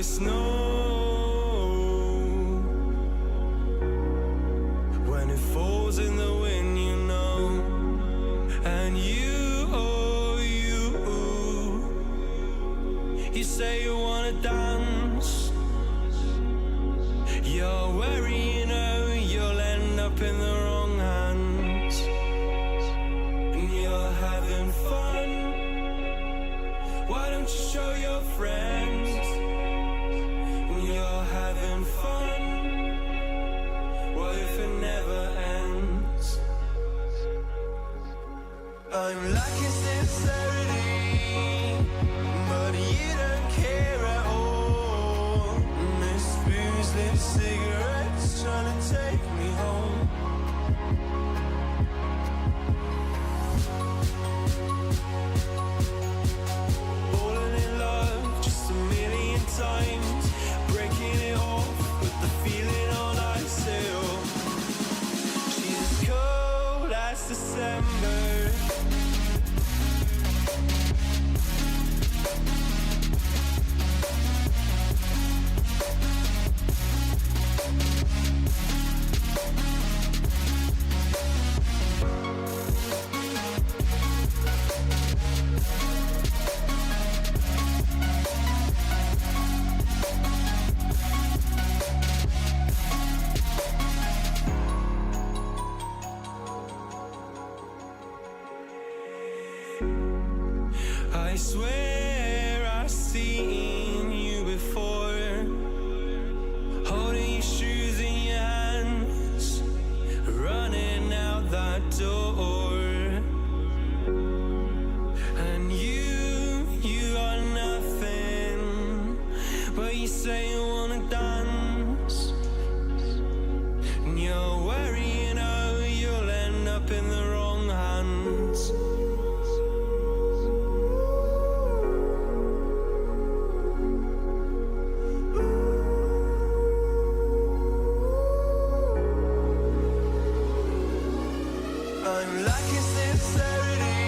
like snow. When it falls in the wind, you know. And you, oh, you say you wanna dance. You're wary, you know, you'll end up in the wrong hands. And you're having fun. Why don't you show your friends? And you're having fun. What if it never ends? I'm lacking sincerity, but you don't care at all. Miss booze, lit cigarettes, trying to take me home. Falling in love just a million times, breaking it off with the feeling on ice still. She's as cold as December. I swear I've seen you before, holding your shoes in your hands, running out that door. And you are nothing, but you say you wanna dance. And you're worried, you know, you'll end up in the wrong hands. I'm lacking sincerity,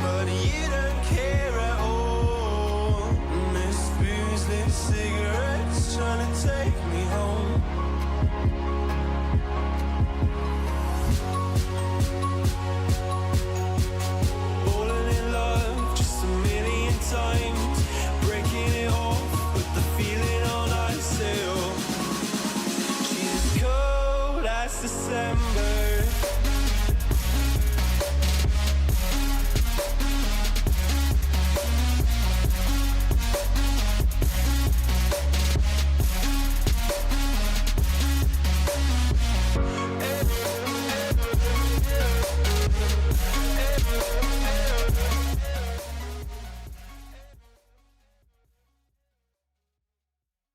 but you don't care at all. Miss booze, lit cigarettes, trying to take me home. Falling in love just a million times, breaking it off with the feeling on ice still. She's as cold as December.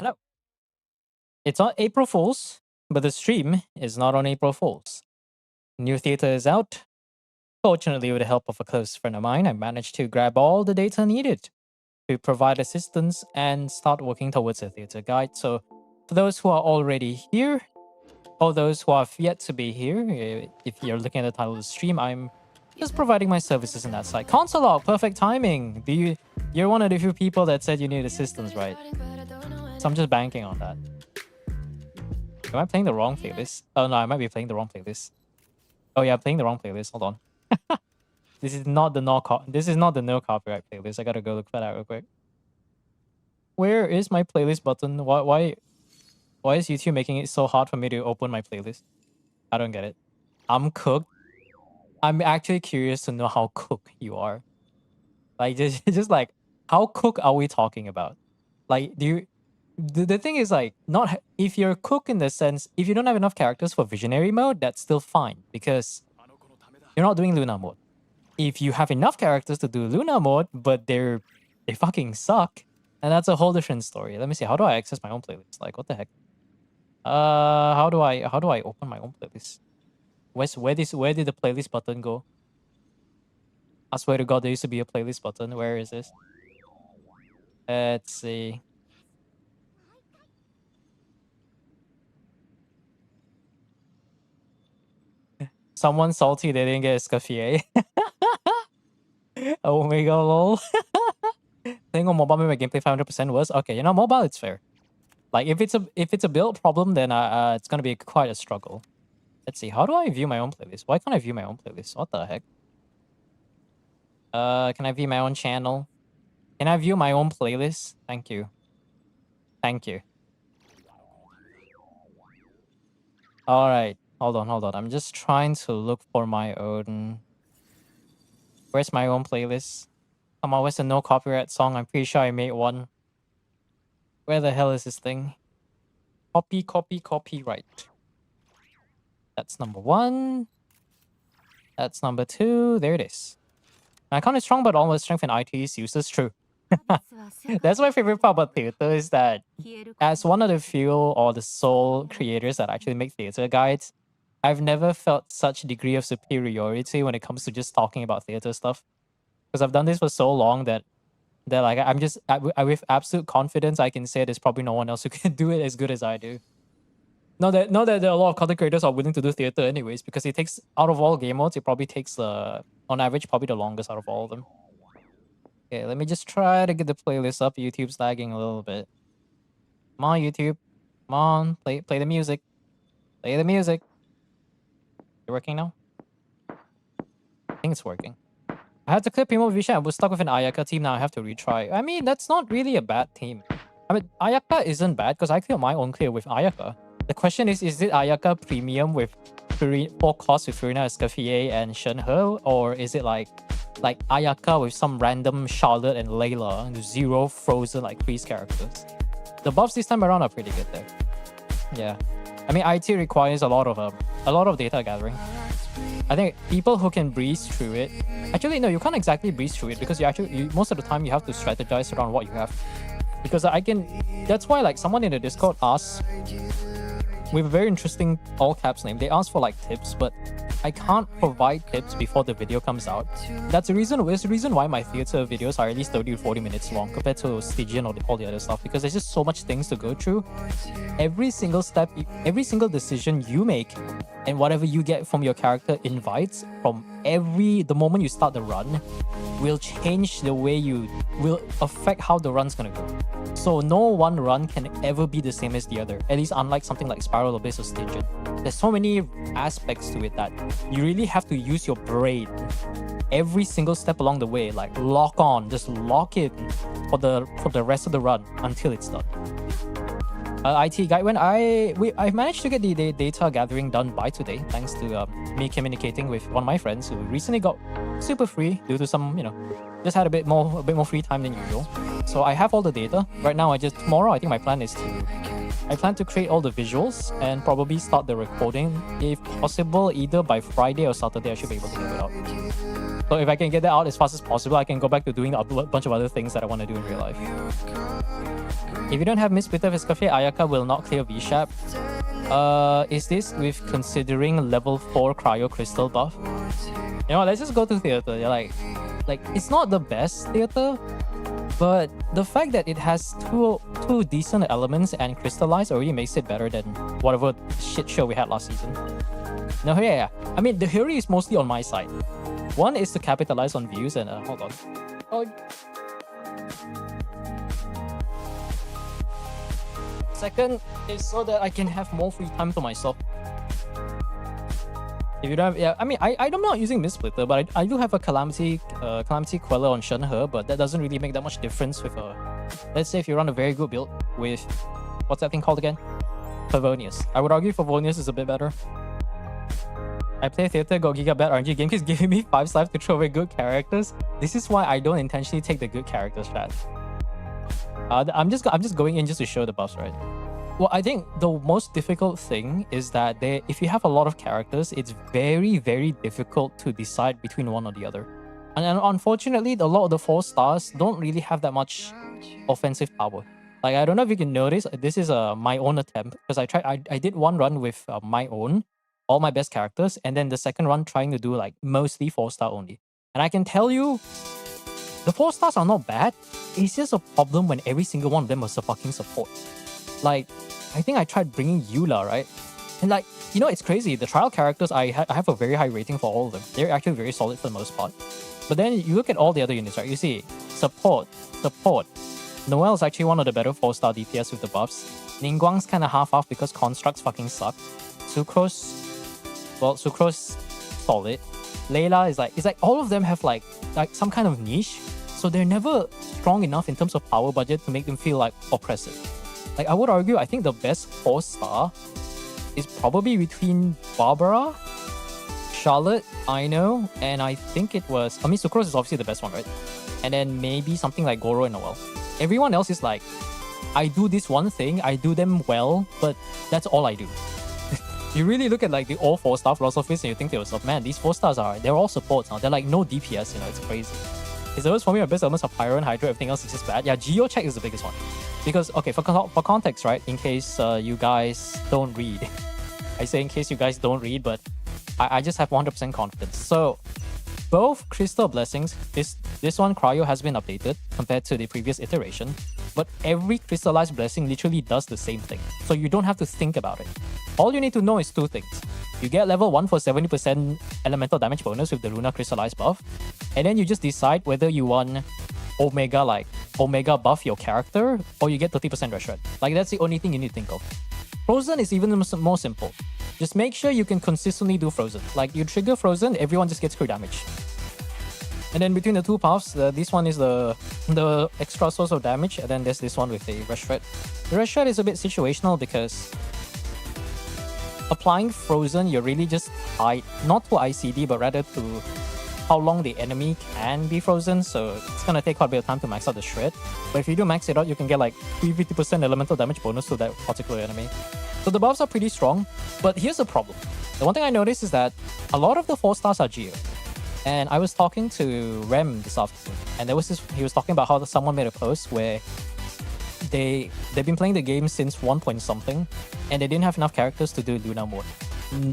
Hello. It's on April Fool's, but the stream is not on April Fool's. New theater is out. Fortunately, with the help of a close friend of mine, I managed to grab all the data needed to provide assistance and start working towards a theater guide. So, for those who are already here, or those who have yet to be here, if you're looking at the title of the stream, I'm just providing my services in that side. Console log, perfect timing. You're one of the few people that said you need assistance, right? So I'm just banking on that. Am I playing the wrong playlist? Oh no, I might be playing the wrong playlist. Oh yeah, I'm playing the wrong playlist. Hold on. This is not the no copyright playlist. I gotta go look for that real quick. Where is my playlist button? Why is YouTube making it so hard for me to open my playlist? I don't get it. I'm cooked. I'm actually curious to know how cooked you are. Like just like how cooked are we talking about? Like the thing is like not if you're cooked in the sense if you don't have enough characters for visionary mode, that's still fine because you're not doing Luna mode. If you have enough characters to do Luna mode, but they fucking suck, and that's a whole different story. Let me see. How do I access my own playlist? Like what the heck? How do I open my own playlist? Where did the playlist button go? I swear to God, there used to be a playlist button. Where is this? Let's see. Someone salty they didn't get a Scuffier. Omega lol. Playing on mobile made my gameplay 500% worse. Okay, you know, mobile it's fair. Like if it's a build problem, then it's gonna be quite a struggle. Let's see. How do I view my own playlist? Why can't I view my own playlist? What the heck? Can I view my own channel? Can I view my own playlist? Thank you. Thank you. All right. Hold on. I'm just trying to look for my own. Where's my own playlist? Come on, where's the no copyright song? I'm pretty sure I made one. Where the hell is this thing? Copyright. That's number 1. That's number 2. There it is. My account is strong, but all the strength in IT is useless. True. That's my favorite part about theater is that as one of the few or the sole creators that actually make theater guides, I've never felt such degree of superiority when it comes to just talking about theater stuff. Because I've done this for so long that like I'm just with absolute confidence I can say there's probably no one else who can do it as good as I do. Not that there are a lot of content creators are willing to do theater anyways, because it takes out of all game modes, it probably takes on average probably the longest out of all of them. Okay, let me just try to get the playlist up. YouTube's lagging a little bit. Come on, YouTube. Come on, play the music. Play the music. Is it working now? I think it's working. I had to clear Primo Vision. I was stuck with an Ayaka team. Now I have to retry. I mean, that's not really a bad team. I mean, Ayaka isn't bad because I cleared my own clear with Ayaka. The question is it Ayaka Premium with 4 costs with Furina, Escoffier, and Shenhe? Or is it like Ayaka with some random Charlotte and Layla and 0 frozen like freeze characters? The buffs this time around are pretty good there. Yeah. I mean, IT requires a lot of data gathering. I think people who can breeze through it. Actually, no, you can't exactly breeze through it because most of the time you have to strategize around what you have. Because that's why like someone in the Discord asked with a very interesting all caps name. They asked for like tips, but I can't provide tips before the video comes out. That's the reason why my theater videos are at least 30 to 40 minutes long compared to Stygian or all the other stuff, because there's just so much things to go through. Every single step, every single decision you make, and whatever you get from your character invites from the moment you start the run will change the way will affect how the run's gonna go. So no one run can ever be the same as the other, at least unlike something like Spiral Abyss or Stygian. There's so many aspects to it that you really have to use your brain every single step along the way, like just lock it for the rest of the run until it's done. IT guide, when I managed to get the data gathering done by today, thanks to me communicating with one of my friends who recently got super free due to some, just had a bit more free time than usual. So I have all the data right now. Tomorrow I think my plan is to create all the visuals and probably start the recording. If possible, either by Friday or Saturday, I should be able to get it out. So if I can get that out as fast as possible, I can go back to doing a bunch of other things that I want to do in real life. If you don't have Miss Bitter Escoffier, Ayaka will not clear V-Shap. Is this with considering level 4 Cryo Crystal buff? You know what, let's just go to theater. Yeah, like it's not the best theater, but the fact that it has two decent elements and crystallize already makes it better than whatever shit show we had last season. No, yeah. I mean, the theory is mostly on my side. One is to capitalize on views and hold on. Oh. Second is so that I can have more free time to myself. If you don't have, I mean, I'm not using Miss Splitter, but I do have a Calamity Queller on Shenhe, but that doesn't really make that much difference with let's say if you run a very good build with, what's that thing called again? Favonius. I would argue Favonius is a bit better. I play theater, got Gigabet RNG game keeps giving me 5 lives to throw away good characters. This is why I don't intentionally take the good character strat. I'm just going in just to show the buffs, right? Well, I think the most difficult thing is that if you have a lot of characters, it's very, very difficult to decide between one or the other. And unfortunately, a lot of the 4 stars don't really have that much offensive power. Like, I don't know if you can notice, this is my own attempt, because I did one run with my own, all my best characters, and then the second run trying to do like mostly 4-star only. And I can tell you, the 4 stars are not bad. It's just a problem when every single one of them was a fucking support. Like, I think I tried bringing Eula, right? And like, it's crazy. The trial characters, I have a very high rating for all of them. They're actually very solid for the most part. But then you look at all the other units, right? You see Support. Noelle is actually one of the better 4-star DPS with the buffs. Ningguang's kind of half-half because constructs fucking suck. Sucrose solid. Layla is like, it's like all of them have like some kind of niche, so they're never strong enough in terms of power budget to make them feel like oppressive. Like I would argue, I think the best 4-star is probably between Barbara, Charlotte, Ino, and I think it was, I mean, Sucrose is obviously the best one, right? And then maybe something like Goro and Noelle. Everyone else is like, I do this one thing, I do them well, but that's all I do. You really look at like the all 4-star philosophies and you think to yourself, man, these 4-stars they're all supports now. They're like no DPS, you know, it's crazy. It's always for me, my best elements are Pyro and Hydro, everything else is just bad. Yeah, Geo check is the biggest one. Because, okay, for context, right, in case you guys don't read. I say in case you guys don't read, but I just have 100% confidence. So, both Crystal Blessings, this one, Cryo, has been updated compared to the previous iteration. But every Crystallized Blessing literally does the same thing. So you don't have to think about it. All you need to know is 2 things. You get level 1 for 70% elemental damage bonus with the Luna Crystallized buff. And then you just decide whether you want Omega buff your character, or you get 30% rush rate. Like, that's the only thing you need to think of. Frozen is even more simple. Just make sure you can consistently do Frozen. Like, you trigger Frozen, everyone just gets crit damage. And then between the 2 paths, this one is the extra source of damage, and then there's this one with the rush rate. The rush rate is a bit situational because applying Frozen, you're really just tied, not to ICD, but rather to how long the enemy can be frozen, so it's gonna take quite a bit of time to max out the shred. But if you do max it out, you can get like 350% elemental damage bonus to that particular enemy. So the buffs are pretty strong, but here's the problem. The one thing I noticed is that a lot of the 4-stars are Geo. And I was talking to Rem this afternoon, and he was talking about how someone made a post where they've been playing the game since 1 point something, and they didn't have enough characters to do Luna mode.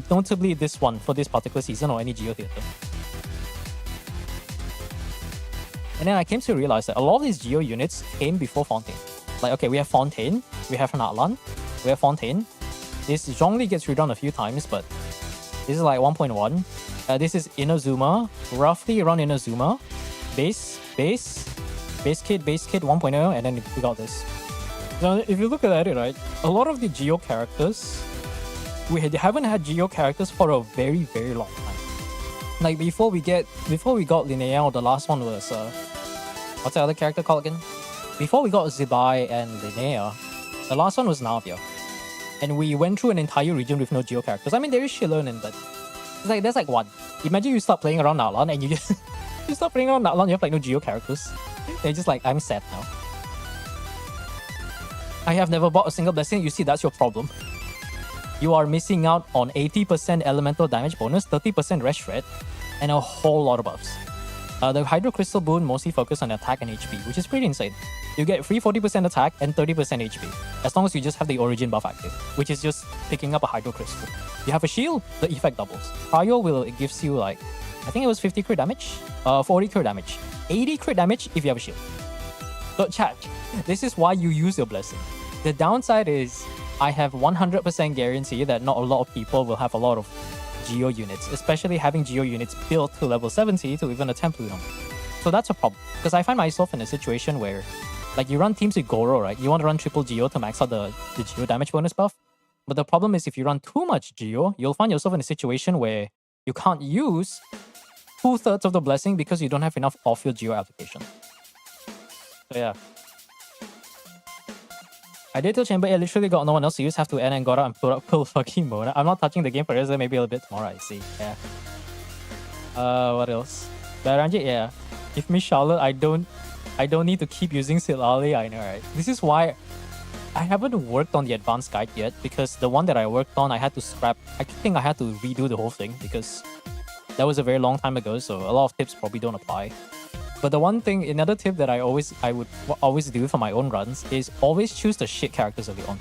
Notably this one for this particular season or any Geo theater. And then I came to realize that a lot of these Geo units came before Fontaine. Like, okay, we have Fontaine, we have Natlan, we have Fontaine. This Zhongli gets redone a few times, but this is like 1.1. This is Inazuma, roughly around Inazuma. Base kit 1.0, and then we got this. Now, if you look at it, right, a lot of the Geo characters, we haven't had Geo characters for a very, very long time. Like before we got Linnea, or the last one was what's the other character called again? Before we got Zibai and Linnea, the last one was Navia. And we went through an entire region with no Geo characters. I mean, there is Shilonen, but it's like there's like one. Imagine you start playing around Natlan and you just you start playing around Natlan, you have like no Geo characters. And you're just like, I'm sad now. I have never bought a single blessing. You see, that's your problem. You are missing out on 80% elemental damage bonus, 30% rest rate, and a whole lot of buffs. The Hydro Crystal boon mostly focus on attack and HP, which is pretty insane. You get free 40% attack and 30% HP, as long as you just have the Origin buff active, which is just picking up a Hydro Crystal. You have a shield, the effect doubles. Cryo gives you like, I think it was 50 crit damage, 40 crit damage, 80 crit damage if you have a shield. So chat, this is why you use your blessing. The downside is, I have 100% guarantee that not a lot of people will have a lot of Geo units, especially having Geo units built to level 70 to even attempt Luna. So that's a problem, because I find myself in a situation where, like, you run teams with Goro, right? You want to run triple Geo to max out the Geo damage bonus buff. But the problem is, if you run too much Geo, you'll find yourself in a situation where you can't use 2/3 of the blessing because you don't have enough off-field Geo application. So yeah. I did tell Chamber, I literally got no one else to use, have to end Angora and put up cool fucking mode. I'm not touching the game for Resident, maybe a little bit tomorrow, I see. Yeah. What else? Baranji, yeah. Give me Charlotte, I don't need to keep using Silali, I know, right? This is why I haven't worked on the advanced guide yet, because the one that I worked on, I had to scrap. I think I had to redo the whole thing because that was a very long time ago, so a lot of tips probably don't apply. But the one thing, another tip that I would always do for my own runs is always choose the shit characters early on.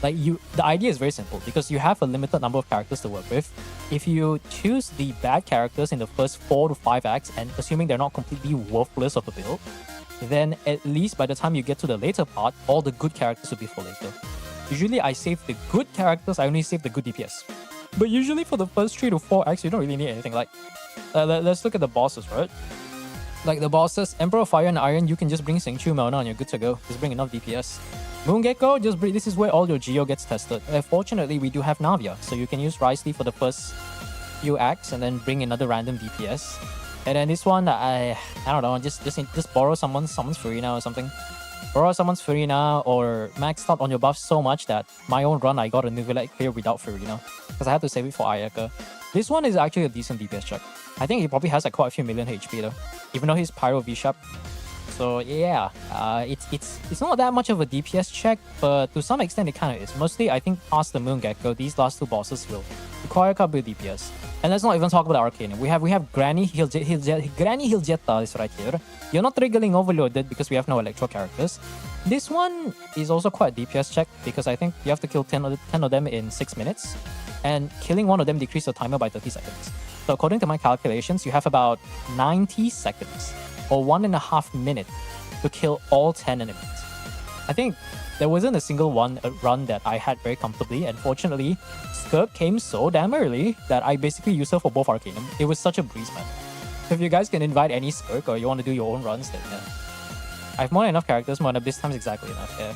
Like the idea is very simple because you have a limited number of characters to work with. If you choose the bad characters in the first 4 to 5 acts, and assuming they're not completely worthless of a build, then at least by the time you get to the later part, all the good characters will be for later. Usually I save the good characters, I only save the good DPS. But usually for the first 3 to 4 acts, you don't really need anything. Like, let's look at the bosses, right? Like the bosses, Emperor of Fire and Iron, you can just bring Singchu Melna and you're good to go. Just bring enough DPS. Moon Gecko, just bring, this is where all your Geo gets tested. Fortunately, we do have Navia, so you can use Rice Leaf for the first few acts and then bring another random DPS. And then this one, I don't know, just borrow someone's Furina or something. Borrow someone's Furina or max out on your buff so much that my own run I got a Nivellate clear without Furina because I had to save it for Ayaka. This one is actually a decent DPS check. I think he probably has like quite a few million HP though, even though he's Pyro V-Sharp. So yeah, it's not that much of a DPS check, but to some extent it kind of is. Mostly, I think past the Moon Gecko, these last two bosses will require a couple of DPS. And let's not even talk about Arcanum. We have Granny Hiljetta is right here. You're not triggering overloaded because we have no Electro characters. This one is also quite a DPS check because I think you have to kill 10 of them in 6 minutes. And killing one of them decreases the timer by 30 seconds. So according to my calculations, you have about 90 seconds or 1.5 minutes to kill all 10 enemies. I think there wasn't a single run that I had very comfortably, and fortunately, Skirk came so damn early that I basically used her for both Arcanum. It was such a breeze, man. If you guys can invite any Skirk or you want to do your own runs, then yeah. I have more than enough characters, more than this time is exactly enough, yeah.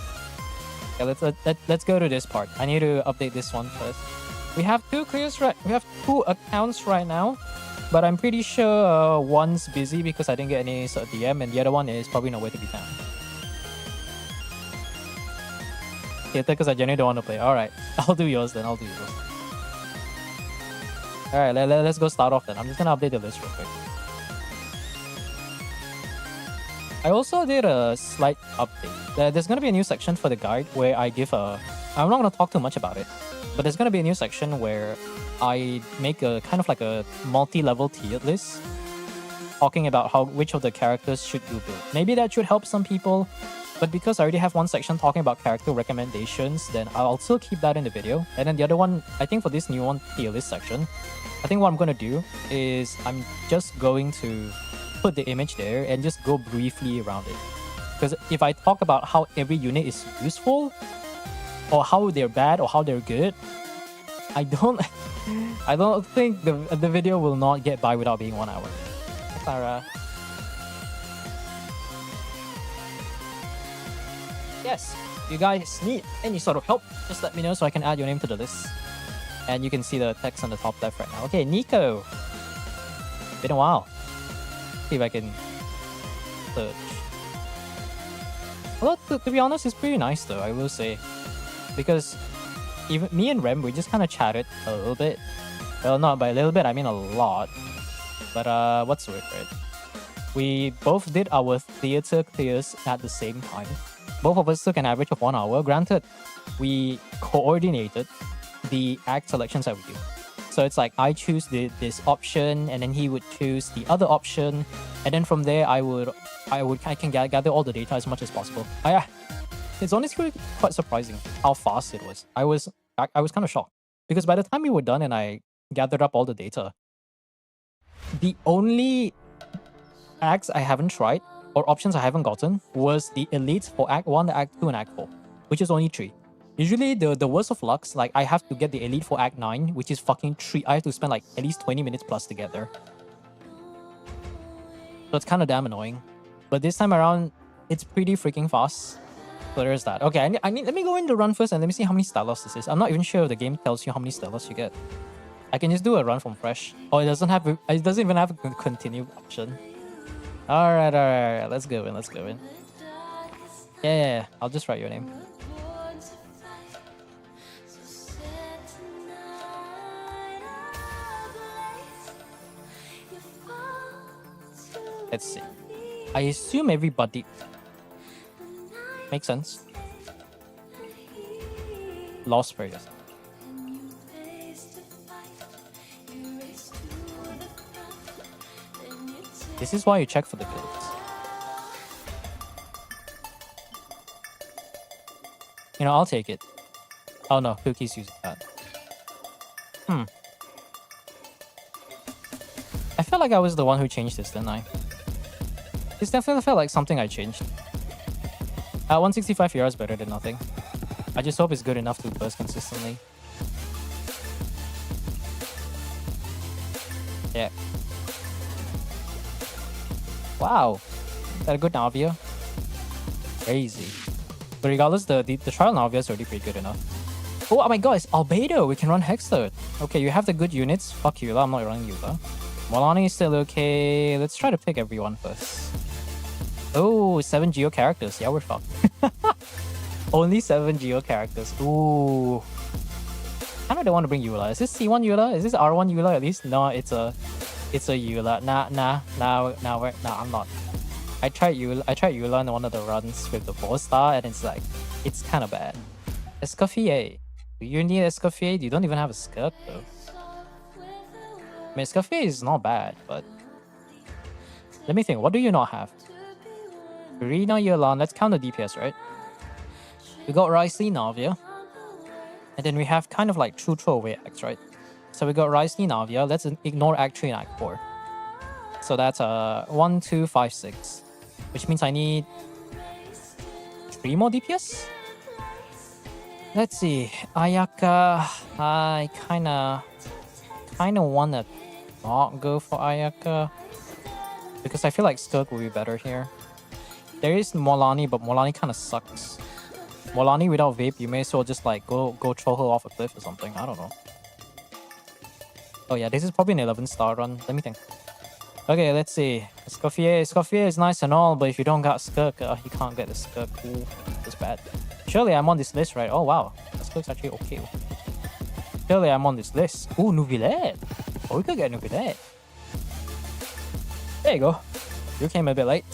Yeah, let's go to this part. I need to update this one first. We have two accounts right now, but I'm pretty sure one's busy because I didn't get any sort of DM, and the other one is probably nowhere to be found. Because I genuinely don't want to play. Alright, I'll do yours then. Alright, let's go start off then. I'm just gonna update the list real quick. I also did a slight update. There's gonna be a new section for the guide where I give a... I'm not gonna talk too much about it, but there's gonna be a new section where I make a kind of like a multi-level tiered list talking about which of the characters should you build. Maybe that should help some people, but because I already have one section talking about character recommendations, then I'll still keep that in the video. And then the other one, I think for this new one tier list section, I think what I'm gonna do is I'm just going to put the image there and just go briefly around it. Because if I talk about how every unit is useful, or how they're bad, or how they're good, I don't think the video will not get by without being 1 hour. Clara. Yes, if you guys need any sort of help, just let me know so I can add your name to the list. And you can see the text on the top left right now. Okay, Nico. Been a while. See if I can search. Well, to be honest, it's pretty nice though, I will say. Because even me and Rem, we just kind of chatted a little bit. Well, not by a little bit, I mean a lot. But what's the word for it? We both did our theater clears at the same time. Both of us took an average of 1 hour. Granted, we coordinated the act selections that we do. So it's like I choose this option, and then he would choose the other option, and then from there I can gather all the data as much as possible. It's honestly quite surprising how fast it was. I was kind of shocked because by the time we were done and I gathered up all the data, the only acts I haven't tried or options I haven't gotten was the elites for Act 1, Act 2, and Act 4, which is only 3. Usually the worst of lucks, like I have to get the elite for Act 9, which is fucking 3. I have to spend like at least 20 minutes plus together. So it's kind of damn annoying. But this time around, it's pretty freaking fast. So there's that. Okay, let me go in the run first and let me see how many Stellos this is. I'm not even sure if the game tells you how many Stellos you get. I can just do a run from fresh. Oh, it doesn't even have a continue option. Alright, let's go in. Yeah, I'll just write your name. Let's see. I assume everybody... Makes sense. Lost prayers. This is why you check for the builds. You know, I'll take it. Oh no, Cookie's using that. I felt like I was the one who changed this, didn't I? This definitely felt like something I changed. 165 ER is better than nothing. I just hope it's good enough to burst consistently. Yeah. Wow. Got a good Navia. Crazy. But regardless, the trial Navia is already pretty good enough. Oh my god, it's Albedo. We can run Hexler. Okay, you have the good units. Fuck Eula. I'm not running Eula. Molani is still okay. Let's try to pick everyone first. Oh, 7 Geo characters. Yeah, we're fucked. Only 7 Geo characters. Ooh. I don't want to bring Eula. Is this C1 Eula? Is this R1 Eula at least? No, it's a Eula. Nah, I'm not. I tried Eula in one of the runs with the 4-star, and it's kind of bad. Escoffier. Do you need Escoffier? You don't even have a skirt though. I mean, Escoffier is not bad, but let me think. What do you not have? Rina Yelan. Let's count the DPS, right? We got Ricey Navia. And then we have kind of like true throwaway acts, right? So we got Ricey Navia. Let's ignore Act 3 and Act 4. So that's 1, 2, 5, 6. Which means I need 3 more DPS? Let's see. Ayaka. I kinda wanna not go for Ayaka. Because I feel like Skirk will be better here. There is Molani, but Molani kinda sucks. Molani without vape, you may as well just like go throw her off a cliff or something. I don't know. Oh yeah, this is probably an 11-star run. Let me think. Okay, let's see. Escoffier is nice and all, but if you don't got Skirk, you can't get the Skirk. Ooh, that's bad. Surely I'm on this list, right? Oh wow, Skirk's actually okay. Surely I'm on this list. Ooh, Nuvilette. Oh, we could get Nuvilette. There you go. You came a bit late.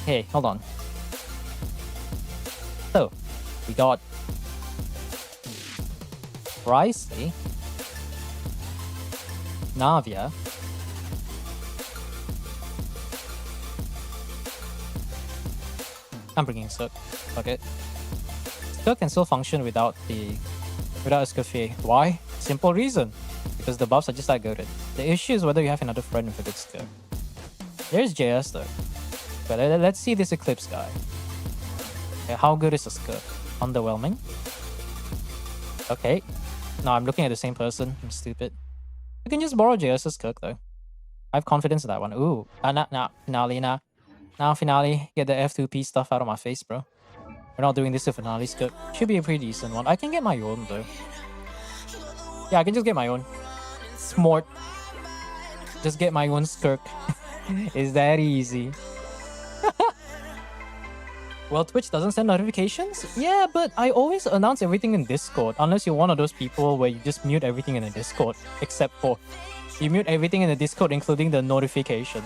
Hey, hold on. So, we got Ricey, Navia, I'm bringing Suk. Okay. Suk can still function without Escoffier. Why? Simple reason. Because the buffs are just that good. The issue is whether you have another friend with a good skill. There's JS though. But let's see this Eclipse guy. Okay, how good is the skill? Underwhelming. Okay. No, I'm looking at the same person. I'm stupid. You can just borrow JS's Kirk though. I have confidence in that one. Ooh. Finale. Now Finale. Get the F2P stuff out of my face, bro. We're not doing this to Finale's Kirk. Should be a pretty decent one. I can get my own though. Yeah, I can just get my own. Smart. Just get my own Skirk. It's that easy. Well, Twitch doesn't send notifications? Yeah, but I always announce everything in Discord. Unless you're one of those people where you just mute everything in the Discord. Except for you mute everything in the Discord, including the notifications.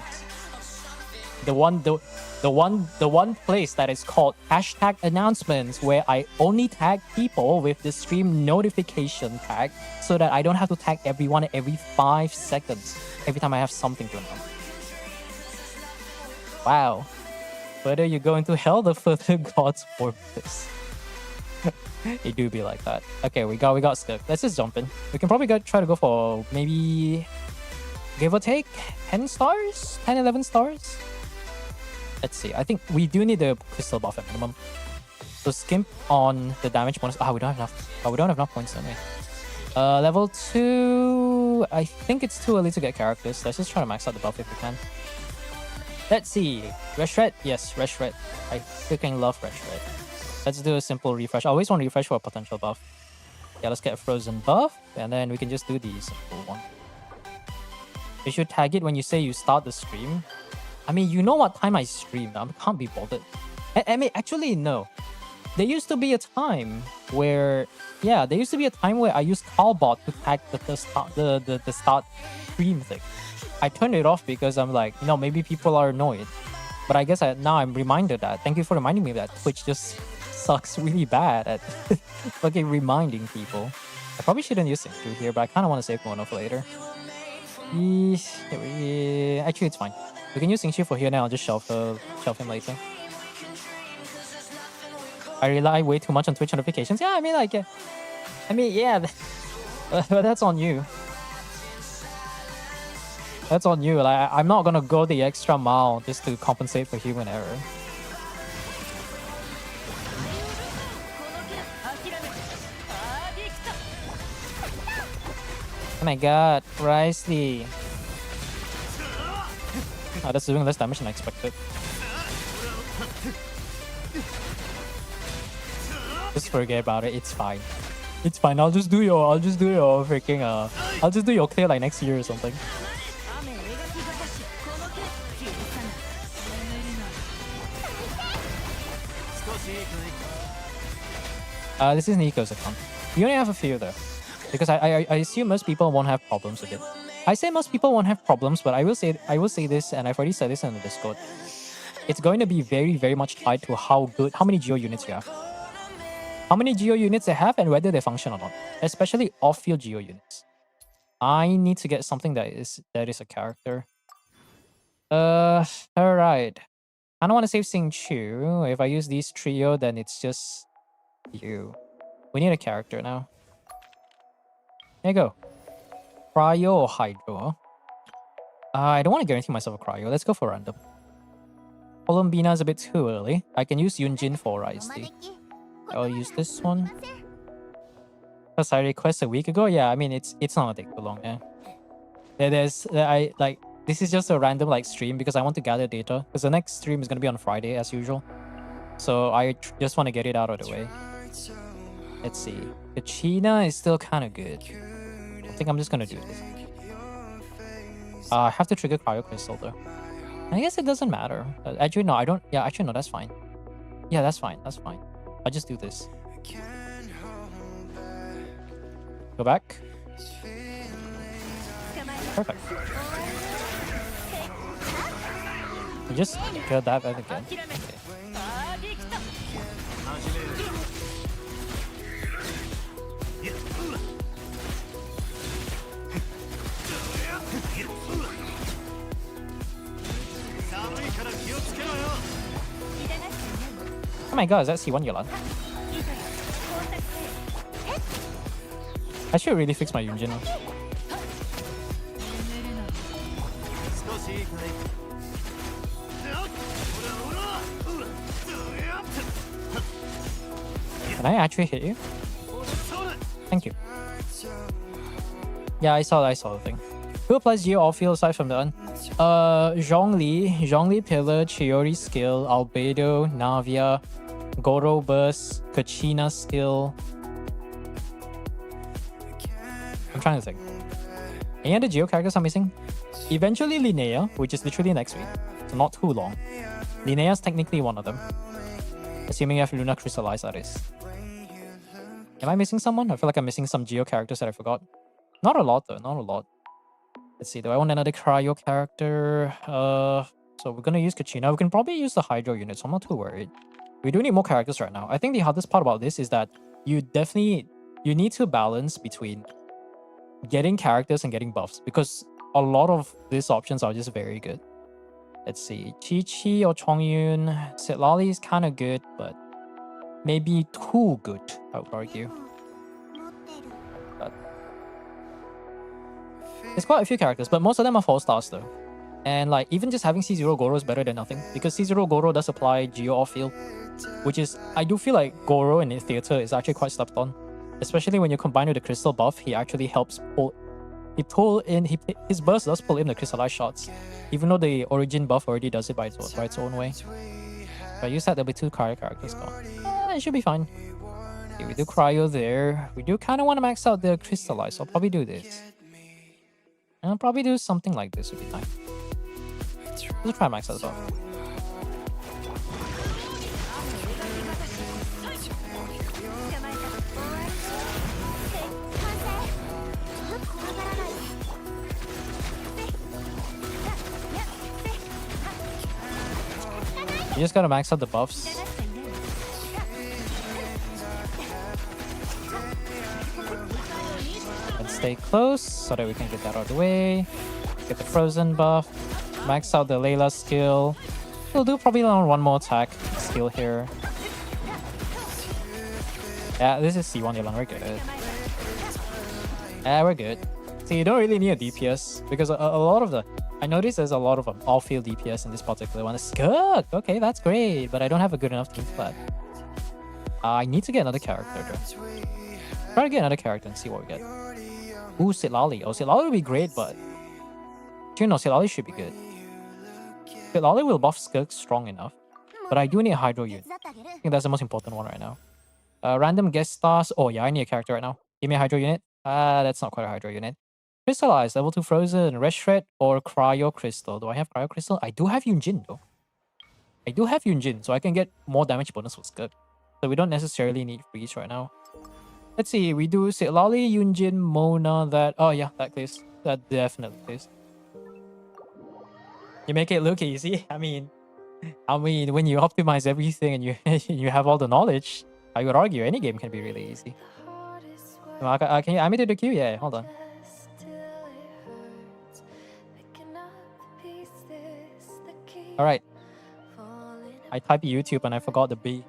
The one place that is called #announcements, where I only tag people with the stream notification tag, so that I don't have to tag everyone every 5 seconds every time I have something to announce. Wow. Whether you go into hell, the further gods for this. It do be like that. Okay, we got Skirk. Let's just jump in. We can probably try to go for maybe, give or take, 10 stars? 10, 11 stars? Let's see. I think we do need the crystal buff at minimum. So skimp on the damage bonus. We don't have enough. We don't have enough points anyway. Level 2. I think it's too early to get characters. Let's just try to max out the buff if we can. Let's see. Reshred? Yes, Reshred. I freaking love Reshred. Let's do a simple refresh. I always want to refresh for a potential buff. Yeah, let's get a frozen buff, and then we can just do the simple one. You should tag it when you say you start the stream. I mean, you know what time I stream. I can't be bothered. I mean, actually, no. There used to be a time where, I used Callbot to tag the start stream thing. I turned it off because I'm like, maybe people are annoyed. But I guess now I'm reminded that. Thank you for reminding me that Twitch just sucks really bad at fucking reminding people. I probably shouldn't use Sync here, but I kind of want to save Mono for later. Actually, it's fine. We can use Sync for here now. I'll just shelf him later. I rely way too much on Twitch notifications. Yeah, but that's on you. That's on you. Like, I'm not gonna go the extra mile just to compensate for human error. Oh my god, Ricey. That's doing less damage than I expected. Just forget about it. It's fine. It's fine. I'll just do your freaking I'll just do your clear like next year or something. This is Nico's account. You only have a few though, because I assume most people won't have problems with it. I say most people won't have problems, but I will say this, and I've already said this in the Discord. It's going to be very much tied to how many geo units you have, how many geo units they have, and whether they function or not. Especially off-field geo units. I need to get something that is a character. All right. I don't want to save Sing Chu. If I use these trio, then it's just you. We need a character now. There you go. Cryo or Hydro? I don't want to guarantee myself a Cryo. Let's go for random. Columbina is a bit too early. I can use Yunjin for ISD. I'll use this one. Because I requested a week ago. Yeah, I mean it's not gonna take too long. Yeah. This is just a random like stream because I want to gather data. Because the next stream is gonna be on Friday as usual. So I just want to get it out of the way. Let's see. Kachina is still kind of good. I think I'm just gonna do this. I have to trigger Cryo Crystal though. I guess it doesn't matter. Actually, no, I don't. Yeah, actually, no, that's fine. Yeah, that's fine. That's fine. I'll just do this. Go back. Perfect. You just kill that again. Okay. Oh my god, is that C1 Yolan? I should really fix my Yunjin now. Can I actually hit you? Thank you. Yeah, I saw the thing. Who applies Geo off-field aside from the Zhongli, Pillar, Chiori skill, Albedo, Navia, Goro Burst, Kachina skill. I'm trying to think. Any other Geo characters I'm missing? Eventually Linnea, which is literally next week, so not too long. Linnea's technically one of them. Assuming you have Luna Crystallize, that is. Am I missing someone? I feel like I'm missing some Geo characters that I forgot. Not a lot though, not a lot. Let's see, do I want another Cryo character? So we're gonna use Kachina. We can probably use the Hydro unit, so I'm not too worried. We do need more characters right now. I think the hardest part about this is that you need to balance between getting characters and getting buffs, because a lot of these options are just very good. Let's see, Chi-Chi or Chongyun. Sitlali is kind of good, but maybe too good, I would argue. But there's quite a few characters, but most of them are 4 stars though. And like even just having C0 Goro is better than nothing, because C0 Goro does apply Geo off-field, which is, I do feel like Goro in theater is actually quite slept on. Especially when you combine with the crystal buff, he actually helps pull. His burst does pull in the crystallized shots, even though the origin buff already does it by its own way. If I use that, there'll be 2 cryo characters gone. It should be fine. Okay, we do cryo there. We do kind of want to max out the crystallize, so I'll probably do this. And I'll probably do something like this would be fine. Let's try max out as well. You just gotta max out the buffs. And stay close so that we can get that out of the way. Get the frozen buff. Max out the Layla skill. We'll do probably one more attack skill here. Yeah, this is C1 Yolan, we're good. Yeah, we're good. See, you don't really need a DPS, because a lot of the... I noticed there's a lot of off-field DPS in this particular one. It's good! Okay, that's great, but I don't have a good enough team for that. I need to get another character though. Try to get another character and see what we get. Ooh, Sitlali. Oh, Sitlali would be great, but... You know, Sitlali should be good. Lolly will buff Skirk strong enough, but I do need a Hydro unit. I think that's the most important one right now. Random guest stars. Oh yeah, I need a character right now. Give me a Hydro unit. That's not quite a Hydro unit. Crystallize, level 2 Frozen, Red Shred, or Cryo Crystal. Do I have Cryo Crystal? I do have Yunjin though. I do have Yunjin, so I can get more damage bonus with Skirk. So we don't necessarily need Freeze right now. Let's see, we do Lolly, Yunjin, Mona, that... Oh yeah, that clears. That definitely clears. You make it look easy. I mean, when you optimize everything and you you have all the knowledge, I would argue any game can be really easy. Can you add me to the queue? Yeah, hold on. Alright. I typed YouTube and I forgot the B.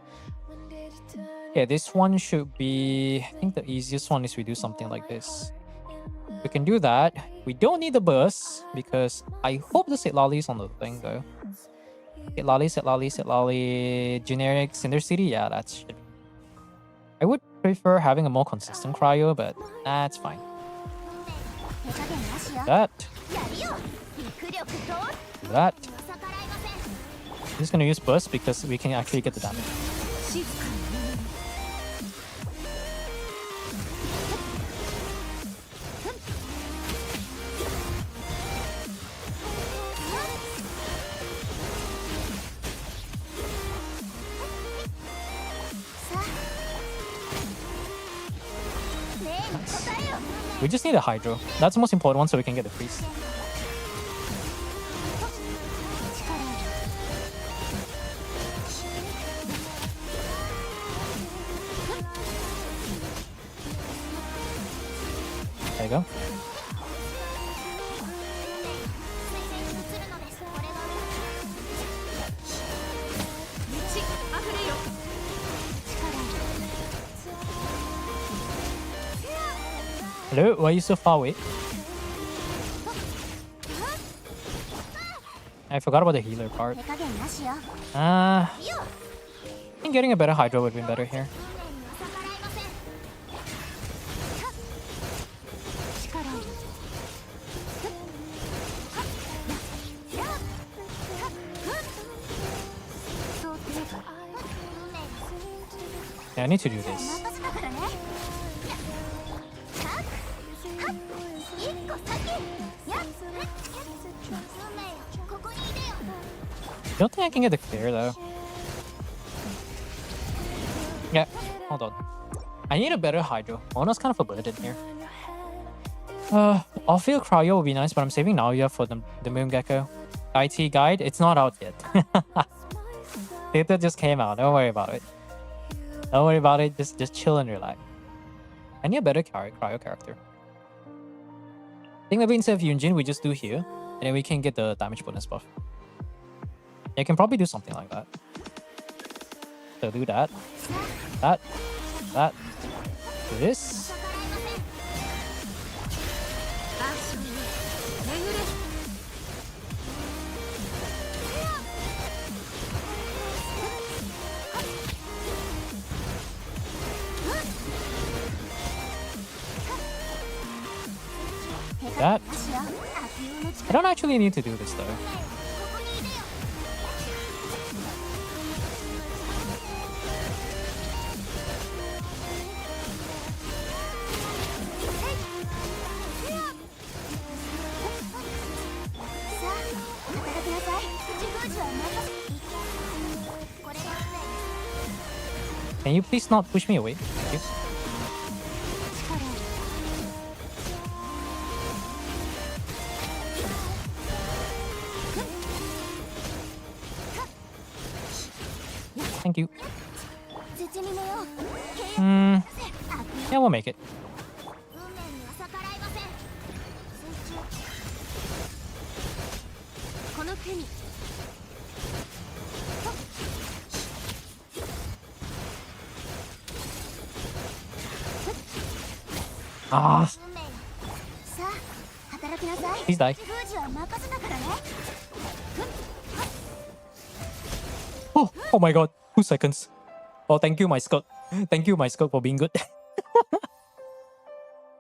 Okay, this one should be... I think the easiest one is we do something like this. We can do that. We don't need the burst because I hope the Sit Lolly is on the thing though. Sit Lolly, Sit Lolly, Sit Lolly, generic Cinder City. Yeah, that's shit. I would prefer having a more consistent cryo, but that's fine. That. That. I'm just gonna use burst because we can actually get the damage. We just need a Hydro. That's the most important one so we can get the freeze. There you go. Hello, why are you so far away? I forgot about the healer part. I think getting a better Hydro would be better here. Yeah, I need to do this. I don't think I can get the clear though. Yeah, hold on. I need a better Hydro. Mono's kind of a burden here. I'll feel Cryo would be nice, but I'm saving Naoya for the Moon Gecko. IT guide, it's not out yet. Data just came out. Don't worry about it. Don't worry about it. Just chill and relax. I need a better Cryo character. I think maybe instead of Yunjin, we just do here, and then we can get the damage bonus buff. I can probably do something like that. So do that. That. Do this. That. I don't actually need to do this though. Can you please not push me away? Thank you. Thank you. Yeah, we'll make it. Ah. Please die. Oh my god. 2 seconds. Oh, thank you, my Scott. Thank you, my Scott, for being good.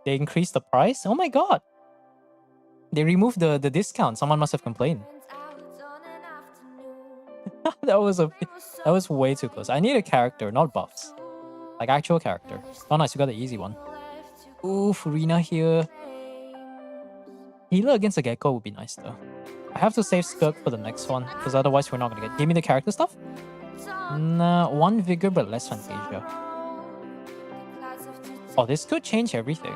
They increased the price? Oh my god. They removed the discount. Someone must have complained. that was way too close. I need a character, not buffs. Like actual character. Oh nice, we got the easy one. Ooh, Furina here. Healer against a Gecko would be nice though. I have to save Skirk for the next one, because otherwise we're not gonna get. Give me the character stuff? Nah, 1 vigor but less Fantasia. Oh, this could change everything.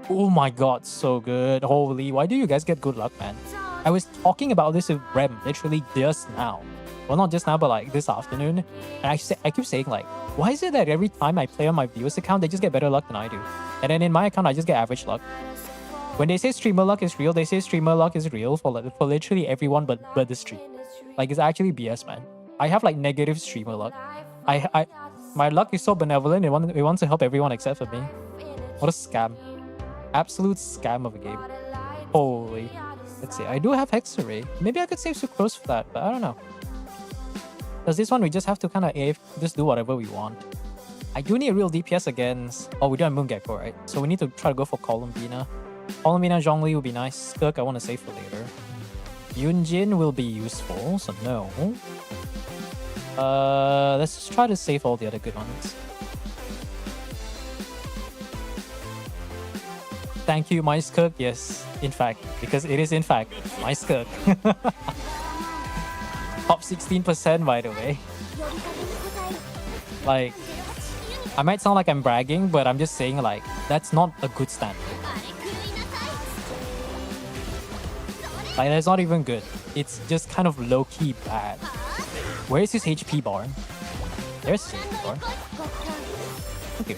Oh my god, so good. Holy, why do you guys get good luck, man? I was talking about this with Rem literally just now. Well, not just now, but like this afternoon. And I keep saying like, why is it that every time I play on my viewers account, they just get better luck than I do? And then in my account, I just get average luck. When they say streamer luck is real, they say streamer luck is real for literally everyone but the stream. Like, it's actually BS, man. I have like negative streamer luck. My luck is so benevolent, it wants to help everyone except for me. What a scam. Absolute scam of a game. Holy. Let's see, I do have Hex Array. Maybe I could save Sucrose for that, but I don't know. Because this one, we just have to kind of just do whatever we want. I do need a real DPS against... Oh, we don't have Moongecko, right? So we need to try to go for Columbina. Columbina Zhongli will be nice. Skirk I want to save for later. Yunjin will be useful, so no. Let's just try to save all the other good ones. Thank you, my Skirk. Yes, in fact, because it is in fact my Skirk. Top 16% by the way. Like, I might sound like I'm bragging, but I'm just saying like, that's not a good standard. Like, that's not even good. It's just kind of low-key bad. Where is his HP bar? There's his HP bar. Okay.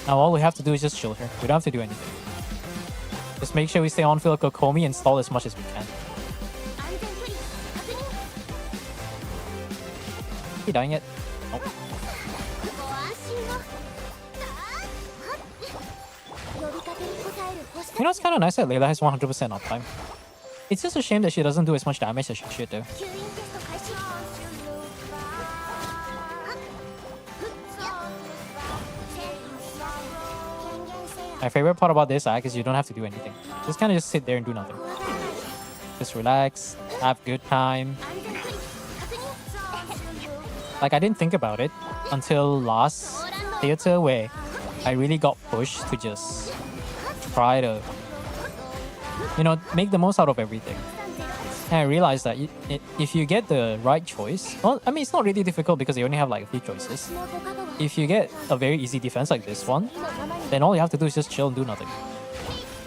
Now all we have to do is just chill here. We don't have to do anything. Just make sure we stay on field Kokomi and stall as much as we can. Is he dying yet? Nope. You know, it's kind of nice that Layla has 100% uptime. It's just a shame that she doesn't do as much damage as she should do. My favorite part about this act is you don't have to do anything. Just kind of just sit there and do nothing. Just relax, have good time. Like, I didn't think about it until last theater where I really got pushed to just try to, you know, make the most out of everything. And I realized that if you get the right choice, well, I mean, it's not really difficult because you only have like a few choices. If you get a very easy defense like this one, then all you have to do is just chill and do nothing.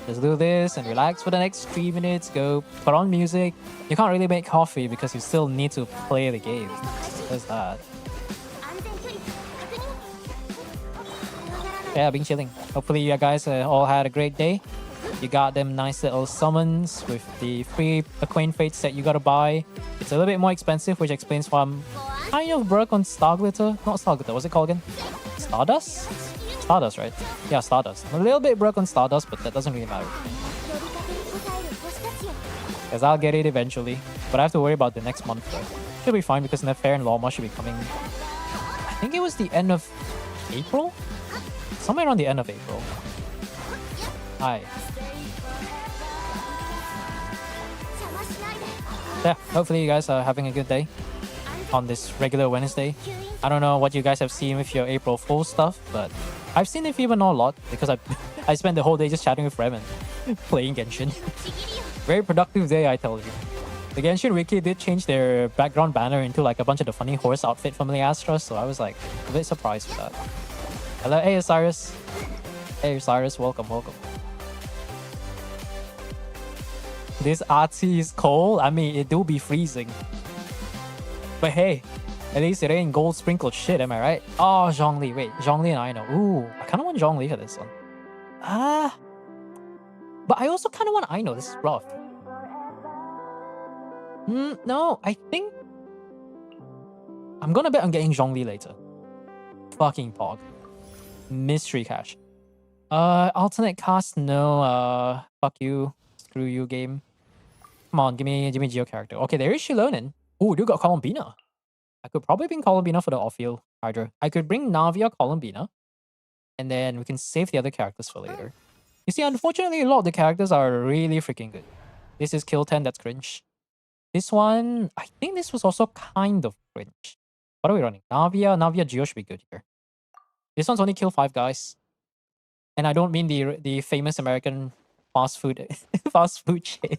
Just do this and relax for the next 3 minutes, go put on music. You can't really make coffee because you still need to play the game. There's that. Yeah, I've been chilling. Hopefully you guys all had a great day. You got them nice little summons with the free Acquaint Fates that you gotta buy. It's a little bit more expensive, which explains why I'm kind of broke on Star Glitter. Not Star Glitter, what's it called again? Stardust? Stardust, right? Yeah, Stardust. I'm a little bit broke on Stardust, but that doesn't really matter. Because I'll get it eventually. But I have to worry about the next month though. Should be fine because Nefair and Lawma should be coming... I think it was the end of April? Somewhere around the end of April. Hi. Yeah, hopefully you guys are having a good day on this regular Wednesday. I don't know what you guys have seen with your April Fool's stuff, but I've seen if even not a lot because I spent the whole day just chatting with Rem and playing Genshin. Very productive day, I tell you. The Genshin Wiki did change their background banner into like a bunch of the funny horse outfit from Astra, so I was like a bit surprised with that. Hello, hey Osiris. Hey Osiris, welcome, welcome. This artsy is cold. I mean, it do be freezing. But hey, at least it ain't gold sprinkled shit, am I right? Oh, Zhongli. Wait, Zhongli and I know. Ooh, I kind of want Zhongli for this one. But I also kind of want I know. This is rough. No, I think... I'm gonna bet on getting Zhongli later. Fucking Pog. Mystery Cash. Alternate cast? No, fuck you. Screw you, game. Come on, give me Geo character. Okay, there is Shilonen. Ooh, you got Columbina. I could probably bring Columbina for the off-field Hydra. I could bring Navia Columbina. And then we can save the other characters for later. You see, unfortunately, a lot of the characters are really freaking good. This is kill 10, that's cringe. This one, I think this was also kind of cringe. What are we running? Navia Geo should be good here. This one's only kill 5 guys. And I don't mean the famous American fast food fast food chain.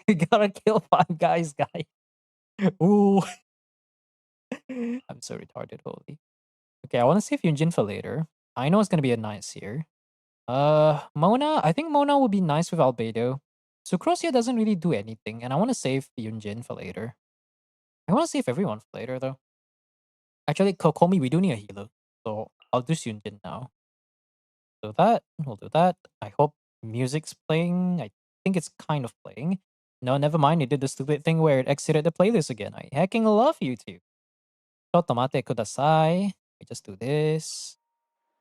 You gotta kill 5 guys, guy. Ooh. I'm so retarded, holy. Okay, I want to save Yunjin for later. I know it's gonna be a nice here. Mona, I think Mona would be nice with Albedo. Sucrose here doesn't really do anything, and I want to save Yunjin for later. I want to save everyone for later, though. Actually, Kokomi, we do need a healer, so I'll do Yunjin now. Do that, we'll do that. I hope music's playing. I think it's kind of playing. No, never mind, it did the stupid thing where it exited the playlist again. I hecking love YouTube. Totomate kudasai. We just do this.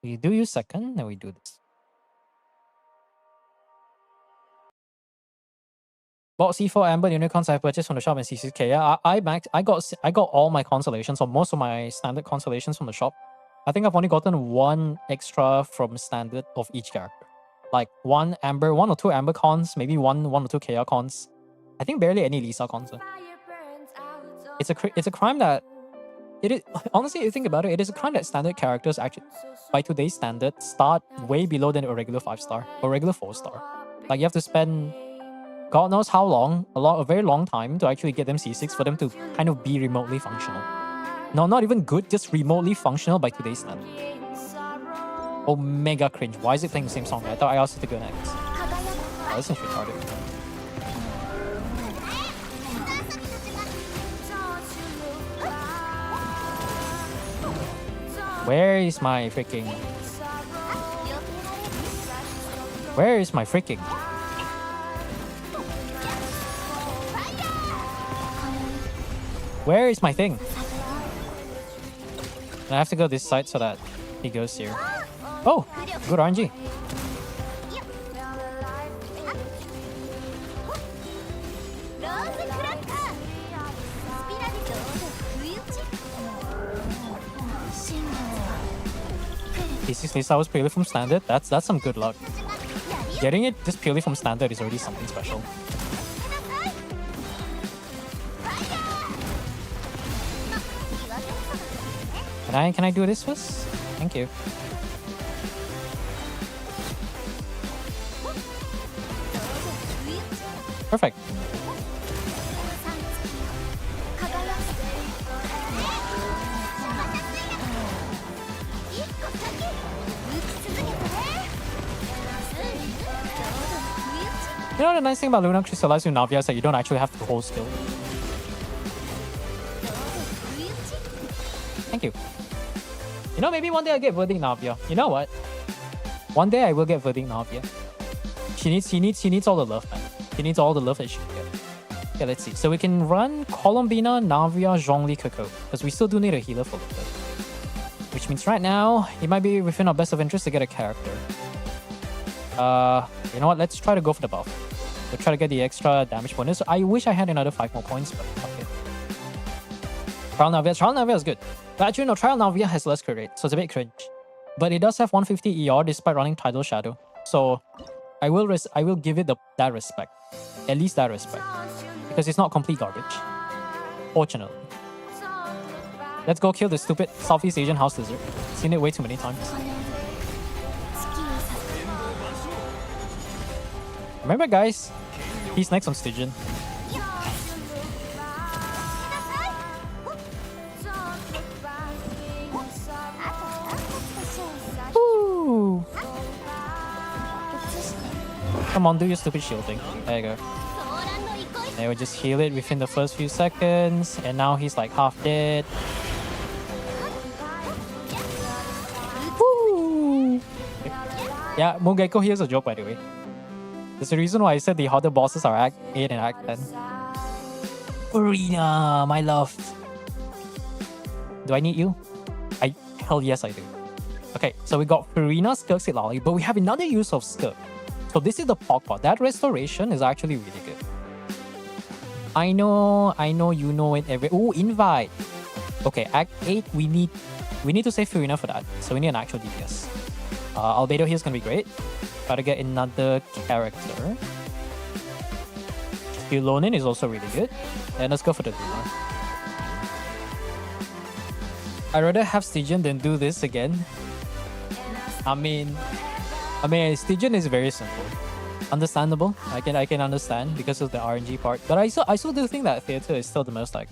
We do use second, then we do this. Bought C4 Amber Unicorns I purchased from the shop in CCK. Yeah, I got all my constellations, or most of my standard constellations from the shop. I think I've only gotten one extra from standard of each character. Like one or two Amber cons, maybe one or two KR cons. I think barely any Lisa cons. It's a crime that it is honestly, if you think about it, it is a crime that standard characters actually, by today's standard, start way below than a regular 5-star or regular 4-star. Like you have to spend God knows how long, a very long time to actually get them C6 for them to kind of be remotely functional. No, not even good, just remotely functional by today's standard. Oh, mega cringe. Why is it playing the same song? I thought I asked it to go next. Oh, this is retarded. Where is my freaking... Where is my freaking... Where is my thing? I have to go this side so that he goes here. Oh, good RNG. P6 Lisa was purely from standard. That's some good luck. Getting it just purely from standard is already something special. Can I do this first? Thank you. Perfect. You know the nice thing about Luna Crystallize with Navia is that you don't actually have to hold skill. Thank you. You know, maybe one day I'll get Verdict Navia. You know what? One day I will get Verdict Navia. He needs all the love, man. He needs all the love that she can get. Okay, let's see. So we can run Colombina, Navia, Zhongli, Coco. Because we still do need a healer for Luca. Which means right now, it might be within our best of interest to get a character. You know what? Let's try to go for the buff. We'll try to get the extra damage bonus. I wish I had another 5 more points, but okay. Trial Navia is good. But actually, no, Trial Navia has less crit rate, so it's a bit cringe. But it does have 150 ER despite running Tidal Shadow. So I will give it that respect. At least that respect. Because it's not complete garbage. Fortunately. Let's go kill this stupid Southeast Asian house lizard. Seen it way too many times. Remember guys, he's next on Stygian. Ooh. Come on, do your stupid shield thing. There you go. They would just heal it within the first few seconds, and now he's like half dead. Woo! Yeah, Mungeko here's a joke by the way. There's a reason why I said the harder bosses are Act 8 and Act 10. Arena, my love. Do I need you? Hell yes I do. Okay, so we got Farina, Skirk, Silali, but we have another use of Skirk. So this is the Pog Pot. That restoration is actually really good. I know, you know it. Ooh, invite. Okay, Act 8, we need we need to save Furina for that. So we need an actual DPS. Albedo here is gonna be great. Try to get another character. Ilonin is also really good. And let's go for the Luna. I'd rather have Stygian than do this again. I mean, Stygian is very simple. Understandable. I can understand because of the RNG part. But I still do think that Theater is still the most like.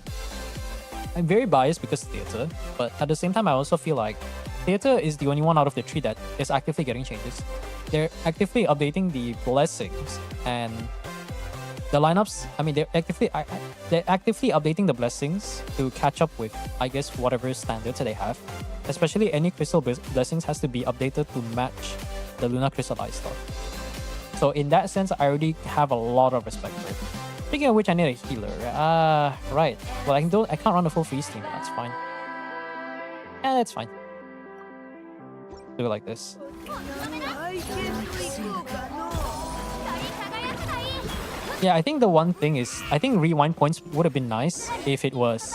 I'm very biased because of Theater, but at the same time I also feel like Theater is the only one out of the three that is actively getting changes. They're actively updating the blessings and the lineups. I mean, they're actively updating the blessings to catch up with, I guess, whatever standards that they have. Especially any crystal blessings has to be updated to match the Luna Crystallized stuff. So in that sense, I already have a lot of respect for it. Speaking of which, I need a healer. Right. Well, I can't run the full freeze team. That's fine. Yeah, that's fine. Do it like this. Yeah, I think the one thing is, I think rewind points would have been nice if it was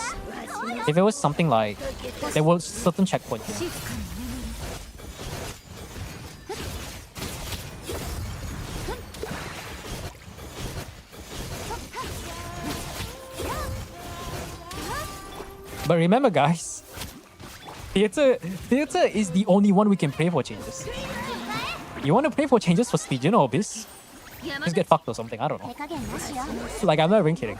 something like there were certain checkpoints. But remember, guys, Theater is the only one we can pray for changes. You want to pray for changes for Stygian or Abyss? Just get fucked or something, I don't know. Like, I'm not even kidding.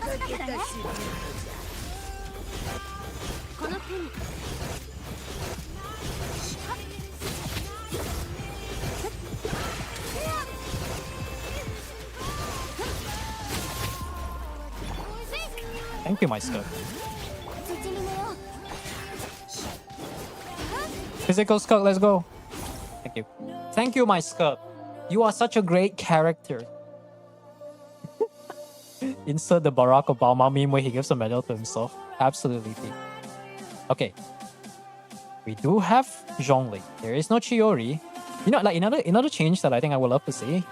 Thank you, my skirt. Physical skirt, let's go. Thank you. Thank you, my skirt. You are such a great character. Insert the Barack Obama meme where he gives a medal to himself. Absolutely. Okay. We do have Zhongli. There is no Chiori. You know, like another change that I think I would love to see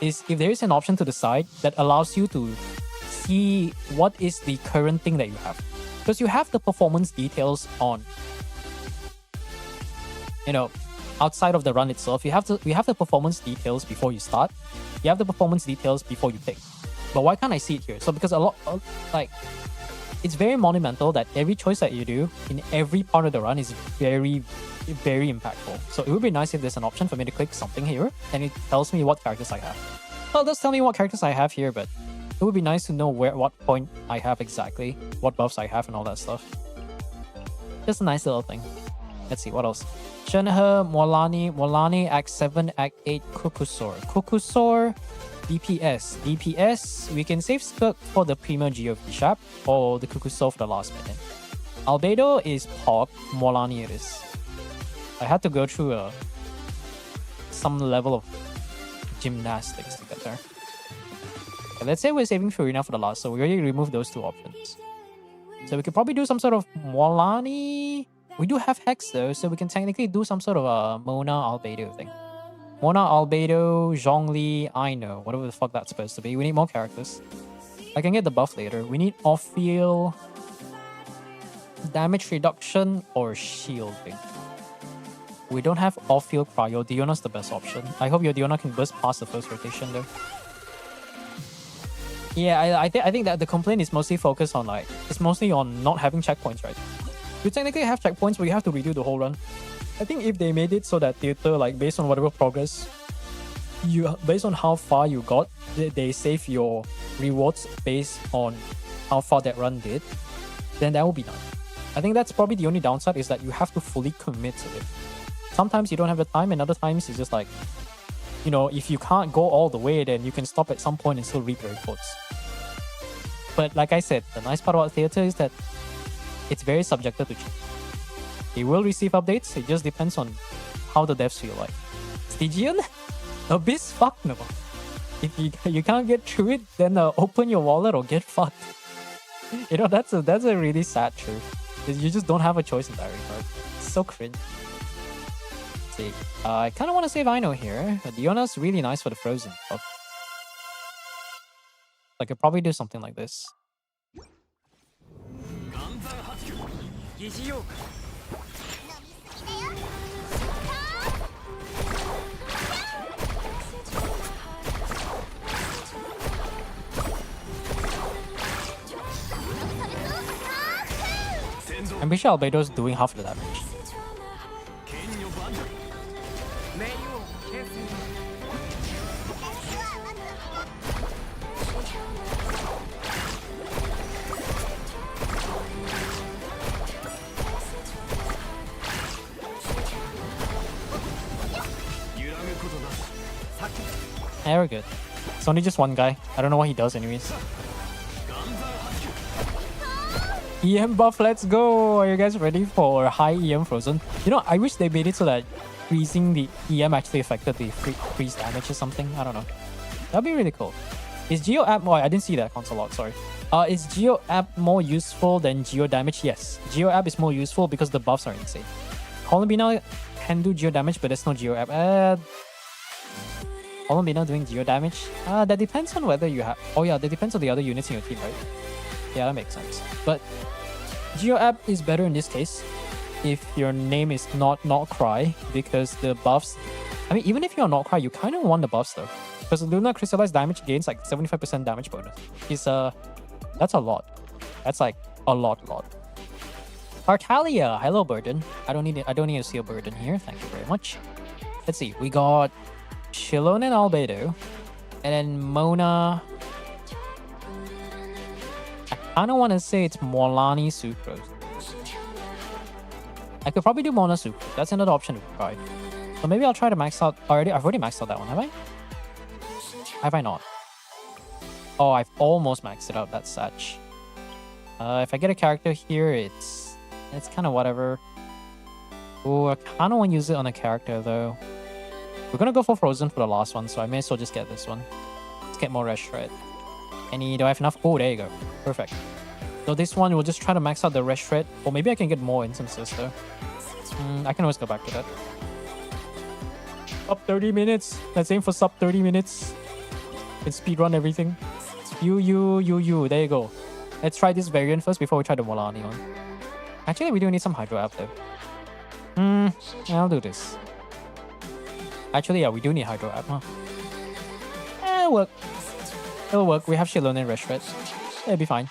is if there is an option to the side that allows you to see what is the current thing that you have. Because you have the performance details on, you know, outside of the run itself. You have the performance details before you start. You have the performance details before you pick. But why can't I see it here? So because like, it's very monumental that every choice that you do in every part of the run is very, very impactful. So it would be nice if there's an option for me to click something here and it tells me what characters I have. Well, it does tell me what characters I have here, but it would be nice to know what point I have exactly, what buffs I have and all that stuff. Just a nice little thing. Let's see, what else? Shenhe, Molani, Act 7, Act 8, Kukusor, DPS. We can save Skirk for the Premier GOP Shap or the Kukusor for the last minute. Albedo is Pog, Molani it is. I had to go through some level of gymnastics to get there. Okay, let's say we're saving Furina for the last, so we already removed those two options. So we could probably do some sort of Molani. We do have Hex though, so we can technically do some sort of a Mona Albedo thing. Mona Albedo, Zhongli, Aino, whatever the fuck that's supposed to be. We need more characters. I can get the buff later. We need off-field damage reduction or shielding. We don't have off-field cryo. Diona's the best option. I hope your Diona can burst past the first rotation though. Yeah, I think that the complaint is mostly focused on it's mostly on not having checkpoints, right? You technically have checkpoints, but you have to redo the whole run. I think if they made it so that Theater, based on whatever progress, based on how far you got, they save your rewards based on how far that run did, then that would be nice. I think that's probably the only downside is that you have to fully commit to it. Sometimes you don't have the time, and other times it's just you know, if you can't go all the way, then you can stop at some point and still reap the rewards. But like I said, the nice part about Theater is that it's very subjective to change. They will receive updates, it just depends on how the devs feel like. Stygian? Abyss? Fuck no. If you can't get through it, then open your wallet or get fucked. You know, that's a really sad truth. You just don't have a choice in that regard. It's so cringe. Let's see. I kind of want to save Aino here. Diona's really nice for the frozen buff. I could probably do something like this. I'm pretty sure Albedo's doing half the damage. Yeah, we're good. It's only just one guy. I don't know what he does anyways. EM buff, let's go! Are you guys ready for high EM frozen? You know, I wish they made it so that freezing the EM actually affected the freeze damage or something. I don't know. That'd be really cool. Is Geo App more... I didn't see that console log, sorry. Is Geo App more useful than Geo Damage? Yes. Geo App is more useful because the buffs are insane. Columbina can do Geo Damage, but there's no Geo App. Columbina doing Geo Damage? That depends on whether you have... Oh yeah, that depends on the other units in your team, right? Yeah, that makes sense. But Geo App is better in this case if your name is not Cry, because the buffs... I mean, even if you're not Cry, you kind of want the buffs though. Because Luna Crystallized damage gains like 75% damage bonus. That's a lot. That's like a lot. Artalia, hello Burden. I don't need to see a Burden here. Thank you very much. Let's see. We got Shilon and Albedo, and then Mona. I kind of want to say it's Molani Sucrose. I could probably do Mona Sucrose. That's another option to try. So maybe I'll try to max out. I've already maxed out that one, have I? Have I not? Oh, I've almost maxed it out. That's such. If I get a character here, it's kind of whatever. Oh, I kind of want to use it on a character though. We're gonna go for Frozen for the last one, so I may as well just get this one. Let's get more Red Shred. Do I have enough? Oh, there you go. Perfect. So this one, we'll just try to max out the Red Shred. Or maybe I can get more instances though. I can always go back to that. Sub 30 minutes. Let's aim for sub 30 minutes. Can speedrun everything. You. There you go. Let's try this variant first before we try the Molani one. Actually, we do need some Hydro App though. Yeah, I'll do this. Actually, yeah, we do need Hydro App, huh? It'll work. It'll work. We have Shilon and Red Shred. It'll be fine.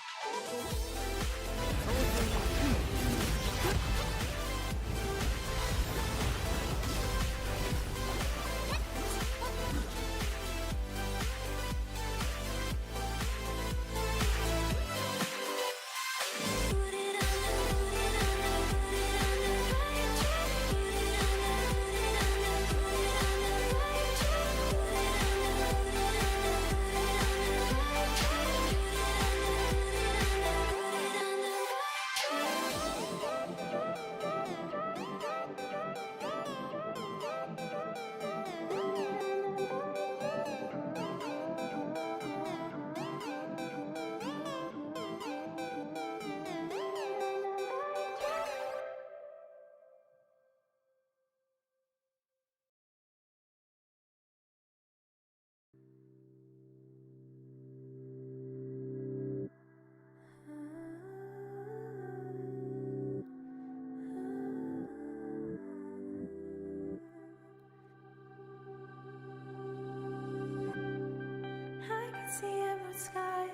See emerald skies,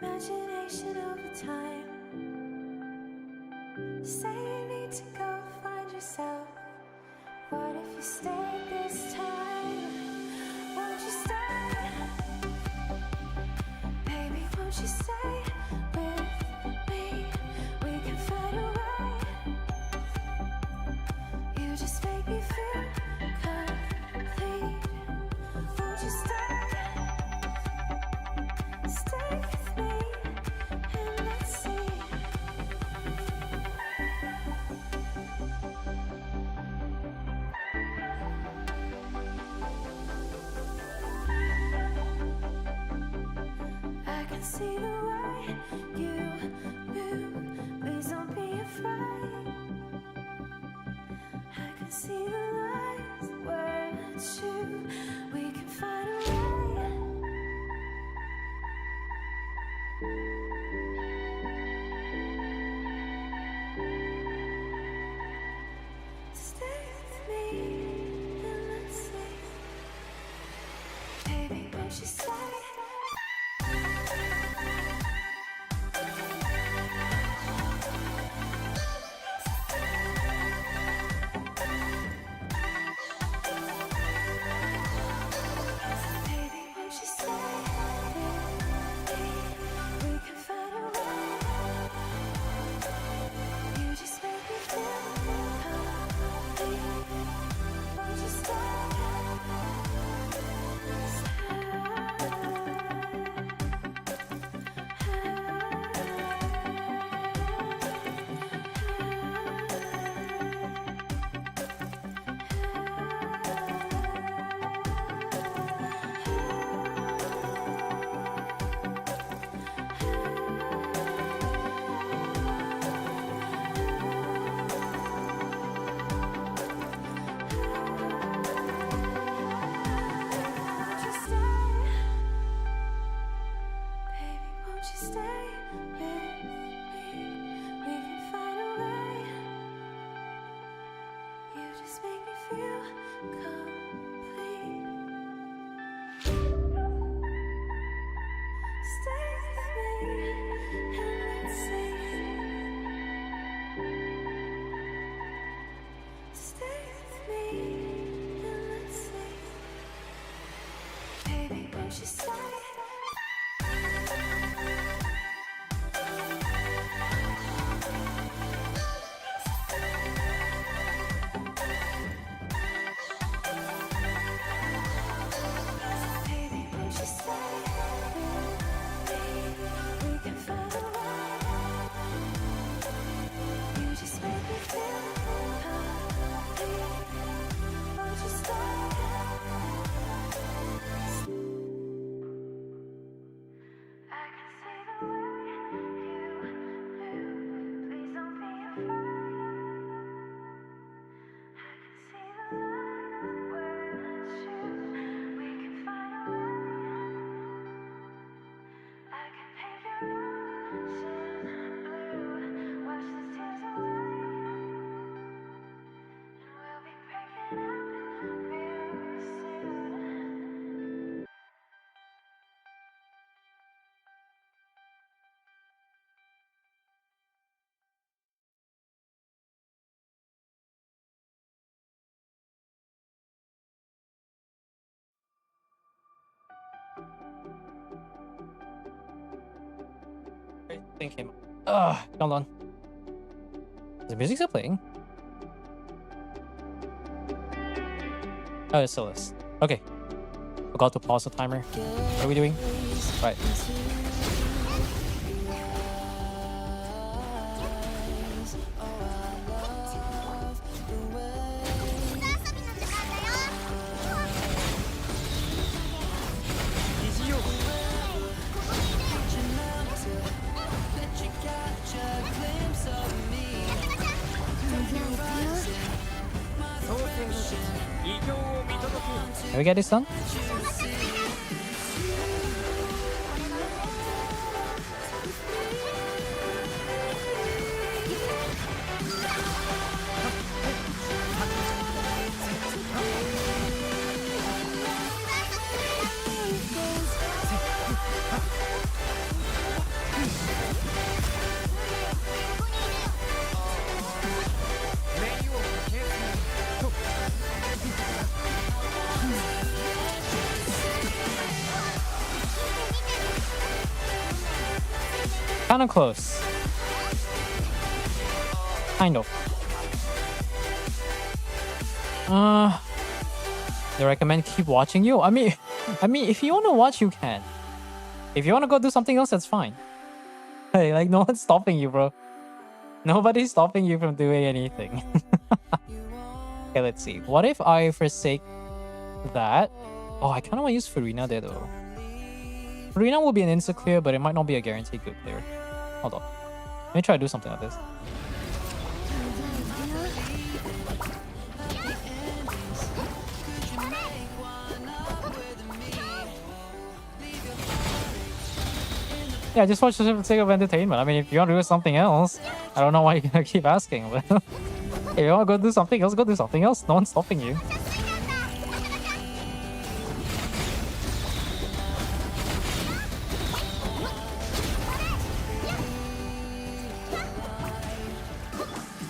imagination over time. Say you need to go find yourself. What if you stay this time? Won't you stay? Baby, won't you stay with me? We can find a way. You just make me feel complete. Won't you stay? Stay with me and let's see. I can see the Thing came up. Hold on. Is the music still playing? Oh, it still is. Okay. Forgot to pause the timer. What are we doing? Right. Can we get this done? Kind of close. Kind of. They recommend keep watching you. I mean, if you want to watch, you can. If you want to go do something else, that's fine. Hey, like no one's stopping you, bro. Nobody's stopping you from doing anything. Okay, let's see. What if I forsake that? Oh, I kind of want to use Farina there though. Farina will be an insta clear, but it might not be a guaranteed good clear. Hold on. Let me try to do something like this. Yeah, just watch this for the sake of entertainment. I mean, if you want to do something else, I don't know why you're gonna keep asking, but if you want to go do something else, go do something else. No one's stopping you.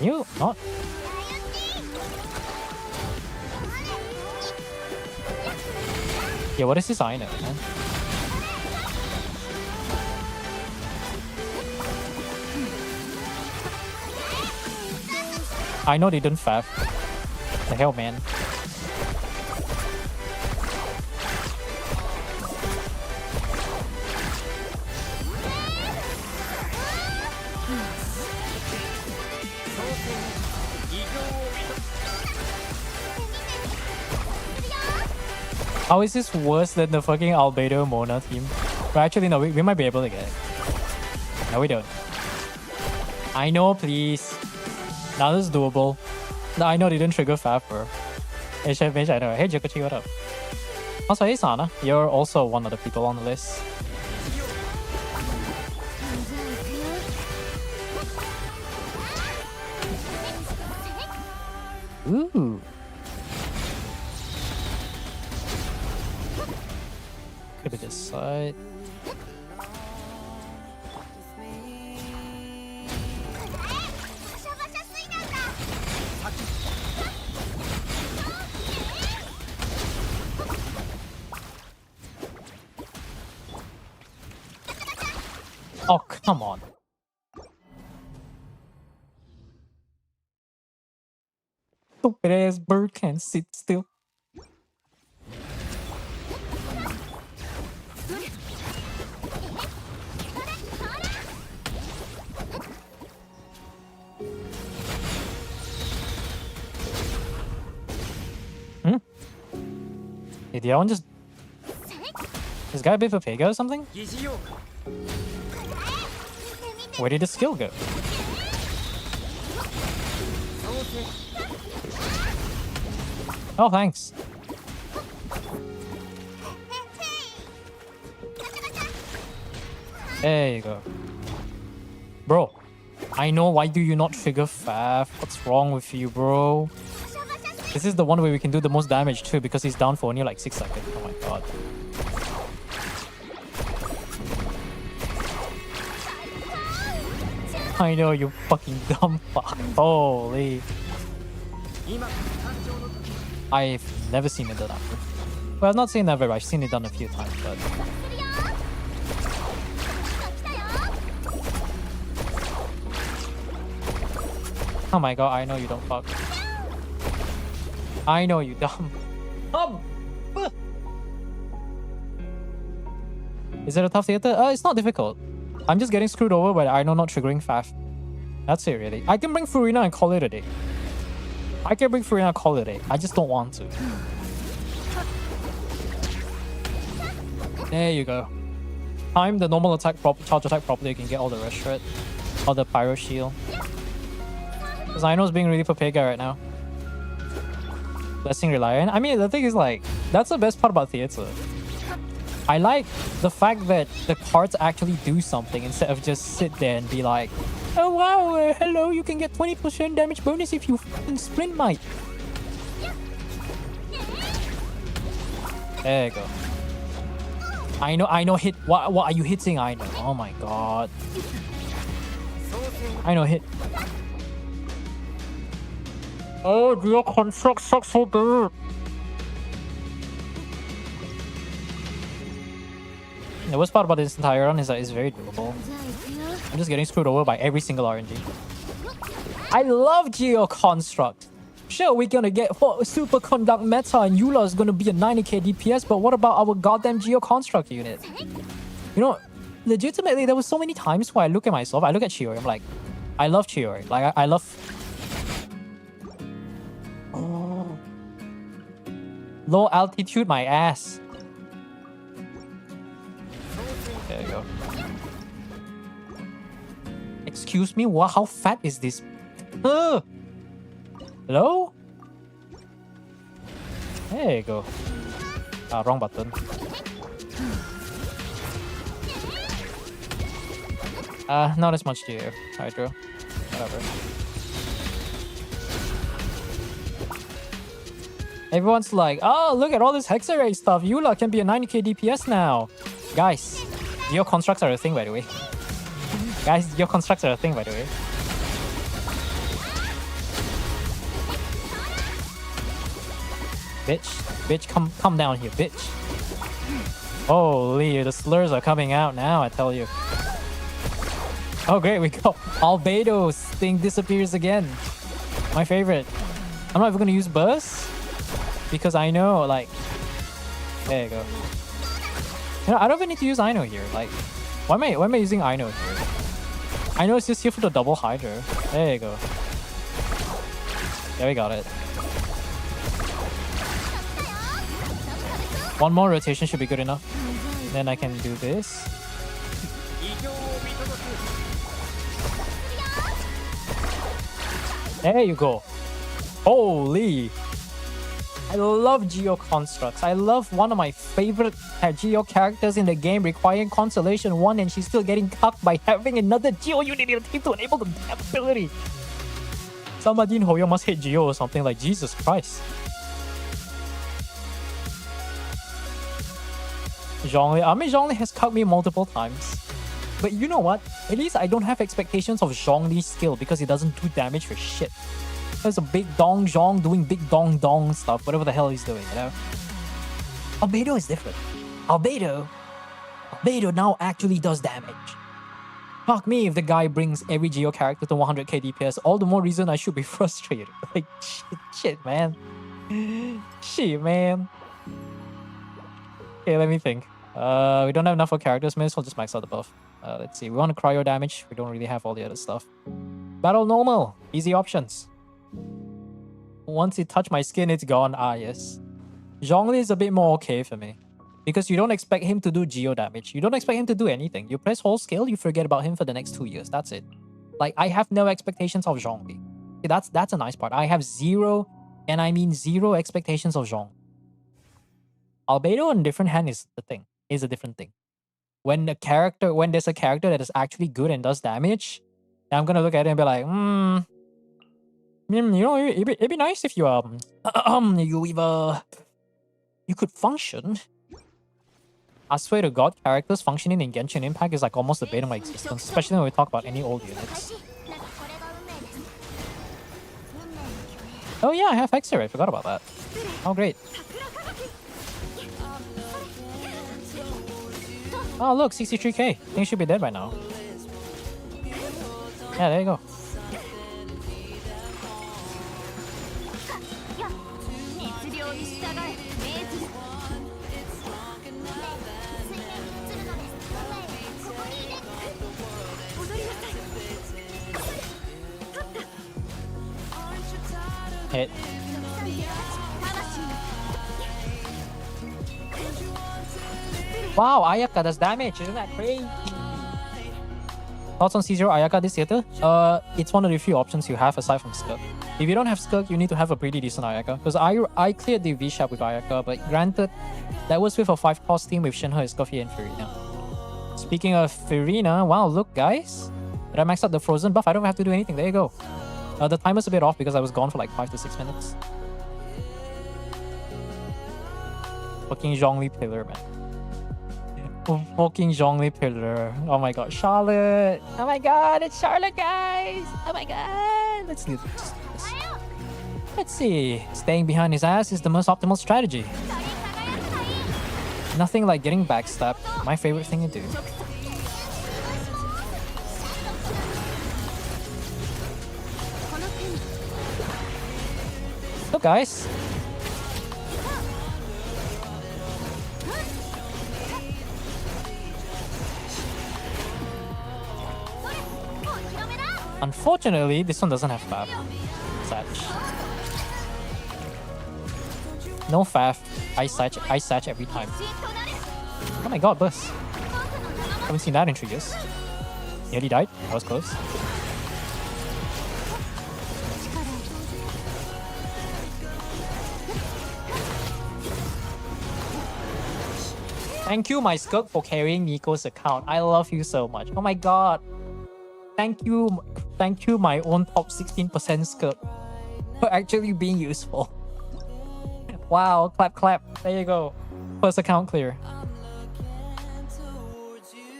You not? Yeah, what is this I know, man? I know they didn't fav. The hell, man. How is this worse than the fucking Albedo Mona team? But actually, no, we might be able to get it. No, we don't. I know, please. Now this is doable. No, I know they didn't trigger Fav, bro. Hey, Chef Mage, I know. Hey, Jokochi, what up? Also, hey, Sana. You're also one of the people on the list. Ooh. Could be this side. Oh, come on. Stupid ass bird can't sit still. Did the other one just... This guy a bit of a pig or something? Where did the skill go? Oh, thanks. There you go. Bro, I know, why do you not trigger Fav? What's wrong with you, bro? This is the one where we can do the most damage too, because he's down for only like 6 seconds. Oh my god. I know, you fucking dumb fuck. Holy. I've never seen it done after. Well, I've not seen never, I've seen it done a few times, but... Oh my god, I know you don't fuck. I know you dumb. Is it a tough theater? It's not difficult. I'm just getting screwed over by the I know not triggering faff. That's it really. I can bring Furina and call it a day. I just don't want to. There you go. Time the normal attack, charge attack properly, you can get all the rest for it. Or the pyro shield. Because I know it's being really Papega right now. Blessing Reliant. I mean, the thing is like, that's the best part about theater. I like the fact that the cards actually do something instead of just sit there and be like, oh wow, hello, you can get 20% damage bonus if you fucking sprint might. There you go. I know hit. What are you hitting? I know. Oh my god. I know hit. Oh, your construct sucks so bad. The worst part about this entire run is that it's very doable. I'm just getting screwed over by every single RNG. I love Geo Construct. Sure, we're gonna get Superconduct Meta and Eula is gonna be a 90k DPS, but what about our goddamn Geo Construct unit? You know, legitimately, there was so many times where I look at myself, I look at Chiori, I'm like, I love Chiori. Like, I love... Oh. Low altitude, my ass. There you go. Excuse me? What? How fat is this? Hello? There you go. Ah, wrong button. Not as much to you, Hydro. Whatever. Everyone's like, oh, look at all this Hexarray stuff. Eula can be a 90k DPS now. Guys, your constructs are a thing, by the way. Guys, your constructs are a thing, by the way. Bitch, come down here, bitch. Holy, the slurs are coming out now, I tell you. Oh great, we go. Albedo's thing disappears again. My favorite. I'm not even gonna use burst because I know, like, there you go. You know, I don't even need to use Ino here. Like, why am I using Ino here? Ino is just here for the double Hydra. There you go. There we got it. One more rotation should be good enough. Then I can do this. There you go. Holy. I love Geo Constructs. I love one of my favorite Geo characters in the game requiring Constellation 1 and she's still getting cucked by having another Geo unit in the team to enable the damn ability. Samadin Hoyo must hate Geo or something, like Jesus Christ. Zhongli. I mean, Zhongli has cucked me multiple times. But you know what? At least I don't have expectations of Zhongli's skill because he doesn't do damage for shit. There's a big dong Zhong doing big dong dong stuff, whatever the hell he's doing, you know? Albedo is different. Albedo now actually does damage. Fuck me if the guy brings every Geo character to 100k DPS, all the more reason I should be frustrated. Like, shit, man. Shit, man. Okay, let me think. We don't have enough for characters, maybe we'll just max out the buff. Let's see, we want to cryo damage. We don't really have all the other stuff. Battle normal. Easy options. Once it touch my skin, it's gone. Ah, yes. Zhongli is a bit more okay for me. Because you don't expect him to do Geo damage. You don't expect him to do anything. You press whole scale, you forget about him for the next 2 years. That's it. Like, I have no expectations of Zhongli. That's a nice part. I have zero, and I mean zero expectations of Zhong. Albedo on a different hand is a different thing. When there's a character that is actually good and does damage, I'm gonna look at it and be like, you know, it'd be nice if you you could function. I swear to God, characters functioning in Genshin Impact is like almost the bane of my existence, especially when we talk about any old units. Oh yeah, I have Hexer. I forgot about that. Oh great. Oh look, 63k. Things should be dead by now. Yeah, there you go. Hit. Wow, Ayaka does damage. Isn't that crazy? Thoughts on C0 Ayaka this theater? It's one of the few options you have aside from Skirk. If you don't have Skirk, you need to have a pretty decent Ayaka. Because I cleared the V-Sharp with Ayaka, but granted, that was with a 5-cost team with Shinhe, Scuffy, and Furina. Speaking of Furina, wow, look guys. Did I max out the Frozen buff? I don't have to do anything. There you go. The timer's a bit off because I was gone for like 5 to 6 minutes. Fucking Zhongli Pillar, man. Fucking Zhongli Pillar. Oh my god, Charlotte. Oh my god, it's Charlotte, guys. Oh my god. Let's do this. Let's see. Staying behind his ass is the most optimal strategy. Nothing like getting backstabbed. My favorite thing to do. Look, guys. Unfortunately, this one doesn't have Fav. Satch. No Fav. Ice Satch every time. Oh my god, burst. Haven't seen that in 3 years. Nearly died. That was close. Thank you, my Skirk, for carrying Nico's account. I love you so much. Oh my god. Thank you, my own top 16% Skirk, for actually being useful. Wow, clap, clap. There you go. First account clear.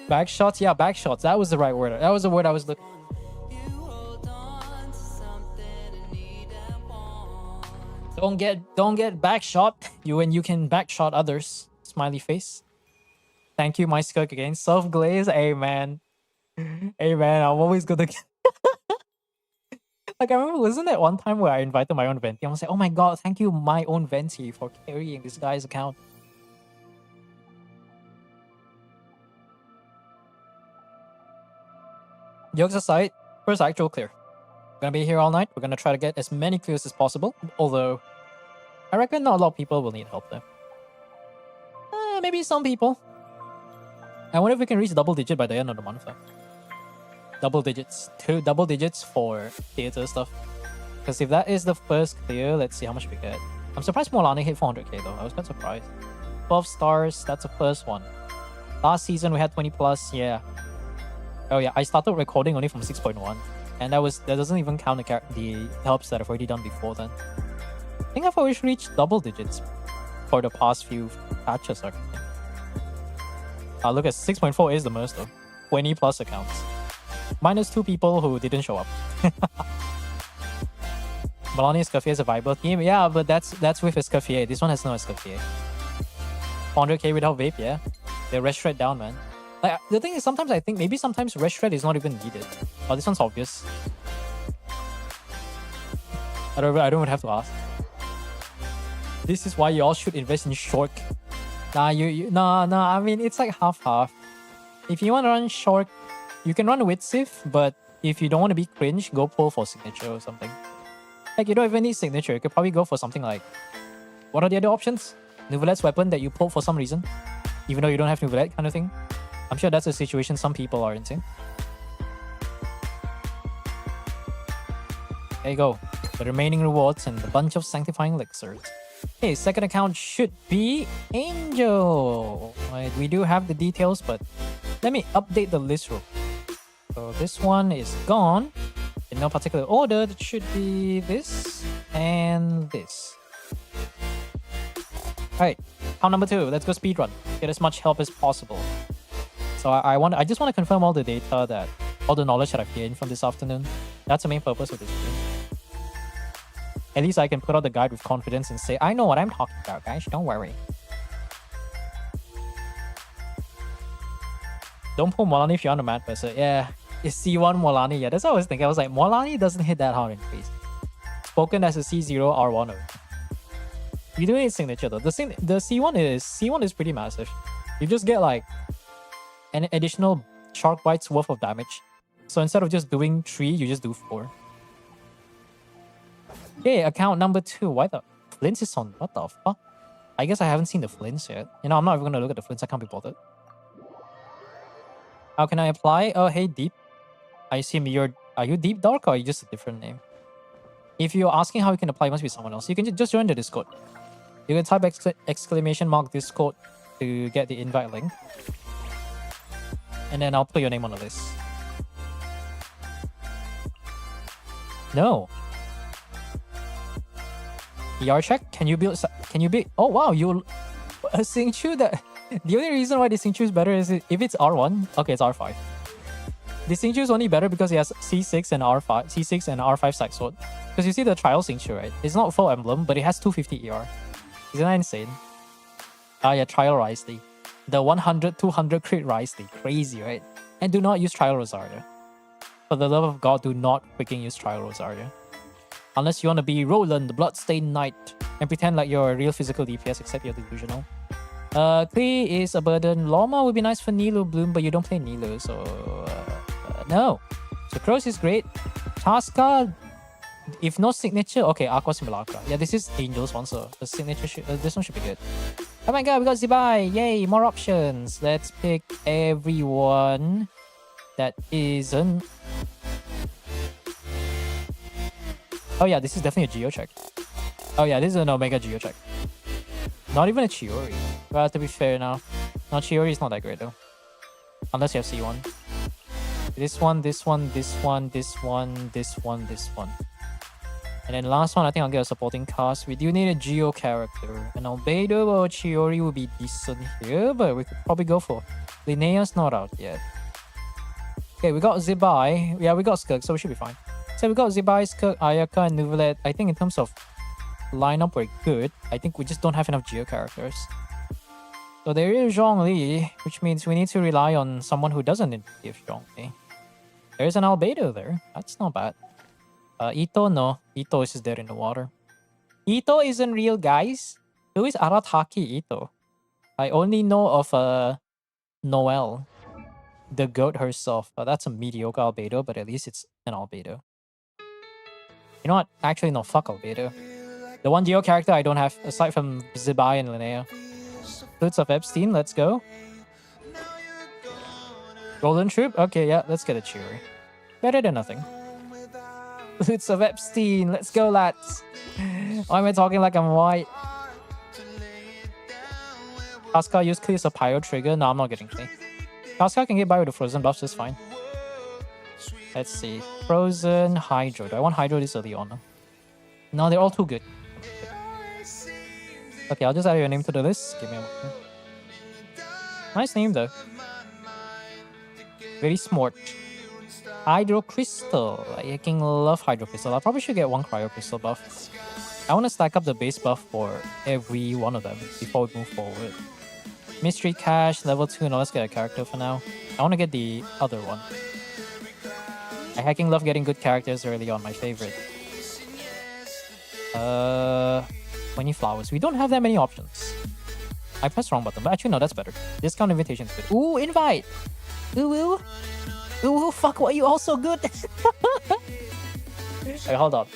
Back shots? Yeah, back shots. That was the right word. That was the word I was looking for. Don't get back shot when you can back shot others. Smiley face. Thank you, my Skirk again. Self glaze. Hey man. Hey man, I'm always gonna like I remember, wasn't that one time where I invited my own Venti? I was like, oh my god, thank you, my own Venti, for carrying this guy's account. Jokes aside, first actual clear. We're gonna be here all night. We're gonna try to get as many clears as possible. Although, I reckon not a lot of people will need help there. Maybe some people. I wonder if we can reach double digit by the end of the month. Double digits. 2 double digits for theater stuff. Because if that is the first clear, let's see how much we get. I'm surprised Molani hit 400k though. I was quite surprised. 12 stars, that's the first one. Last season we had 20 plus, yeah. Oh yeah, I started recording only from 6.1. And that doesn't even count the helps that I've already done before then. I think I've always reached double digits for the past few patches. Look at 6.4 is the most though. 20 plus accounts. Minus 2 people who didn't show up. Melania Escoffier is a viable team. Yeah, but that's with Escoffier. This one has no Escoffier. 400k without vape, yeah. They rest shred down, man. Like, the thing is, sometimes I think maybe sometimes rest shred is not even needed. Oh, this one's obvious. I don't even have to ask. This is why you all should invest in short. Nah, nah. I mean, it's like half-half. If you want to run short, you can run with Sif, but if you don't want to be cringe, go pull for signature or something. Like, you don't even need signature. You could probably go for something like... What are the other options? Nouvelette's weapon that you pull for some reason. Even though you don't have Nouvelette kind of thing. I'm sure that's a situation some people are into. There you go. The remaining rewards and a bunch of sanctifying elixirs. Okay, second account should be Angel. Right, we do have the details, but let me update the list real quick. So this one is gone. In no particular order, it should be this and this. Alright, count number 2. Let's go speedrun. Get as much help as possible. So I just want to confirm all the data all the knowledge that I've gained from this afternoon. That's the main purpose of this stream. At least I can put out the guide with confidence and say, I know what I'm talking about, guys. Don't worry. Don't pull Molani if you're on a mad person. Yeah, it's C1 Molani. Yeah, that's what I was thinking. I was like, Molani doesn't hit that hard in face. Spoken as a C0 R1. You do need signature though. The C1 is pretty massive. You just get like an additional shark bites worth of damage. So instead of just doing 3, you just do 4. Okay, account number 2. Why the flints is on? What the fuck? I guess I haven't seen the flints yet. You know, I'm not even gonna look at the flints. I can't be bothered. How can I apply? Oh, hey, Deep. I assume are you Deep Dark or are you just a different name? If you're asking how you can apply, it must be someone else. You can just join the Discord. You can type exclamation mark Discord to get the invite link. And then I'll put your name on the list. No. ER check? Can you build? Oh wow, you a Xingqiu that. The only reason why the Xingqiu is better is if it's R1. Okay, it's R5. The Xingqiu is only better because it has C6 and R5 side sword. Because you see the trial Xingqiu, right? It's not full emblem, but it has 250 ER. Isn't that insane? Ah yeah, trial Risley. The 100, 200 crit Risley. Crazy, right? And do not use trial Rosaria. For the love of God, do not freaking use trial Rosaria. Unless you want to be Roland, the Bloodstained Knight, and pretend like you're a real physical DPS, except you're delusional. Klee is a burden. Loma would be nice for Nilo Bloom, but you don't play Nilo, so no. So Cross is great. Tasca, if no signature, okay, Aqua Simulacra. Yeah, this is Angel's one, so the signature this one should be good. Oh my god, we got Zibai! Yay, more options. Let's pick everyone that isn't. Oh yeah, this is definitely a Geo check. Oh yeah, this is an Omega Geo check. Not even a Chiori. Well, to be fair now. No, Chiori is not that great though. Unless you have C1. This one, this one, this one, this one, this one, this one. And then last one, I think I'll get a supporting cast. We do need a Geo character. An Albedo or Chiori would be decent here, but we could probably go for Linnea's not out yet. Okay, we got Zibai. Yeah, we got Skirk, so we should be fine. So we got Zibai, Skirk, Ayaka, and Nuvelet. I think in terms of lineup, we're good. I think we just don't have enough Geo characters. So there is Zhongli, which means we need to rely on someone who doesn't give Zhongli. There's an Albedo there. That's not bad. Ito, no. Ito is just dead in the water. Ito isn't real, guys. Who is Arataki Ito? I only know of Noelle, the goat herself. That's a mediocre Albedo, but at least it's an Albedo. You know what? Actually, no. Fuck Albedo. The one Geo character I don't have, aside from Zibai and Linnea. Flutes of Epstein, let's go. Golden Troop? Okay, yeah, let's get a Chiori. Better than nothing. Flutes of Epstein, let's go, lads. Why am I talking like I'm white? Casca use Klee as a Pyro trigger? No, I'm not getting Klee. Casca can get by with the Frozen buffs, just fine. Let's see. Frozen, Hydro. Do I want Hydro this early on? No, they're all too good. Okay, I'll just add your name to the list. Give me a moment. Nice name though. Very smart. Hydro Crystal. I fucking love Hydro Crystal. I probably should get one Cryo Crystal buff. I want to stack up the base buff for every one of them before we move forward. Mystery Cache, level 2. No, let's get a character for now. I want to get the other one. I hecking love getting good characters early on, my favorite. 20 flowers. We don't have that many options. I pressed the wrong button, but actually no, that's better. Discount invitation is good. Ooh, invite! Ooh, ooh, fuck, why are you all so good? Wait, hold on.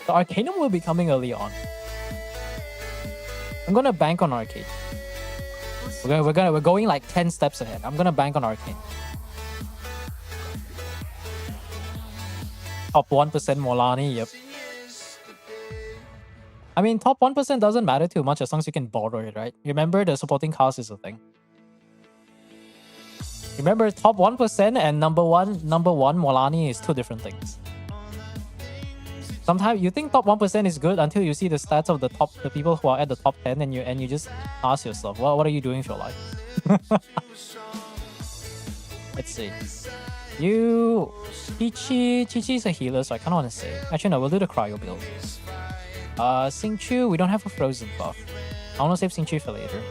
The Arcanum will be coming early on. I'm gonna bank on Arcade. We're going like 10 steps ahead. I'm gonna bank on Arcane. Top 1% Molani, yep. I mean, top 1% doesn't matter too much as long as you can borrow it, right? Remember, the supporting cast is a thing. Remember, top 1% and number one Molani is two different things. Sometimes you think top 1% is good until you see the stats of the people who are at the top 10 and you just ask yourself, what are you doing with your life? Let's see. Chi is a healer, so I kind of want to say. Actually, no, we'll do the cryo build. Xingqiu, we don't have a frozen buff. I want to save Xingqiu for later.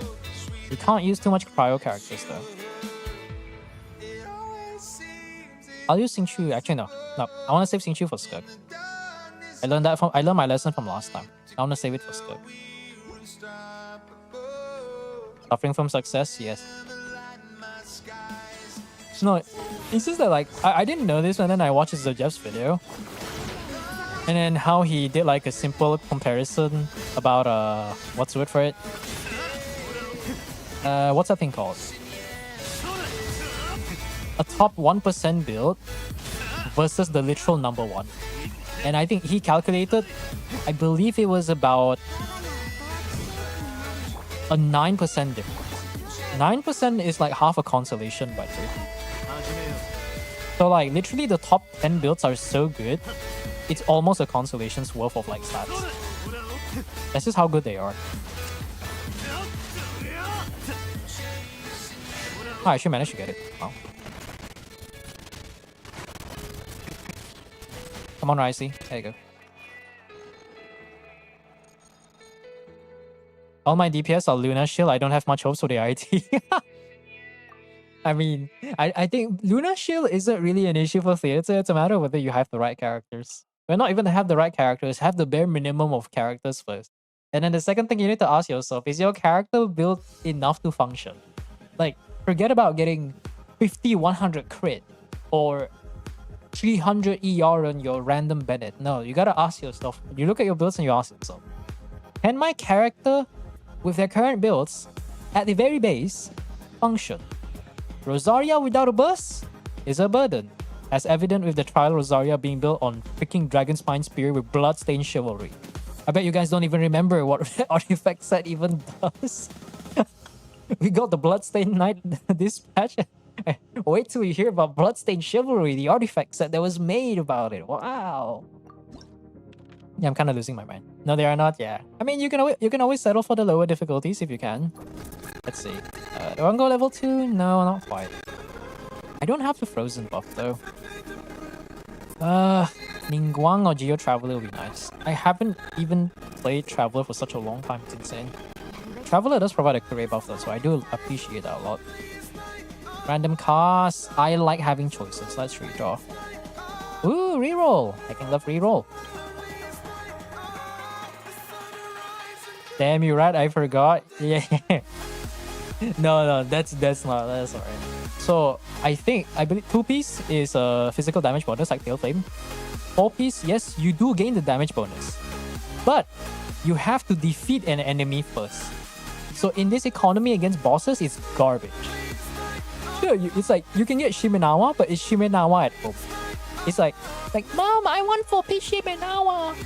We can't use too much cryo characters though. I'll use Xingqiu. Actually, no. I want to save Xingqiu for Skirk. I learned my lesson from last time. I want to save it for Skirk. Suffering from success, yes. No, it's just that like I didn't know this, and then I watched Jeff's video, and then how he did like a simple comparison about what's the word for it? What's that thing called? A top 1% build versus the literal number one. And I think he calculated, I believe it was about a 9% difference. 9% is like half a consolation budget. So like literally the top 10 builds are so good, it's almost a consolation's worth of like stats. That's just how good they are. Oh, I actually managed to get it. Wow. Come on, Ricey. There you go. All my DPS are Luna Shield. I don't have much hopes for the IT. I mean, I think Luna Shield isn't really an issue for theater. It's a matter of whether you have the right characters. Well, not even have the right characters. Have the bare minimum of characters first. And then the second thing you need to ask yourself is your character built enough to function? Like, forget about getting 50, 100 crit or 300 ER on your random Bennett. No, you gotta ask yourself. You look at your builds and you ask yourself, can my character, with their current builds, at the very base, function? Rosaria without a burst is a burden, as evident with the trial Rosaria being built on freaking Dragonspine Spear with Bloodstained Chivalry. I bet you guys don't even remember what artifact set even does. We got the Bloodstained Knight this patch. Wait till you hear about Bloodstained Chivalry, the artifact set that was made about it. Wow. Yeah, I'm kind of losing my mind. No, they are not. Yeah. I mean, you can always settle for the lower difficulties if you can. Let's see. Do I want to go level 2? No, not quite. I don't have the Frozen buff though. Ningguang or Geo Traveler will be nice. I haven't even played Traveler for such a long time. It's insane. Traveler does provide a career buff though, so I do appreciate that a lot. Random cast. I like having choices. Let's redraw. Ooh, reroll. I can love reroll. Damn you, right? I forgot. Yeah. No, that's alright. So I believe 2-piece is a physical damage bonus like Tail Flame. 4-piece, yes, you do gain the damage bonus, but you have to defeat an enemy first. So in this economy against bosses, it's garbage. Sure, it's like you can get Shimenawa, but it's Shimenawa at home. It's like Mom, I want 4-piece Shimenawa.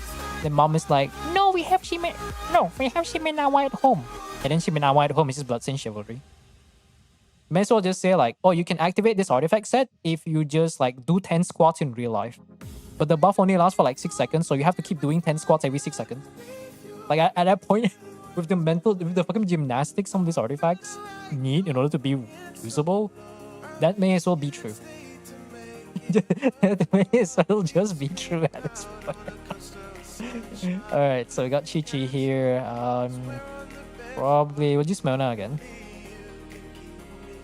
Then Mom is like, no, we have Shimenawa at home. And then Shimenawa at home is just Bloodstained Chivalry. May as well just say like, oh, you can activate this artifact set if you just like do 10 squats in real life. But the buff only lasts for like 6 seconds, so you have to keep doing 10 squats every 6 seconds. Like at that point, with the fucking gymnastics some of these artifacts need in order to be usable, that may as well be true. That may as well just be true at this point. Alright, so we got Chi-Chi here. Probably we'll just Mona again.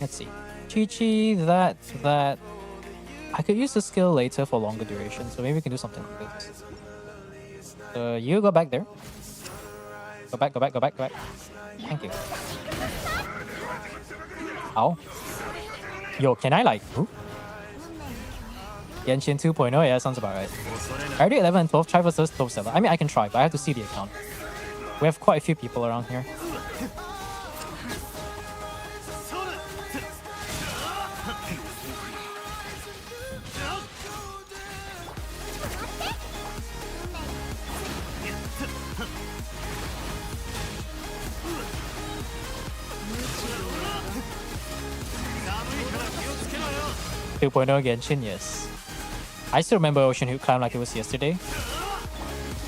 Let's see. Chi-Chi, that. I could use the skill later for longer duration, so maybe we can do something like this. So you go back there. Go back. Thank you. Ow. Yo, can I like... Ooh. Genshin 2.0? Yeah, sounds about right. I already 11 and 12. Try versus 12 7. I mean, I can try, but I have to see the account. We have quite a few people around here. Genshin, yes. I still remember Ocean Hoop Climb like it was yesterday.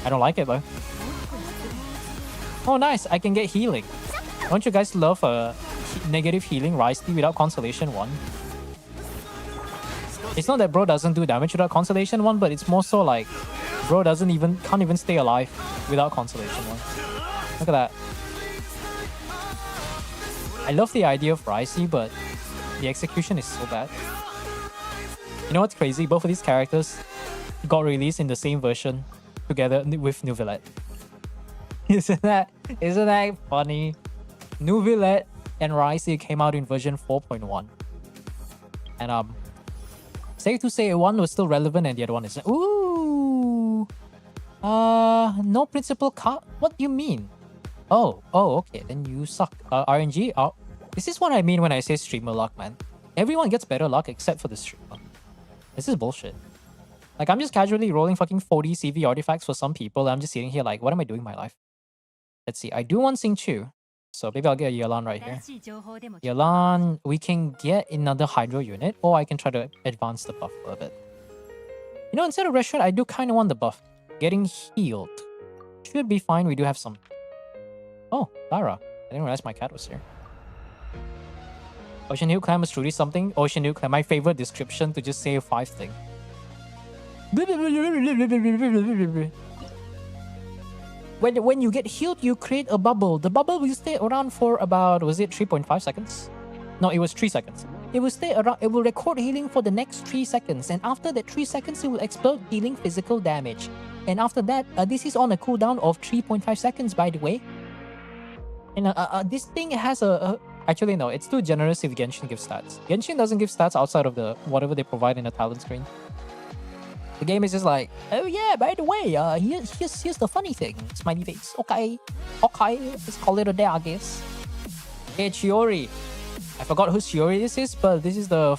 I don't like it though. Oh nice, I can get healing. Don't you guys love negative healing Ricey without Consolation 1? It's not that bro doesn't do damage without Consolation 1, but it's more so like bro can't even stay alive without Consolation 1. Look at that. I love the idea of Ricey, but the execution is so bad. You know what's crazy? Both of these characters got released in the same version together with Nouvellette. Isn't that Isn't that funny? Nuvillet and Ricey came out in version 4.1. And safe to say one was still relevant and the other one isn't. Ooh. No principal card. What do you mean? Oh, okay. Then you suck. RNG. Oh, this is what I mean when I say streamer luck, man. Everyone gets better luck except for the streamer. This is bullshit. Like, I'm just casually rolling fucking 40 CV artifacts for some people. And I'm just sitting here like, what am I doing in my life? Let's see. I do want Sing Chu. So maybe I'll get a Yelan right here. Yelan, we can get another Hydro unit, or I can try to advance the buff a little bit. You know, instead of Restaurant, I do kind of want the buff. Getting healed. Should be fine. We do have some. Oh, Lara. I didn't realize my cat was here. Ocean Hill Clan was truly something. Ocean Hill Clan, my favorite description to just say 5 thing. When you get healed, you create a bubble. The bubble will stay around for about, was it 3.5 seconds? No, it was 3 seconds. It will stay around, it will record healing for the next 3 seconds. And after that 3 seconds, it will explode, dealing physical damage. And after that, this is on a cooldown of 3.5 seconds, by the way. And this thing has actually, no, it's too generous if Genshin gives stats. Genshin doesn't give stats outside of the whatever they provide in the talent screen. The game is just like, oh yeah, by the way, here's the funny thing. Smiley face. Okay, let's call it a day, I guess. Hey, Chiori. I forgot who Chiori this is, but this is the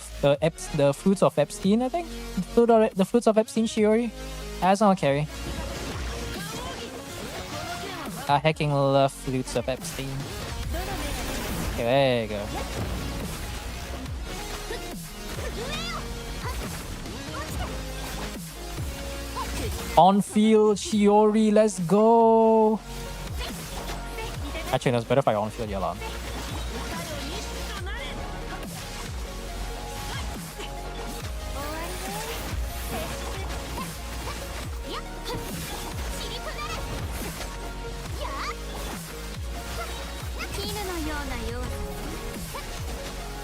fruits of Epstein, I think. The fruits of Epstein, Chiori. That's not carry. I hecking love flutes of Epstein. Okay, there you go. On field, Shiori, let's go. Actually, no, it's better if I on field Yelan.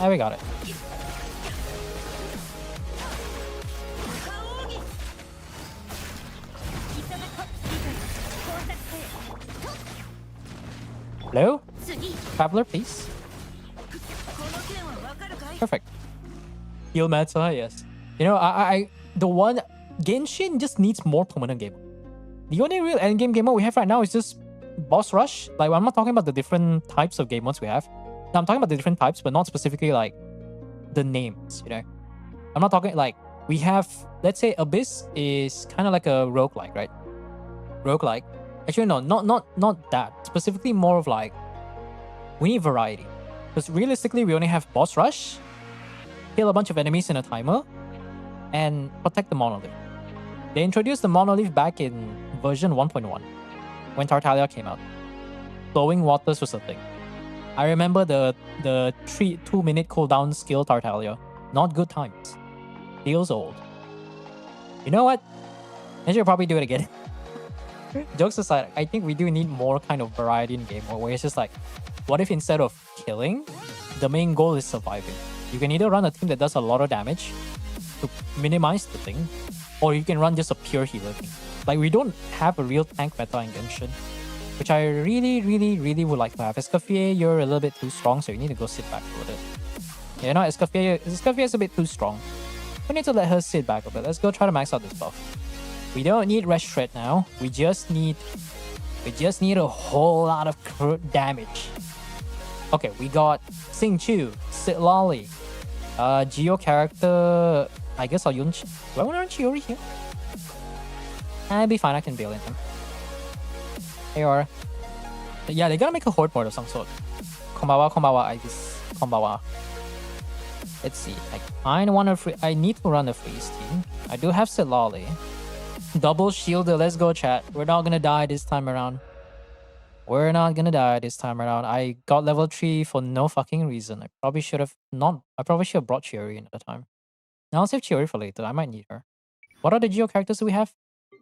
Ah, we got it. Hello? Traveler, please. Perfect. Heal Matsuha, yes. You know, the one... Genshin just needs more permanent gamer. The only real endgame gamer we have right now is just boss rush. Like, I'm not talking about the different types of game modes we have. No, I'm talking about the different types, but not specifically like the names, you know? I'm not talking like... We have... Let's say Abyss is kind of like a roguelike, right? Roguelike. Actually, no, not that. Specifically more of like, we need variety. Because realistically, we only have boss rush, kill a bunch of enemies in a timer, and protect the monolith. They introduced the monolith back in version 1.1, when Tartaglia came out. Flowing waters was a thing. I remember the 2-minute cooldown skill Tartaglia. Not good times. Feels old. You know what? I should probably do it again. Jokes aside, I think we do need more kind of variety in game where it's just like, what if instead of killing, the main goal is surviving? You can either run a team that does a lot of damage to minimize the thing, or you can run just a pure healer team. Like, we don't have a real tank meta in Genshin, which I really would like to have. Escoffier, you're a little bit too strong, so you need to go sit back a little bit. You know, Escoffier is a bit too strong. We need to let her sit back a bit. Let's go try to max out this buff. We don't need Rush Shred now. We just need a whole lot of damage. Okay, we got Sing Chu, Sit Lolly, Geo character. I guess I'll use. Do I want to run Chiori here? I'll be fine. I can bail in him. They are. Yeah, they gotta make a horde mode of some sort. Konbawa, I guess. Konbawa. Let's see. Like, I need to run a freeze team. I do have Sit Lolly. Double shielder, let's go chat. We're not gonna die this time around. I got level 3 for no fucking reason. I probably should have brought Chiori in at the time. Now I'll save Chiori for later. I might need her. What other Geo characters do we have?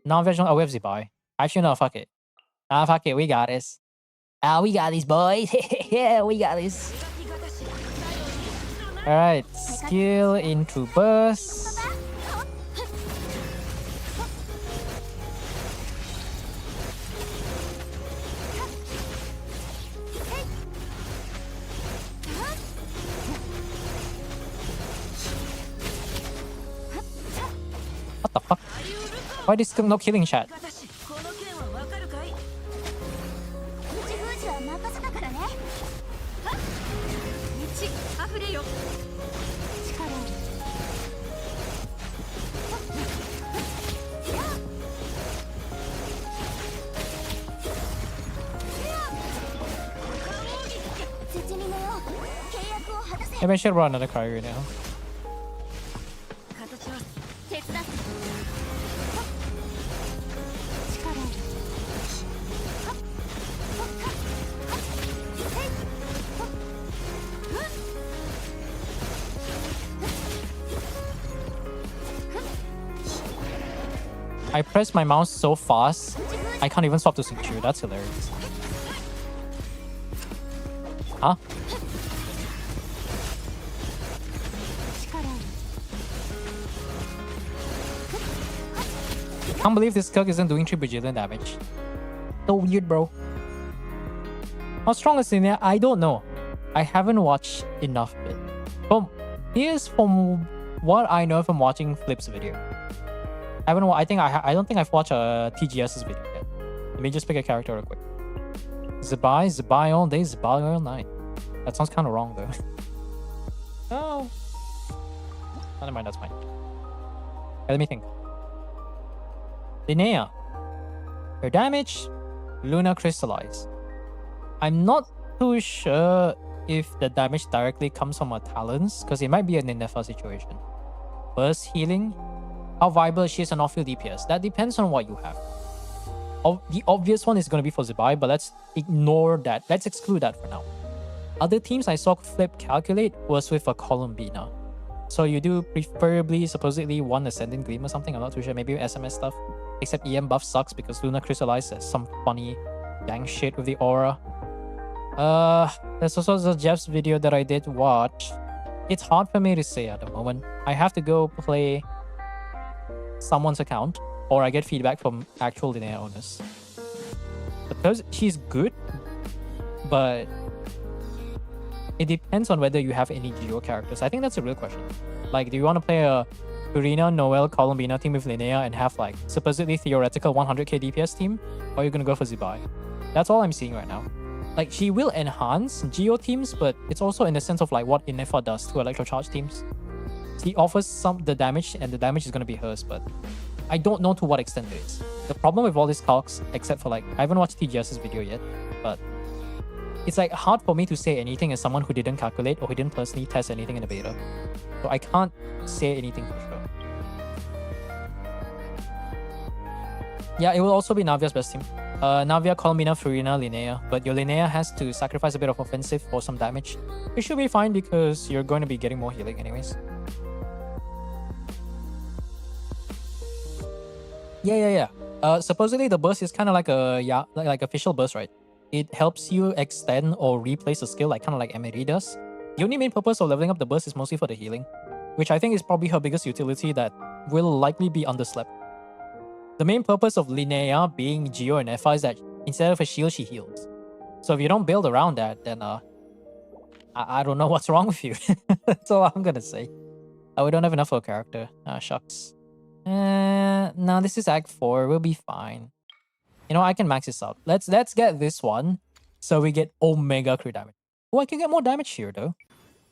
Non-vegetable. Oh, we have Zibai. Actually, no, fuck it. Fuck it. We got this. We got these, boys. Yeah, we got this. Alright. Skill into burst. Why is this no killing chat? この件はわかるかい？口封じは任せたからね。はっ。道溢れよ。力ある。絶妙よ。契約を果たせ。 Maybe I should run another card right now. 形は手伝って。力ある。I pressed my mouse so fast, I can't even swap to Singchu. That's hilarious. Huh? Can't believe this Kirk isn't doing 3 bajillion damage. So weird, bro. How strong is Linnea? I don't know. I haven't watched enough of it. Here's from what I know from watching Flip's video. I don't think I've watched TGS's video yet. Let me just pick a character real quick. Zabai all day, Zabai all night. That sounds kind of wrong though. Oh. Never mind, that's fine. Okay, let me think. Linnea. Her damage, Luna Crystallize. I'm not too sure if the damage directly comes from her talents, because it might be a Nineveh situation. Burst healing. How viable she is on off-field DPS. That depends on what you have. The obvious one is going to be for Zibai, but let's ignore that. Let's exclude that for now. Other teams I saw Flip calculate was with a Columbina. So you do preferably, supposedly, one Ascendant Gleam or something. I'm not too sure. Maybe SMS stuff. Except EM buff sucks because Luna Crystallize has some funny gang shit with the aura. There's also the Jeff's video that I did watch. It's hard for me to say at the moment. I have to go play someone's account, or I get feedback from actual Linnea owners. Because she's good, but it depends on whether you have any Geo characters. I think that's a real question. Like, do you want to play a Irina, Noel, Columbina team with Linnea and have like supposedly theoretical 100k DPS team, or are you gonna go for Zibai? That's all I'm seeing right now. Like, she will enhance Geo teams, but it's also in the sense of like what Inefa does to Electrocharge teams. He offers the damage, and the damage is gonna be hers, but I don't know to what extent it is. The problem with all these calcs, except for like, I haven't watched TGS's video yet, but it's like hard for me to say anything as someone who didn't calculate or who didn't personally test anything in the beta. So I can't say anything for sure. Yeah, it will also be Navia's best team. Navia, Columbina, Furina, Linnea. But your Linnea has to sacrifice a bit of offensive for some damage. It should be fine because you're going to be getting more healing anyways. Yeah. Supposedly the burst is kind of like a like official burst, right? It helps you extend or replace a skill, like kind of like Emery does. The only main purpose of leveling up the burst is mostly for the healing, which I think is probably her biggest utility that will likely be underslept. The main purpose of Linnea being Geo and Efa is that instead of a shield, she heals. So if you don't build around that, then I don't know what's wrong with you. That's all I'm gonna say. We don't have enough for a character. Shucks. No, this is Act 4. We'll be fine. You know, I can max this out. Let's get this one so we get Omega crit damage. Oh, I can get more damage here though.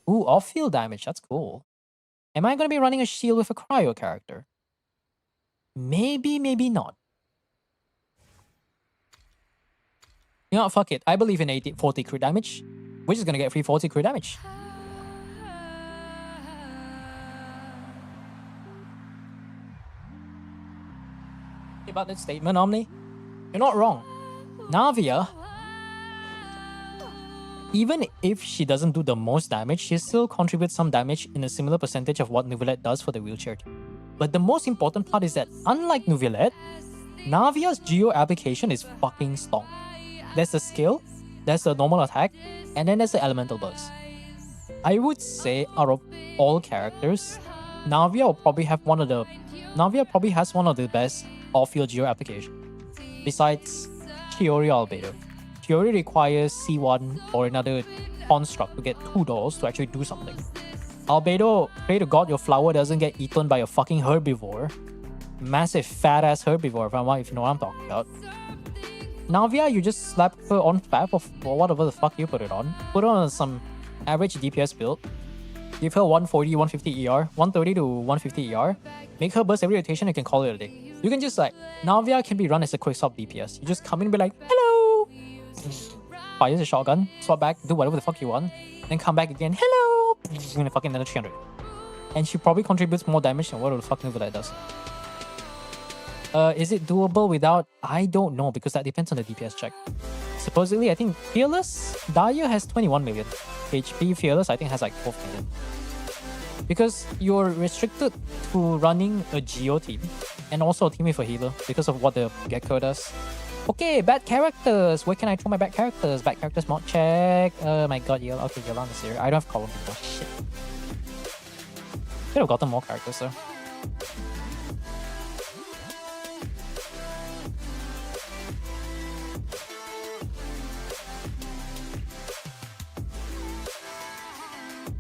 Ooh, off-field damage. That's cool. Am I gonna be running a shield with a cryo character? Maybe, maybe not. You know what, fuck it. I believe in 40 crit damage. We're just gonna get 340 crit damage. About that statement, Omni? You're not wrong. Navia, even if she doesn't do the most damage, she still contributes some damage in a similar percentage of what Neuvillette does for the wheelchair team. But the most important part is that, unlike Neuvillette, Navia's Geo application is fucking strong. There's the skill, there's the normal attack, and then there's the elemental burst. I would say out of all characters, Navia probably has one of the best off-field Geo application. Besides Chiori or Albedo. Chiori requires C1 or another construct to get 2 doors to actually do something. Albedo, pray to God your flower doesn't get eaten by a fucking herbivore. massive fat ass herbivore, if you know what I'm talking about. Navia, you just slap her on FAP or whatever the fuck you put it on. Put it on some average DPS build. Give her 140, 150 ER, 130 to 150 ER. Make her burst every rotation, you can call it a day. You can just like, Navia can be run as a quick swap DPS. You just come in and be like, hello! Fires a shotgun, swap back, do whatever the fuck you want. Then come back again, hello! And fucking another 300. And she probably contributes more damage than whatever the fuck that does. Is it doable without? I don't know because that depends on the DPS check. Supposedly, I think Fearless Daya has 21 million. HP Fearless, I think, has like 12 million. Because you're restricted to running a Geo team and also a team with a healer because of what the Gecko does. Okay, bad characters. Where can I throw my bad characters? Bad characters mod check. Oh my god, okay, Yolana's here. I don't have column people. Shit. Could have gotten more characters though.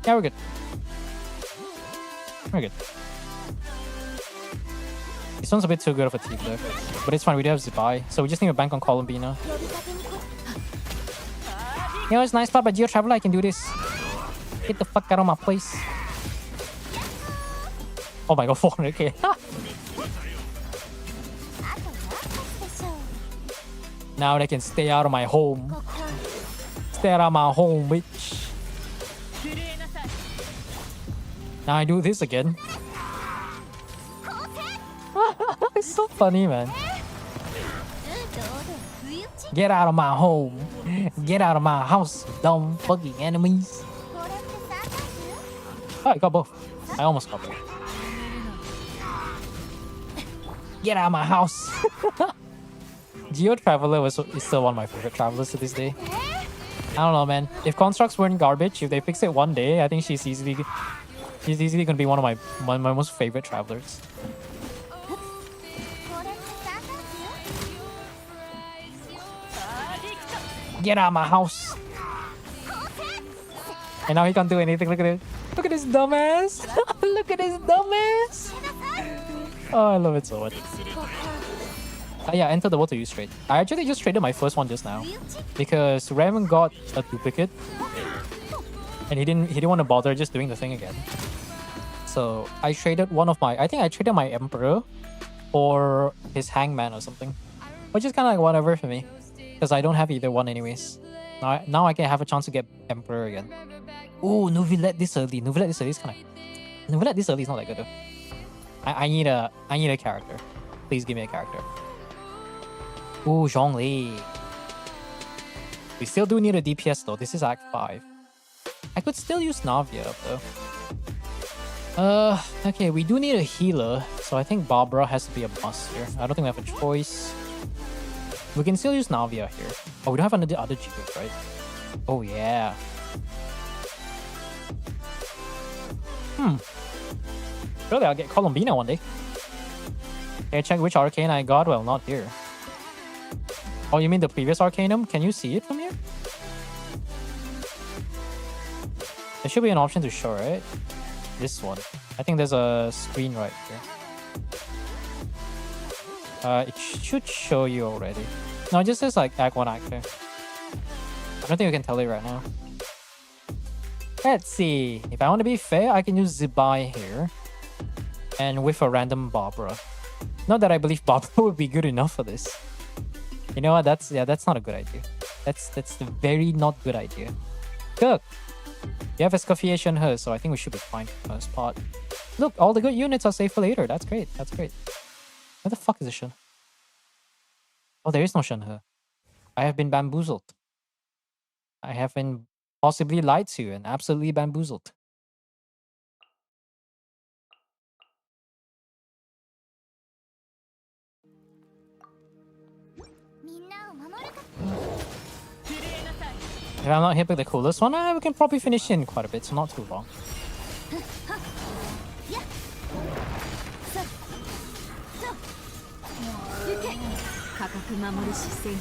Yeah, we're good. We're good. This one's a bit too good of a team though. But it's fine, we do have Zibai. So we just need to bank on Columbina. You know, it's nice part about Geo Traveler, I can do this. Get the fuck out of my place. Oh my god, 400k. Now they can stay out of my home. Stay out of my home, bitch. Now I do this again. It's so funny, man. Get out of my home. Get out of my house, dumb fucking enemies. Oh, I got both. I almost got both. Get out of my house. Geo Traveler is still one of my favorite travelers to this day. I don't know, man. If constructs weren't garbage, if they fix it one day, I think she's easily gonna be one of my most favorite travelers. Get out of my house. And now he can't do anything. Look at it. Look at this dumbass. Look at this dumbass. Oh, I love it so much. Yeah, enter the world to use trade. I actually just traded my first one just now because Ram got a duplicate and he didn't want to bother just doing the thing again. So I traded I think I traded my Emperor for his Hangman or something, which is kind of like whatever for me because I don't have either one anyways. Now I can have a chance to get Emperor again. Ooh, Nouvillette this early. Nouvillette this early is kind of... Nouvillette this early is not that good though. I need a character. Please give me a character. Ooh, Zhongli. We still do need a DPS though. This is Act 5. I could still use Navia though. Okay, we do need a healer. So I think Barbara has to be a must here. I don't think we have a choice. We can still use Navia here. Oh, we don't have another other G-Group, right? Oh yeah. Surely I'll get Columbina one day. Can I check which arcane I got? Well, not here. Oh, you mean the previous Arcanum? Can you see it from here? There should be an option to show, right? This one. I think there's a screen right here. It should show you already. No, it just says like Act 1 Act 2. I don't think we can tell it right now. Let's see. If I want to be fair, I can use Zibai here. And with a random Barbara. Not that I believe Barbara would be good enough for this. You know what? That's not a good idea. That's a very not good idea. Good. You have Escoffiation her, so I think we should be fine for the most part. Look, all the good units are safe for later. That's great. That's great. Where the fuck is the Shun? Oh, there is no Shun her. I have been bamboozled. I have been possibly lied to and absolutely bamboozled. If I'm not here with the coolest one, we can probably finish in quite a bit, so not too long.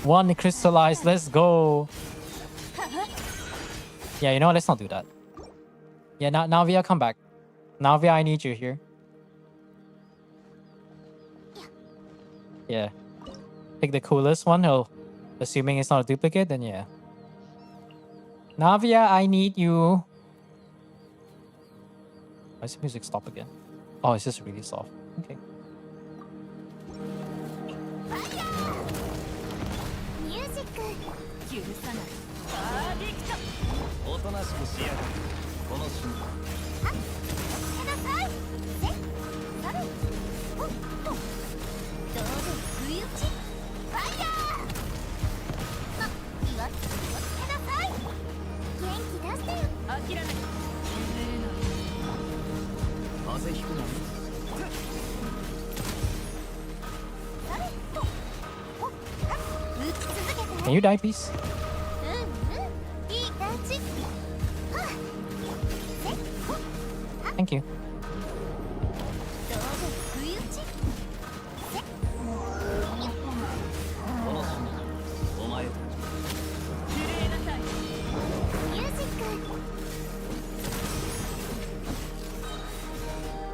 One crystallized, let's go. Yeah, you know what? Let's not do that. Yeah, Navia, come back. Navia, I need you here. Yeah. Pick the coolest one. Oh, assuming it's not a duplicate, then yeah. Navia, I need you. Why does the music stop again? Oh, it's just really soft. Okay. ミュージック許さないパーフェクトおとなしくしやがるこの瞬間出なさいせそれほっほっどうぞ不意打ちファイヤー言わせなさい元気出してよ諦める風邪ひくなよそれほっほっ打ち続けて Can you die, please? いい感じはっせほっ Thank you. どうぞ不意打ちせこの瞬間お前たち震えなさいミュージック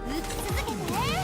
打ち続けてね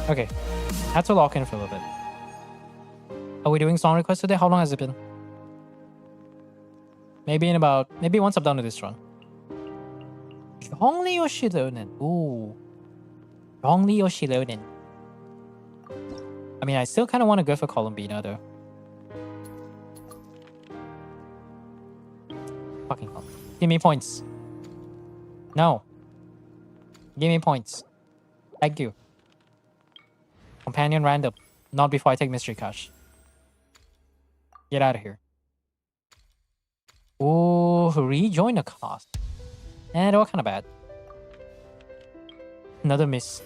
Okay. Had to lock in for a little bit. Are we doing song requests today? How long has it been? Maybe once I'm done with this run. Gyeongli Yoshilonen. Ooh. Gyeongli Yoshilonen. I mean, I still kind of want to go for Columbina though. Fucking hell. Give me points. No. Give me points. Thank you. Companion random. Not before I take mystery cash. Get out of here. Ooh, rejoin the class. Eh, they were kind of bad. Another miss.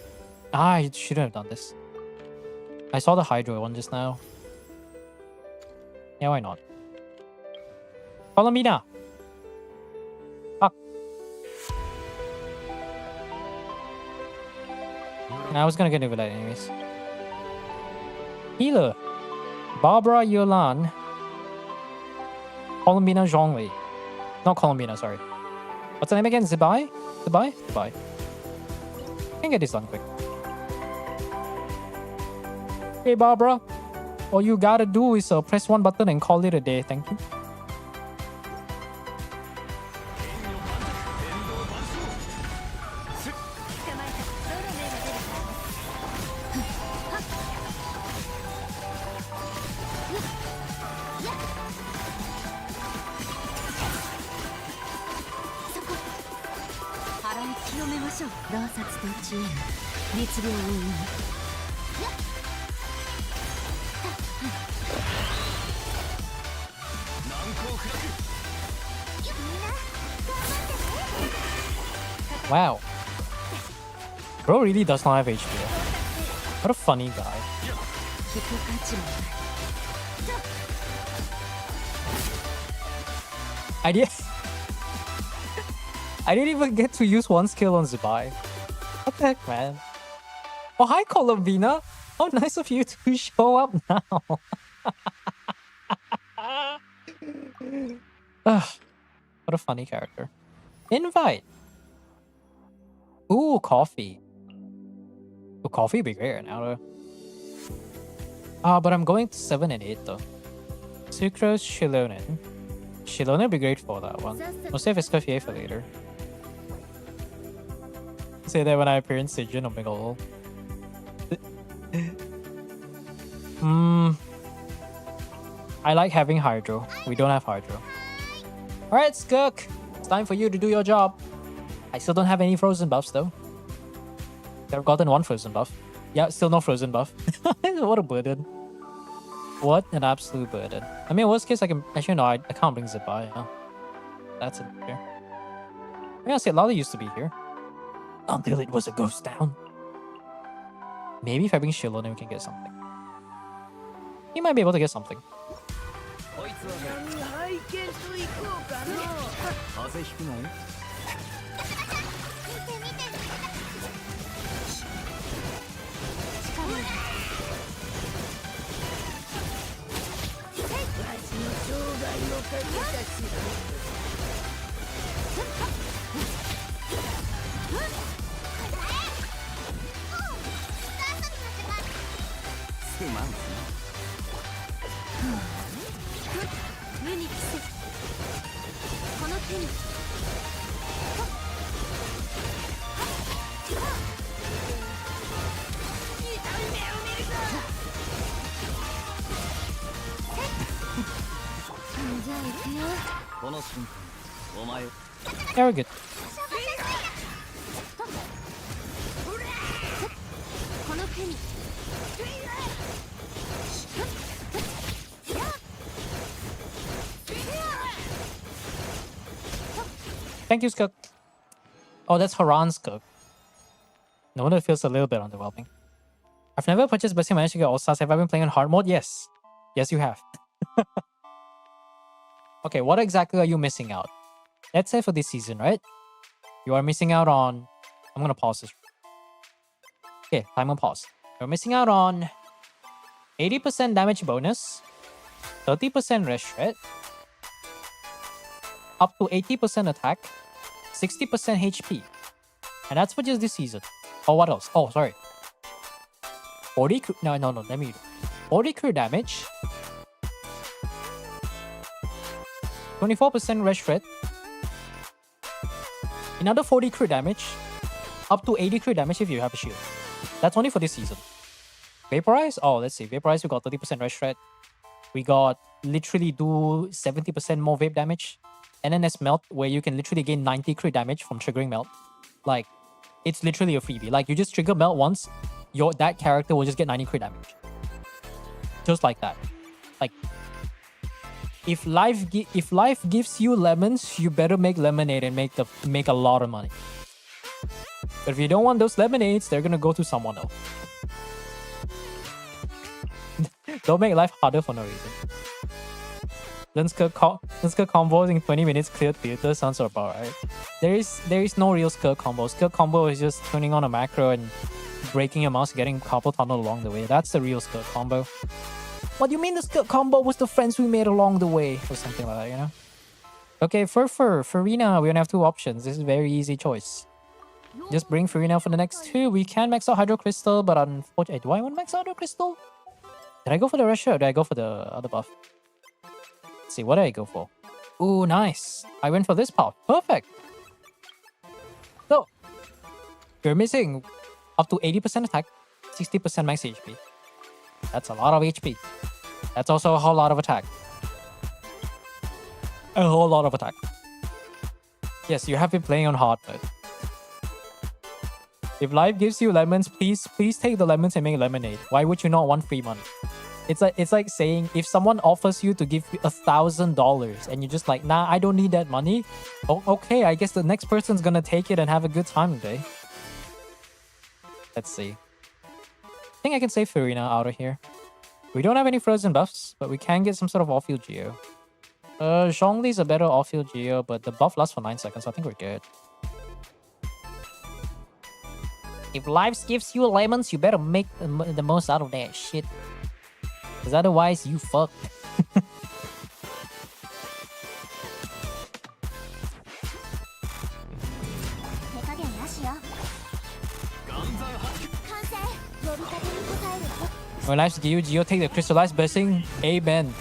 Ah, I shouldn't have done this. I saw the Hydro one just now. Yeah, why not? Follow me now. Fuck. I was gonna get over that anyways. Healer. Barbara Yolan. Columbina Zhongli. Not Columbina, sorry. What's the name again? Zibai? Zibai? Zibai. I can get this done quick. Hey Barbara. All you gotta do is press one button and call it a day. Thank you. Wow. Bro really does not have HP. What a funny guy. I didn't even get to use one skill on Zibai. What the heck, man? Oh, hi, Columbina. How nice of you to show up now. What a funny character. Invite. Ooh, coffee. Ooh, coffee would be great right now, though. But I'm going to 7 and 8, though. Sucrose, Shilonen. Shilonen would be great for that one. We'll save Escoffier for later. Say that when I appear in Sijin or Megalol. I like having Hydro. We don't have Hydro. Alright, Skirk. It's time for you to do your job. I still don't have any frozen buffs though. They've gotten one frozen buff. Yeah, still no frozen buff. What a burden. What an absolute burden. I mean, worst case, I can actually no, I can't bring Zip by. Yeah. That's it here. I mean, I see Lala used to be here until it was a ghost town. Maybe if I bring Shiloh, then we can get something. He might be able to get something. こいつは拝見と行こうかの風邪ひくなよ見て見て力をわしの生涯をかけたしすまんす無に着せこの手に じゃあ行くよ この瞬間お前を Very good. この手に Thank you, Skook. Oh, that's Haran's Skook. No wonder it feels a little bit underwhelming. I've never purchased Blessing managed to get All Stars. Have I been playing on hard mode? Yes. Yes, you have. Okay, what exactly are you missing out? Let's say for this season, right? You are missing out on... I'm gonna pause this. Okay, time on pause. You're missing out on 80% damage bonus, 30% rest shred, up to 80% attack, 60% HP. And that's for just this season. Oh, what else? Oh, sorry. 40 crew... No, let me read. 40 crew damage, 24% rest shred, another 40 crew damage, up to 80 crew damage if you have a shield. That's only for this season. Vaporize? Oh, let's see. Vaporize, we got 30% rest shred. We got literally do 70% more vape damage. And then there's Melt, where you can literally gain 90 crit damage from triggering Melt. Like, it's literally a freebie. Like, you just trigger Melt once, that character will just get 90 crit damage. Just like that. Like, if life gives you lemons, you better make lemonade and make a lot of money. But if you don't want those lemonades, they're gonna go to someone else. Don't make life harder for no reason. Lenska combos in 20 minutes cleared theater sounds about right. There is no real skirt combo. Skirt combo is just turning on a macro and breaking your mouse, getting carpal tunnel along the way. That's the real skirt combo. What do you mean the skirt combo was the friends we made along the way? Or something like that, you know? Okay, for Farina, we only have two options. This is a very easy choice. Just bring Farina for the next two. We can max out Hydro Crystal, but unfortunately... Do I want to max out Hydro Crystal? Did I go for the Russia or did I go for the other buff? Let's see, what did I go for? Ooh, nice. I went for this path. Perfect. So, you're missing up to 80% attack, 60% max HP. That's a lot of HP. That's also a whole lot of attack. A whole lot of attack. Yes, you have been playing on hard mode. If life gives you lemons, please take the lemons and make lemonade. Why would you not want free money? It's like saying if someone offers you to give you $1,000 and you're just like, nah, I don't need that money. Oh, okay, I guess the next person's gonna take it and have a good time today. Let's see. I think I can save Farina out of here. We don't have any frozen buffs, but we can get some sort of off-field Geo. Zhongli's a better off-field Geo, but the buff lasts for 9 seconds, so I think we're good. If life gives you lemons, you better make the most out of that shit. Because otherwise, you fucked. 手加減なしよ完成呼びかけに応えるよ When life's give you Geo, take the crystallized blessing. Amen.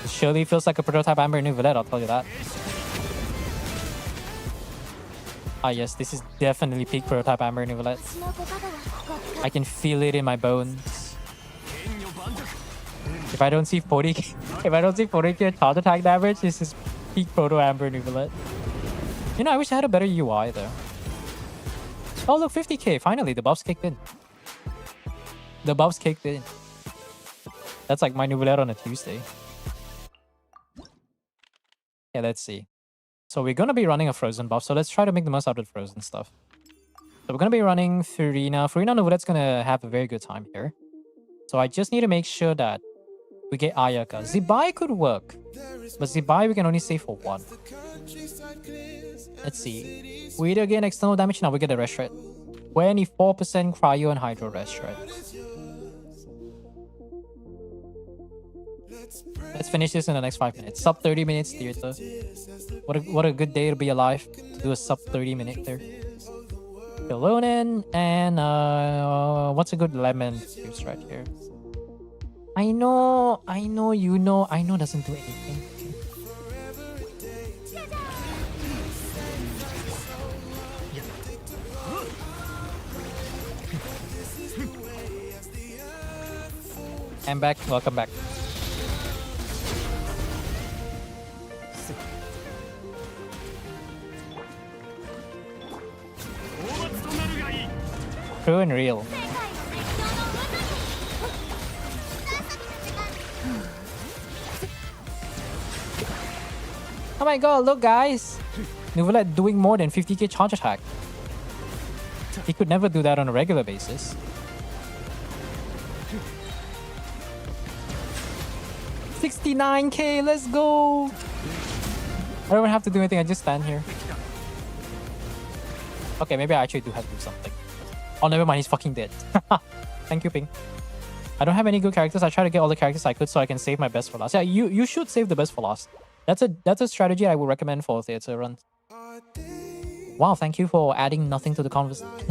Surely feels like a prototype Amber New Villette, I'll tell you that. Ah yes, this is definitely peak prototype Amber New Villette. 私の言葉はここ I can feel it in my bones. If If I don't see 40k, if I don't see 40k charge attack damage, this is peak Proto Amber Nuvolet. You know, I wish I had a better UI though. Oh look, 50k! Finally, the buffs kicked in. The buffs kicked in. That's like my Nuvolet on a Tuesday. Yeah, let's see. So we're gonna be running a Frozen buff, so let's try to make the most out of the Frozen stuff. So we're gonna be running Furina. Furina Nuvolet's gonna have a very good time here. So I just need to make sure that we get Ayaka. Zibai could work, but Zibai we can only save for one. Let's see. We either get external damage, now we get a rest shred. 24% cryo and hydro rest shred. Let's finish this in the next 5 minutes. Sub 30 minutes theater. What a good day to be alive to do a sub 30 minute there. Filonin and what's a good lemon to use right here? I know doesn't do anything. I'm back. Welcome back. True and real. Oh my god, look guys! Nuvolet doing more than 50k charge attack. He could never do that on a regular basis. $69k, let's go! I don't have to do anything, I just stand here. Okay, maybe I actually do have to do something. Oh, never mind, he's fucking dead. Thank you, Ping. I don't have any good characters. I try to get all the characters I could so I can save my best for last. Yeah, you should save the best for last. That's a strategy I would recommend for theater run. Wow, thank you for adding nothing to the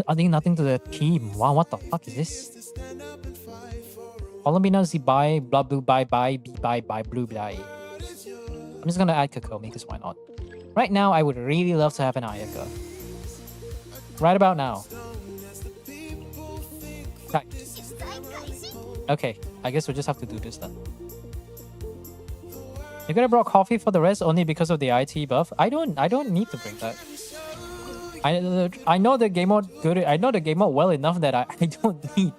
adding nothing to the team. Wow, what the fuck is this? Columbina Zibai, blah blue bye bye, be bye bye blue bye. I'm just gonna add Kokomi because why not? Right now, I would really love to have an Ayaka. Right about now. Right. Okay, I guess we'll just have to do this then. You're gonna brought coffee for the rest only because of the IT buff. I don't need to bring that. I know the game mode good. I know the game mode well enough that I don't need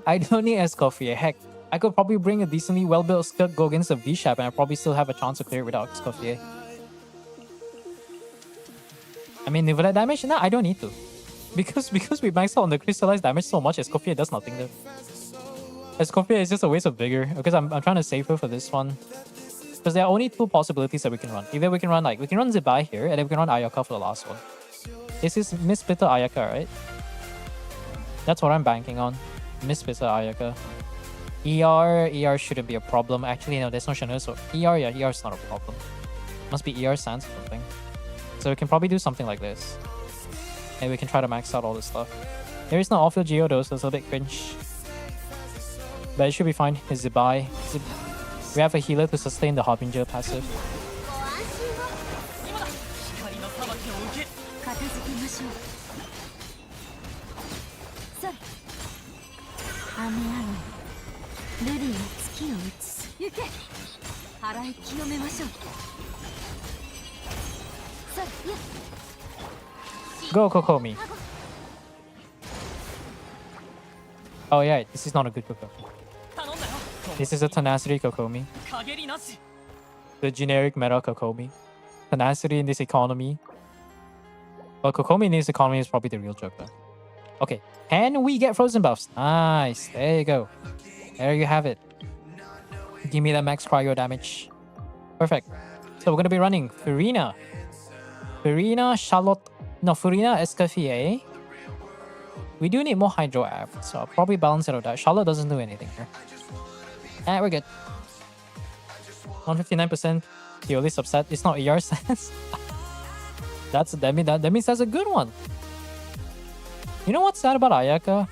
Escoffier. Heck, I could probably bring a decently well-built Skirk go against a V-Shap and I probably still have a chance to clear it without Escoffier. I mean, Nuvolet damage? Nah, I don't need to. Because we maxed out on the crystallized damage so much, Escoffier does nothing there. Escoffier is just a waste of vigor. Because I'm trying to save her for this one. Because there are only two possibilities that we can run. Either we can run Zibai here, and then we can run Ayaka for the last one. This is Miss Bitter Ayaka, right? That's what I'm banking on. Miss Bitter Ayaka. ER shouldn't be a problem. Actually, no, there's no Chanel, so ER is not a problem. Must be ER Sans or something. So we can probably do something like this. And we can try to max out all this stuff. There is no off-field Geo though, so it's a bit cringe. But it should be fine. It's Zibai. We have a healer to sustain the Harbinger passive. Go Kokomi. Oh yeah, this is not a good Kokomi. This is a Tenacity Kokomi. The generic meta Kokomi. Tenacity in this economy. Well, Kokomi in this economy is probably the real joke though. Okay, and we get frozen buffs. Nice, there you go. There you have it. Give me that max cryo damage. Perfect. So we're gonna be running Furina, Charlotte. No, Furina, Escoffier. We do need more Hydro App, so I'll probably balance it out. That Charlotte doesn't do anything here. And we're good. 159% purely subset. It's not ER sense. That means that's a good one. You know what's sad about Ayaka?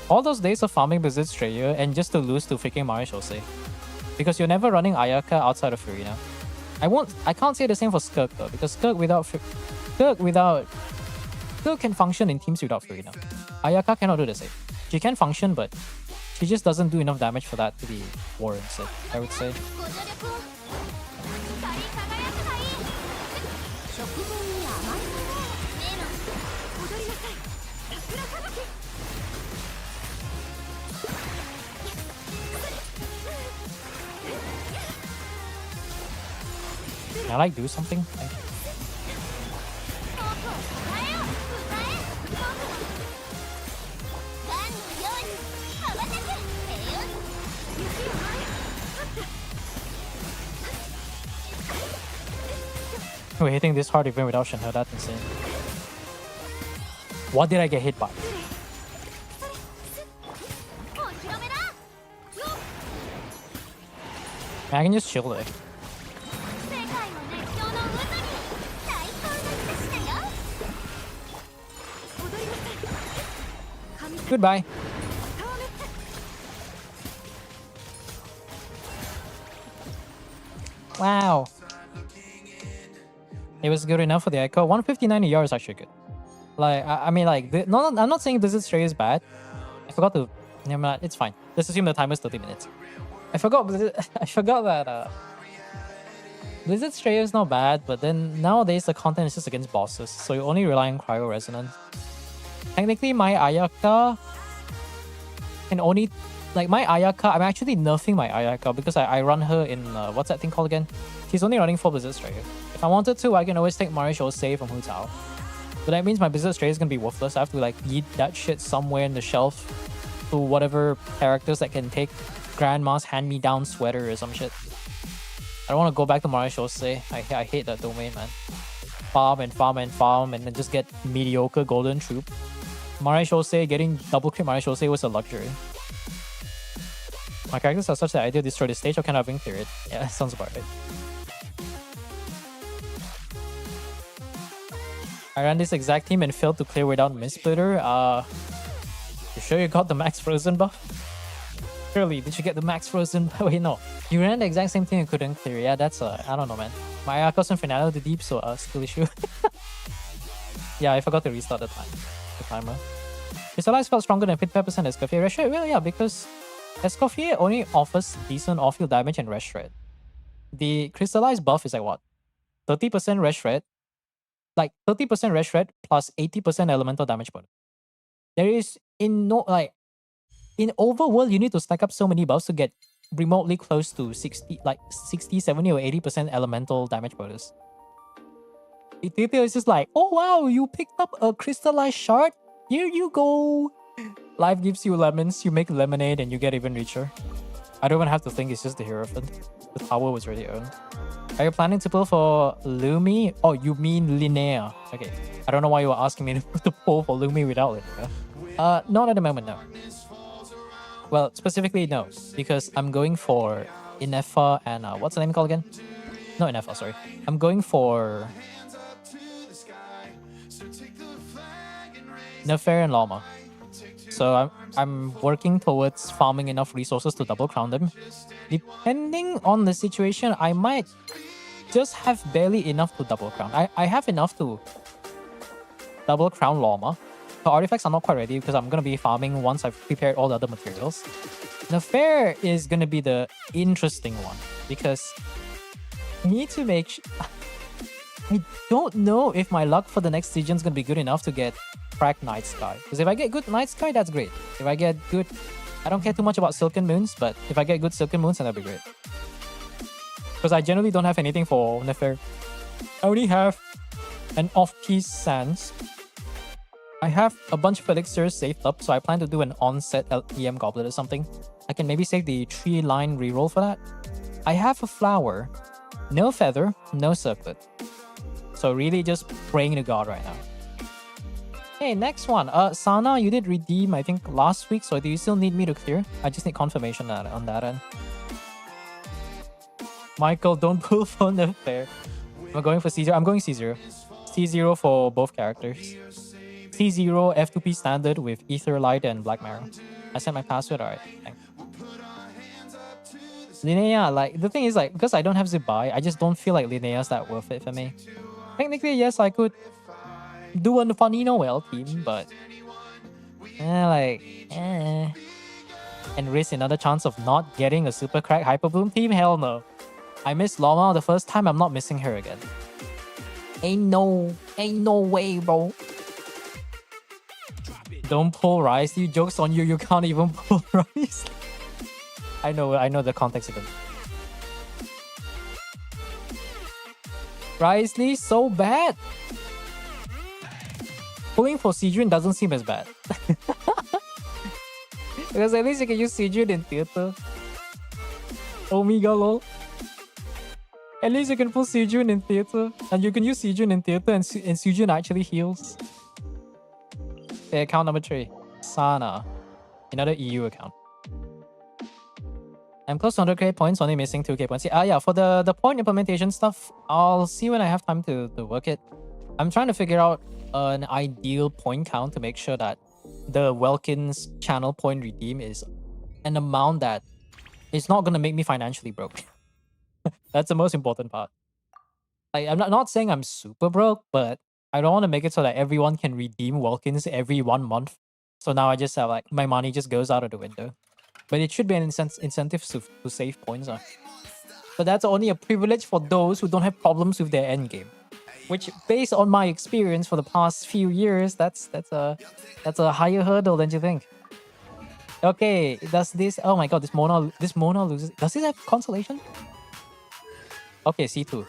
All those days of farming Blizzard Strayer and just to lose to freaking Mario Shosei. Because you're never running Ayaka outside of Furina. I can't say the same for Skirk though, because Skirk can function in teams without Furina. Ayaka cannot do the same. She can function, but She just doesn't do enough damage for that to be warranted, I would say. ご助力を光り輝くがいい食文に甘いものメロン踊りなさい桜吹雪 Can I like do something? 僕を支えよ歌え僕のガンのように羽ばたけ平穏雪よ舞い We're hitting this hard even without Shinho, that's insane. What did I get hit by? お披露目だよっ I can just chill there. 世界を熱狂の渦に最高の一品よ踊りなさい神様 Goodbye. 戯れて Wow. It was good enough for the Echo. 159 AR is actually good. Like, I mean, like, no, I'm not saying Blizzard Stray is bad. I forgot to... Never mind, it's fine. Let's assume the timer's 30 minutes. I forgot I forgot that Blizzard Stray is not bad, but then nowadays the content is just against bosses, so you only rely on Cryo Resonance. Technically, my Ayaka can only... Like, my Ayaka, I'm actually nerfing my Ayaka because I run her in... what's that thing called again? She's only running 4 Blizzard Stray. If I wanted to, I can always take Mario Shosei from Hu Tao. But that means my Blizzard Stray is gonna be worthless. I have to like yeet that shit somewhere in the shelf to whatever characters that can take Grandma's hand-me-down sweater or some shit. I don't want to go back to Mario Shosei. I hate that domain, man. Farm and farm and farm and then just get mediocre golden troop. Mario Shosei, getting double crit Mario Shosei was a luxury. My characters are such that I either destroy the stage or can I wing clear it. Yeah, sounds about right. I ran this exact team and failed to clear without Mistsplitter. You sure you got the max frozen buff? Surely, did you get the max frozen? Wait, no. You ran the exact same thing and couldn't clear. Yeah, that's I don't know, man. My Akos and Finale the deep, so skill issue. Yeah, I forgot to restart the timer. Crystallize felt stronger than 55% Escoffier. Rest Shred? Well, yeah, because Escoffier only offers decent off-field damage and Rest Shred. The Crystallize buff is like what? 30% Rest Shred. Like 30% Rest Shred plus 80% elemental damage bonus. There is in overworld you need to stack up so many buffs to get remotely close to 60, 70 or 80% elemental damage bonus. Ethiopia is just like, oh wow, you picked up a crystallized shard? Here you go. Life gives you lemons, you make lemonade and you get even richer. I don't even have to think, it's just the Hierophant. The tower was already owned. Are you planning to pull for Lumi? Oh, you mean Linnea. Okay. I don't know why you were asking me to pull for Lumi without Linnea. Not at the moment, no. Well, specifically, no. Because I'm going for Inefa and... what's the name called again? No, Inefa, sorry. I'm going for... Nefer and Llama. So I'm working towards farming enough resources to double crown them. Depending on the situation, I might just have barely enough to double crown. I have enough to double crown Llama. The artifacts are not quite ready because I'm going to be farming once I've prepared all the other materials. The fair is going to be the interesting one because I need to make I don't know if my luck for the next season is going to be good enough to get crack Night Sky. Because if I get good Night Sky, that's great. If I get good... I don't care too much about Silken Moons, but if I get good Silken Moons, then that'd be great. Because I generally don't have anything for Nefer. I only have an off-piece Sands. I have a bunch of elixirs saved up, so I plan to do an on-set EM Goblet or something. I can maybe save the 3-line reroll for that. I have a flower, no feather, no circlet. So really just praying to God right now. Hey, next one. Sana, you did redeem, I think, last week, so do you still need me to clear? I just need confirmation on that end. Michael, don't pull for Nefer. I'm going for C0. I'm going C0. C0 for both characters. C0 F2P standard with Ether Light and Black Marrow. I sent my password, alright. Thanks. Linnea, like, the thing is, like, because I don't have Zibai, I just don't feel like Linnea's that worth it for me. Technically, yes, I could do a funny Noel team, but... and risk another chance of not getting a super crack hyper bloom team? Hell no. I missed Loma the first time, I'm not missing her again. Ain't no way, bro. Don't pull Rice. You jokes on you. You can't even pull Rice. I know the context of it. Rice Lee so bad. Pulling for Sejun doesn't seem as bad. Because at least you can use Sejun in theater. Omega lol. At least you can pull Sejun in theater. And you can use Sejun in theater and Sejun actually heals. Okay, account number 3. Sana. Another EU account. I'm close to 100k points, only missing 2k points. Yeah, for the point implementation stuff, I'll see when I have time to work it. I'm trying to figure out an ideal point count to make sure that the Welkin's channel point redeem is an amount that is not going to make me financially broke. That's the most important part. Like, I'm not saying I'm super broke, but I don't want to make it so that everyone can redeem Welkins every 1 month. So now I just have like my money just goes out of the window. But it should be an incentive to save points. But that's only a privilege for those who don't have problems with their endgame. Which, based on my experience for the past few years, that's a higher hurdle than you think. Okay, does this? Oh my god, this Mona loses. Does this have consolation? Okay, C2.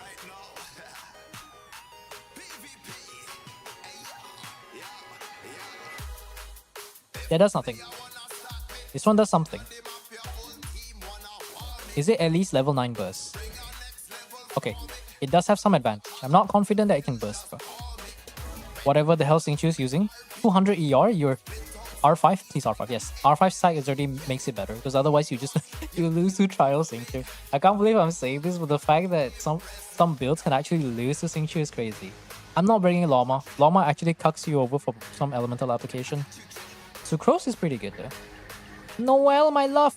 That does nothing. This one does something. Is it at least level 9 burst? Okay, it does have some advantage. I'm not confident that it can burst. Whatever the hell Xingqiu is using. 200 ER, your R5? Please R5, yes. R5 side is already makes it better. Because otherwise you just you lose to trial Xingqiu. I can't believe I'm saying this, but the fact that some builds can actually lose to Xingqiu is crazy. I'm not bringing Loma. Loma actually cucks you over for some elemental application. Sucrose is pretty good though. Noel, my love.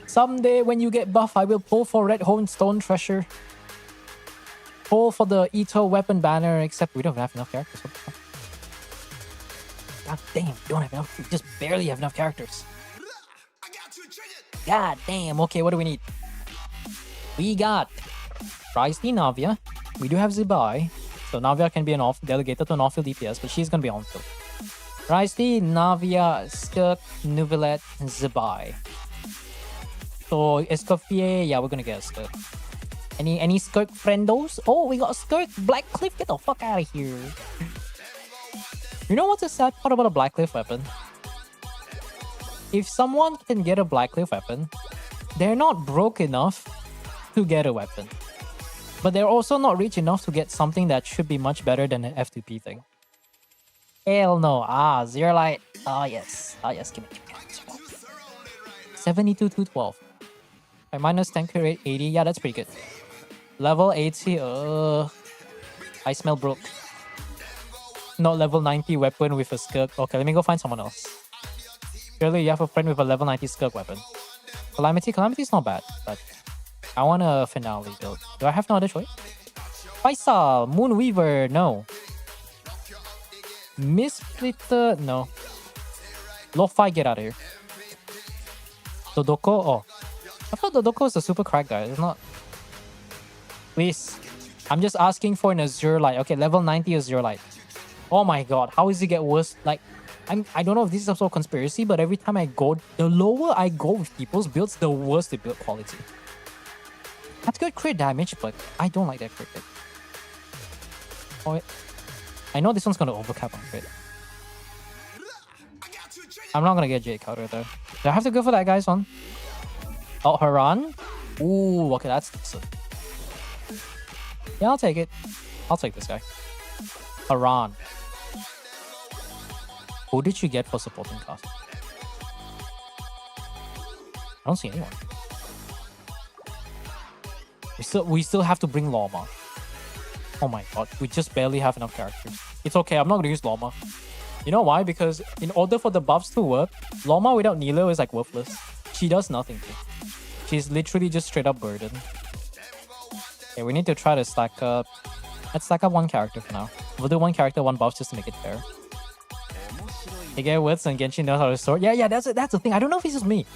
Someday when you get buff, I will pull for Red Hone Stone Treasure. Pull for the Ito weapon banner, except we don't have enough characters. God damn, we don't have enough. We just barely have enough characters. God damn, okay, what do we need? We got Rice-D Navia. We do have Zibai. So Navia can be an off delegated to an off-field DPS, but she's gonna be on-field. Rice-D, Navia, Skirk, Nuvilet, Zibai. So Escoffier, yeah, we're gonna get a Skirk. Any Skirk friendos? Oh, we got a Skirk Blackcliff. Get the fuck out of here. You know what's the sad part about a Blackcliff weapon? If someone can get a Blackcliff weapon, they're not broke enough to get a weapon. But they're also not rich enough to get something that should be much better than an F2P thing. Hell no. Zero Light. Yes. Give me. 72 to 12. Okay, minus tank rate 80. Yeah, that's pretty good. Level 80. I smell broke. Not level 90 weapon with a Skirk. Okay, let me go find someone else. Surely you have a friend with a level 90 Skirk weapon. Calamity is not bad, but I want a finale build. Do I have no other choice? Faisal, Moonweaver, no. Missplitter, no. Lo-Fi, get out of here. Dodoko, oh. I thought Dodoko is a super crack guy, it's not. Please. I'm just asking for an Azure Light. Okay, level 90 Azure Light. Oh my god, how does it get worse? Like, I don't know if this is also a conspiracy, but every time I go, the lower I go with people's builds, the worse the build quality. That's good crit damage, but I don't like that crit. Oh, I know this one's gonna overcap on crit. I'm not gonna get J counter though. Do I have to go for that guy's one? Oh, Haran? Ooh, okay, that's decent. Yeah, I'll take it. I'll take this guy. Haran. Who did you get for supporting cost? I don't see anyone. We still have to bring Loma. Oh my god, we just barely have enough characters. It's okay, I'm not gonna use Loma. You know why? Because in order for the buffs to work, Loma without Nilo is like worthless. She does nothing. She's literally just straight up burden. Okay, we need to try to stack up. Let's stack up one character for now. We'll do one character, one buff just to make it fair. They get wits and Genshin knows how to sort. Yeah, that's the thing. I don't know if it's just me.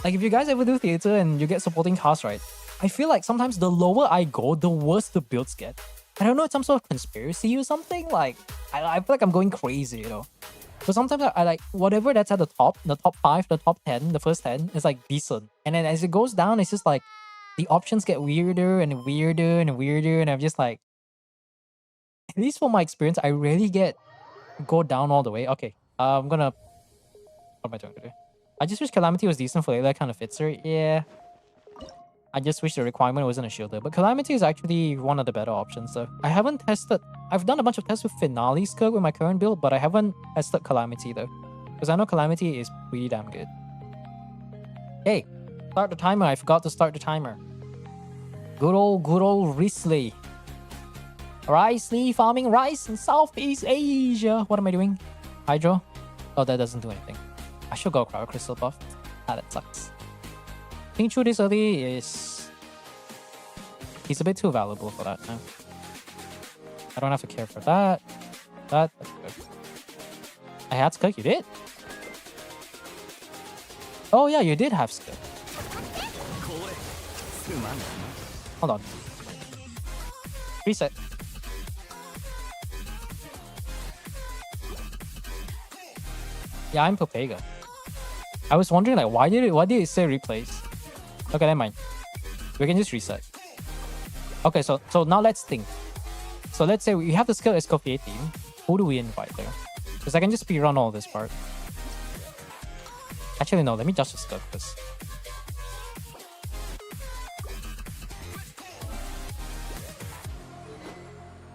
Like, if you guys ever do theater and you get supporting cast, right? I feel like sometimes the lower I go, the worse the builds get. I don't know, it's some sort of conspiracy or something. Like, I feel like I'm going crazy, you know? But sometimes I like whatever that's at the top 5, the top 10, the first 10 is like decent. And then as it goes down, it's just like the options get weirder and weirder and weirder. And I'm just like, at least from my experience, I rarely go down all the way. Okay, I'm gonna, what am I doing today? I just wish Calamity was decent for Layla, kind of fits her. Yeah. I just wish the requirement wasn't a shielder. But Calamity is actually one of the better options. So I've done a bunch of tests with Finale Skirk with my current build, but I haven't tested Calamity though. Because I know Calamity is pretty damn good. Hey, start the timer. I forgot to start the timer. Good old Risley. Risley farming rice in Southeast Asia. What am I doing? Hydro? Oh, that doesn't do anything. I should go Cryo Crystal buff. Ah, that sucks. Pinkchu this early is... He's a bit too valuable for that now. I don't have to care for that. That's good. I had Skirk, you did? Oh yeah, you did have Skirk. Hold on. Reset. Yeah, I'm Popega. I was wondering like why did it say replace? Okay, never mind. We can just reset. Okay, so now let's think. So let's say we have the skill Escoffier team. Who do we invite there? Because I can just rerun all this part. Actually, no, let me just skill this.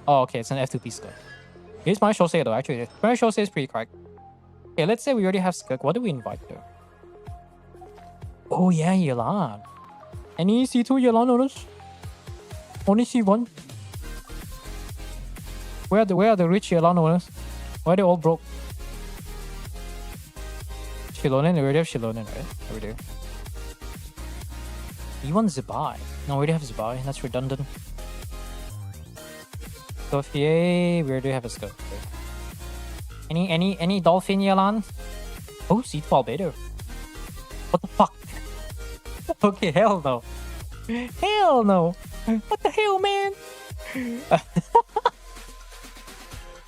Oh, okay, it's an F2P skill. Here's my Shosei though, actually. My Shosei is pretty correct. Okay, let's say we already have Skirk. What do we invite there? Oh yeah, Yelan. Any C2 Yelan owners? Only C1? Where are the rich Yelan owners? Why are they all broke? Shilonen? We already have Shilonen, right? Over there. E1 Zibai. No, we already have Zibai. That's redundant. Sophier, we already have a scope. Any Dolphin Yelan? Oh, C2 Albedo. What the fuck? Okay, hell no. Hell no. What the hell, man?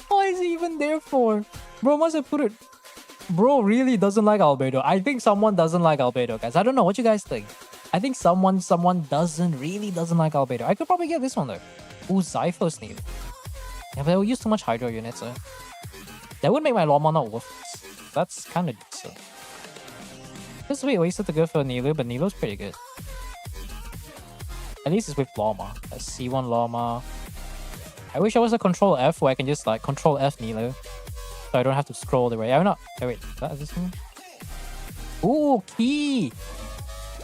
What is he even there for? Bro must have put it. Bro really doesn't like Albedo. I think someone doesn't like Albedo, guys. I don't know. What you guys think? I think someone really doesn't like Albedo. I could probably get this one though. Ooh, Zyphos need. Yeah, but it will use too much Hydro units, so that would make my Lawma not worthless. That's kind of decent. This would be wasted to go for Nilu, but Nilu's pretty good. At least it's with Lawma. A C1 Lawma. I wish I was a Control F where I can just like Control F Nilu. So I don't have to scroll the way. I'm not. Oh, wait, is that this one? Ooh, Key!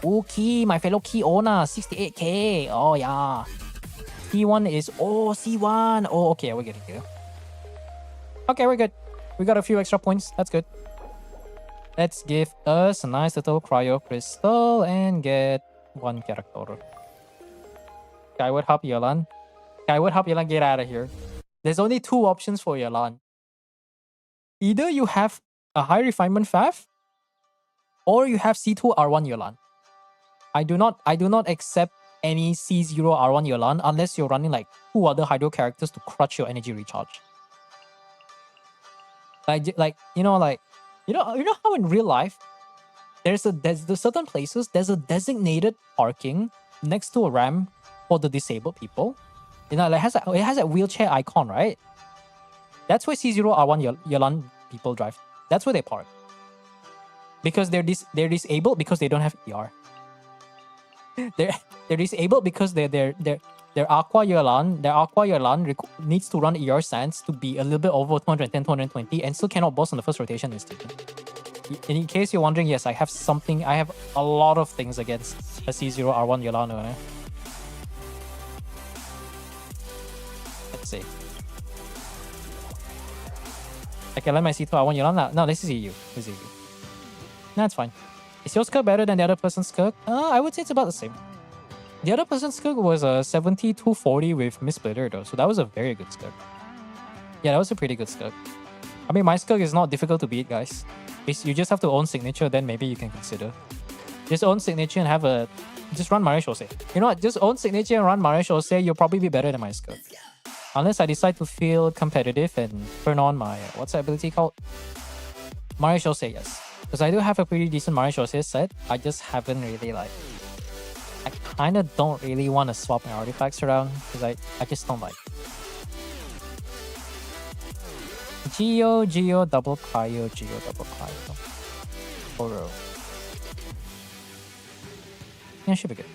Ooh, Key, my fellow Key owner, 68k. Oh, yeah. C1 is. Oh, C1. Oh, okay, we're getting here. Okay, we're good. We got a few extra points. That's good. Let's give us a nice little Cryo Crystal and get one character. Skyward Hub Yelan. Skyward Hub Yelan, get out of here. There's only two options for Yelan. Either you have a high refinement Fav, or you have C2 R1 Yelan. I do not accept any C0 R1 Yelan unless you're running like two other Hydro characters to crush your energy recharge. Like you know how in real life there's certain places there's a designated parking next to a ramp for the disabled people. You know, like it has a wheelchair icon, right? That's where C0 R1 Yelan people drive. That's where they park. Because they're disabled because they don't have ER. They're disabled because their Aqua Yelan needs to run ER Sands to be a little bit over 210, 220 and still cannot boss on the first rotation instantly. In case you're wondering, yes, I have a lot of things against a C0 R1 Yelan owner. Let's see. Okay, let me see R1 Yelan. No, this is EU. No, it's fine. Is your Skirk better than the other person's Skirk? I would say it's about the same. The other person's Skirk was a 70-240 with Miss Splitter though, so that was a very good Skirk. Yeah, that was a pretty good Skirk. I mean, Maiskirk is not difficult to beat, guys. You just have to own signature, then maybe you can consider. Just own signature and have a... Just run Maria Shosei. You know what? Just own signature and run Maria Shosei. You'll probably be better than Maiskirk. Unless I decide to feel competitive and turn on my... what's that ability called? Maria Shosei, yes. Because I do have a pretty decent Maria Shosei set. I just haven't really like... I kind of don't really want to swap my artifacts around. Because I just don't like Geo, double cryo, Geo, double cryo. Oro. Yeah, should be good.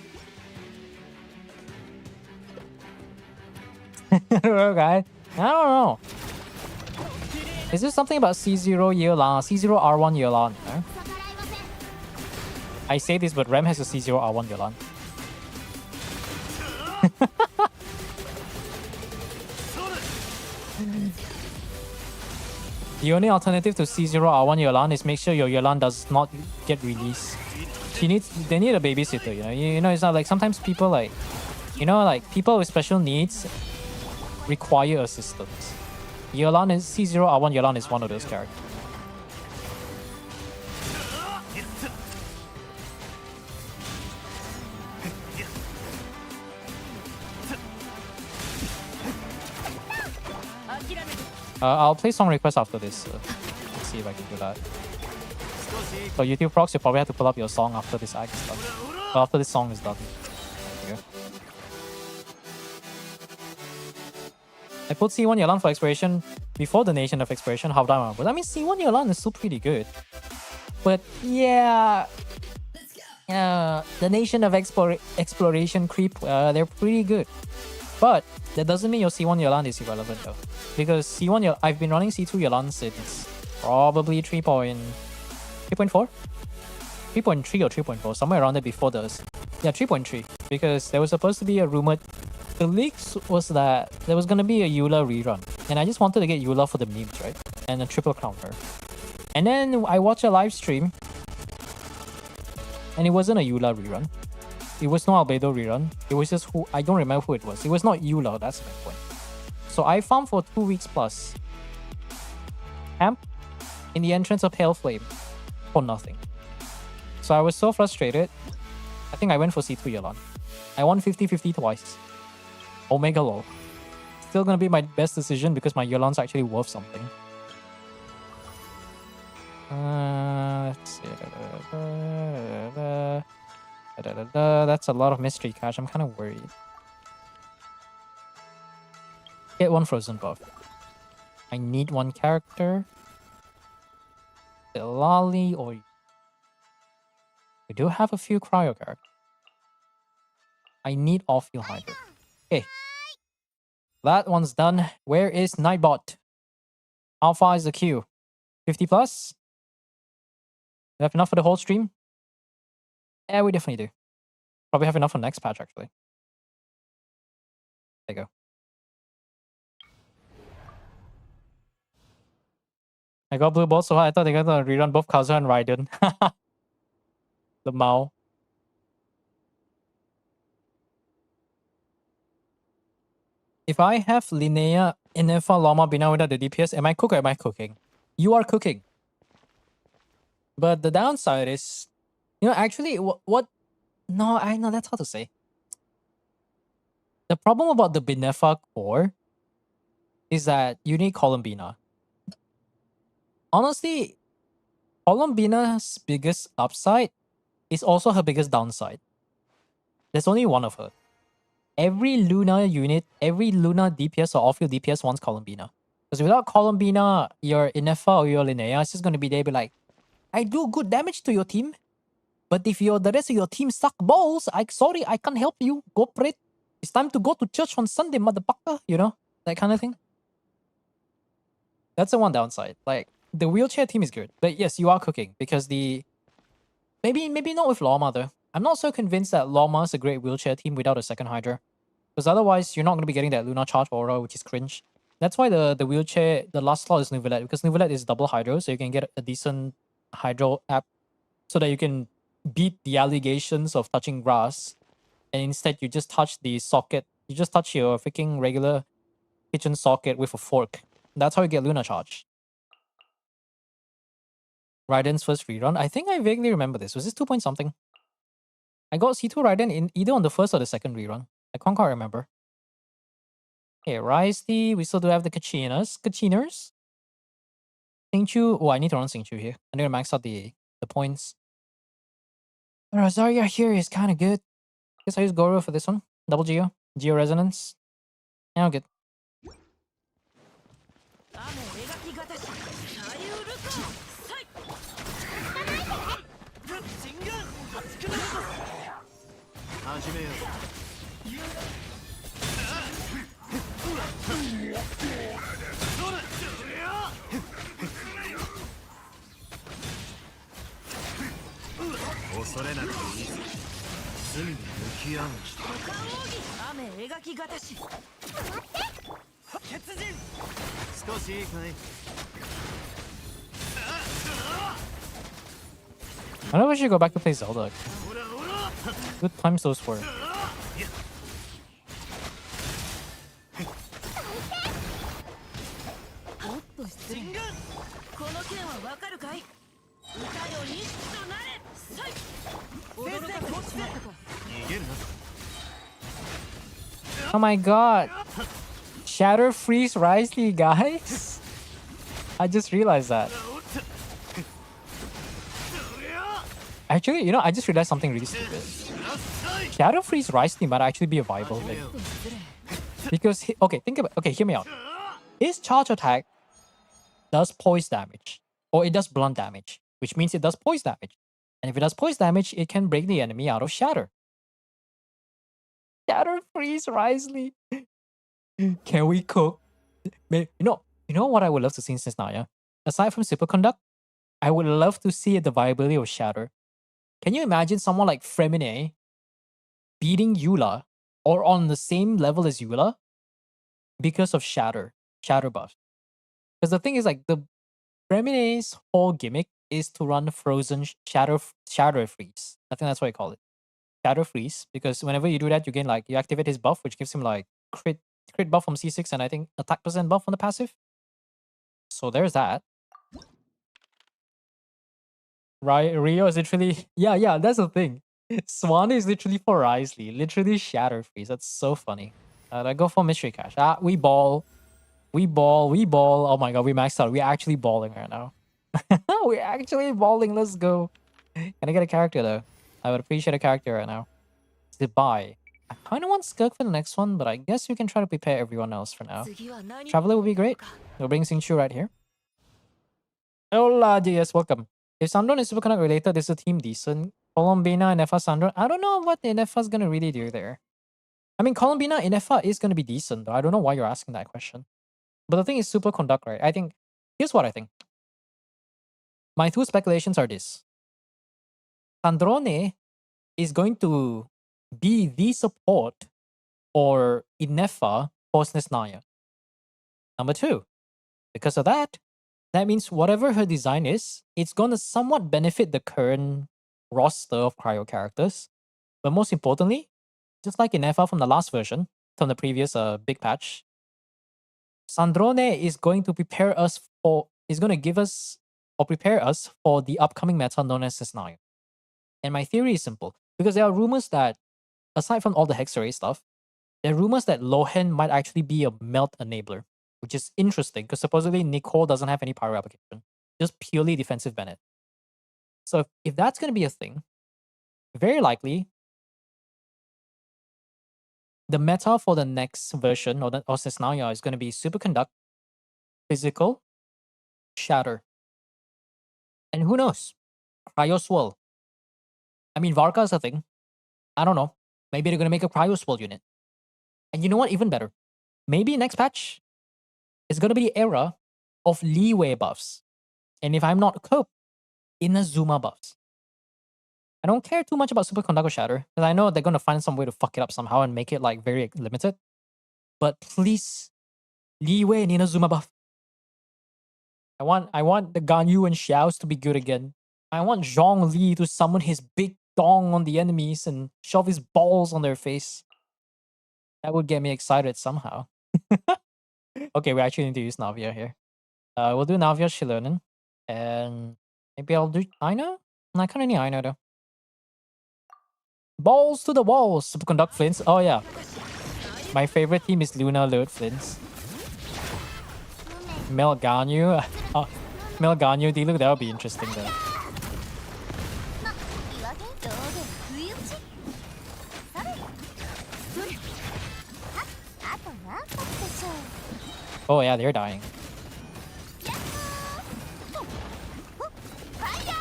Okay. I don't know. Is there something about C0 Yeolan, C0 R1 Yeolan? No? I say this, but Rem has a C0 R1 Yeolan. The only alternative to C0 R1 Yolan is make sure your Yolan does not get released. They need a babysitter, you know. You know, it's not like sometimes people like, you know, like people with special needs require assistance. Yolan is C0 R1 Yolan is one of those characters. I'll play song request after this. Let's see if I can do that. So YouTube procs, you probably have to pull up your song after this act is done. Well, after this song is done. There you go. I put C1 Yalan for exploration before the Nation of Exploration half time. But I mean, C1 Yalan is still pretty good. But yeah, the Nation of Exploration creep, they're pretty good. But that doesn't mean your C1 Yalan is irrelevant though. Because C1 Yalan, I've been running C2 Yalan since probably 3.4? 3.3 or 3.4, somewhere around there before those. Yeah, 3.3. Because there was supposed to be a rumored... The leaks was that there was going to be a Eula rerun. And I just wanted to get Eula for the memes, right? And a triple counter. And then I watched a live stream. And it wasn't a Eula rerun. It was no Albedo rerun. It was just who... I don't remember who it was. It was not Eula, that's my point. So I farmed for 2 weeks plus. Camp in the entrance of Pale Flame. For nothing. So I was so frustrated. I think I went for C2 Yalan. I won 50-50 twice. Omega low. Still gonna be my best decision because my Yalan's actually worth something. Let's see. That's a lot of mystery cash. I'm kind of worried. Get one frozen buff. I need one character. Lolly or... We do have a few cryo characters. I need off-field Hydra. Okay. That one's done. Where is Nightbot? How far is the queue? 50 plus? We have enough for the whole stream? Yeah, we definitely do. Probably have enough for next patch, actually. There you go. I got blue balls so hard, I thought they were going to rerun both Kazuha and Raiden. The Mao. If I have Linnea, Inefa, Llama, Bina without the DPS, am I cook or am I cooking? You are cooking. But the downside is... You know, actually, what... No, I know, that's hard to say. The problem about the Binefa core is that you need Columbina. Honestly, Columbina's biggest upside is also her biggest downside. There's only one of her. Every Luna unit, every Luna DPS or off-field DPS wants Columbina. Because without Columbina, your Inefa or your Linnea is just going to be there be like, I do good damage to your team. But if the rest of your team suck balls, sorry, I can't help you. Go pray. It's time to go to church on Sunday, motherfucker. You know? That kind of thing. That's the one downside. Like, the wheelchair team is good. But yes, you are cooking. Because the... Maybe not with Lawma though. I'm not so convinced that Lawma is a great wheelchair team without a second Hydra. Because otherwise, you're not going to be getting that Luna Charge Aura, which is cringe. That's why the wheelchair, the last slot is Nuvolette. Because Nuvolette is double Hydro, so you can get a decent Hydro app. So that you can beat the allegations of touching grass. And instead, you just touch the socket. You just touch your freaking regular kitchen socket with a fork. That's how you get Luna Charge. Raiden's first rerun. I think I vaguely remember this. Was this 2 point something? I got C2 Raiden in either on the first or the second rerun. I can't quite remember. Okay, Rise D. We still do have the Kachinas. Kachiners. Singchu. Oh, I need to run Singchu here. I need to max out the points. Rosaria here is kind of good. Guess I use Goro for this one. Double Geo. Geo Resonance. Yeah, good. 雨描きがたし左右ルカサイシンガン熱くなるぞ始めよう恐れなくていい罪に向き合う雨描きがたし血人少しいいかい I don't know if I should go back to play Zelda. Good times those were. おっと失礼この件はわかるかい歌よ忍士となれさい驚かせてしまったか逃げるな Oh my god. Shatter Freeze Rise Lee, guys. I just realized that. Actually, you know, I just realized something really stupid. Shadow Freeze Rise Lee might actually be a viable thing. Because, okay, think about okay, hear me out. His charge attack does poise damage. Or it does blunt damage. Which means it does poise damage. And if it does poise damage, it can break the enemy out of Shatter. Shatter Freeze Rise Lee. Can we cook? You know what I would love to see in Naya? Aside from Superconduct, I would love to see the viability of Shatter. Can you imagine someone like Fremine beating Eula or on the same level as Eula because of Shatter buff? Because the thing is, like, the Fremine's whole gimmick is to run frozen Shatter Freeze. I think that's what I call it. Shatter Freeze, because whenever you do that, you gain, like, you activate his buff, which gives him like crit buff from C6 and I think attack percent buff on the passive. So there's that. Rio is literally yeah, that's the thing. Swan is literally for Risley, literally Shatter Freeze. That's so funny. I go for Mystery Cash. We ball. Oh my god, we maxed out. We're actually balling right now. We're actually balling. Let's go. Can I get a character though? I would appreciate a character right now. Goodbye. I kind of want Skirk for the next one, but I guess we can try to prepare everyone else for now. Traveler would be great. We'll bring Singchu right here. Hola, JS, welcome. If Sandron is Superconnect related, is the team decent? Colombina and FA Sandron? I don't know what the NFA is going to really do there. I mean, Colombina in FA is going to be decent, though. I don't know why you're asking that question. But the thing is Superconduct, right? I think, here's what I think. My two speculations are this. Sandrone is going to be the support for Inefa for Snesnaya. Number two, because of that, that means whatever her design is, it's going to somewhat benefit the current roster of cryo characters. But most importantly, just like Inefa from the last version, from the previous big patch, Sandrone is going to prepare us for, is going to give us or prepare us for the upcoming meta known as S9. And my theory is simple, because there are rumors that, aside from all the Hexarray stuff, there are rumors that Lohen might actually be a melt enabler, which is interesting because supposedly Nicole doesn't have any pyro application, just purely defensive Bennett. So if that's going to be a thing, very likely the meta for the next version or Sesnaya is going to be Superconduct, Physical, Shatter. And who knows? Cryo Swirl. I mean, Varka is a thing. I don't know. Maybe they're going to make a Cryo Swirl unit. And you know what? Even better. Maybe next patch is going to be the era of leeway buffs. And if I'm not Cope, Inazuma buffs. I don't care too much about Superconduct or Shatter, because I know they're going to find some way to fuck it up somehow and make it like very limited. But please, leeway and Inazuma buff. I want the Ganyu and Xiaos to be good again. I want Zhong Li to summon his big dong on the enemies and shove his balls on their face. That would get me excited somehow. Okay, we actually need to use Navia here. We'll do Navia Shilonen. And Maybe I'll do Ino? I kind of need Ino though. Balls to the walls! Superconduct Flints. Oh yeah. My favorite team is Luna Load Flints. Melganyu. Oh, Melganyu D-Look, that would be interesting though. 岩で道で不意打ちそれそれあと何発でしょう Oh yeah, they're dying. やっほーほっファイヤ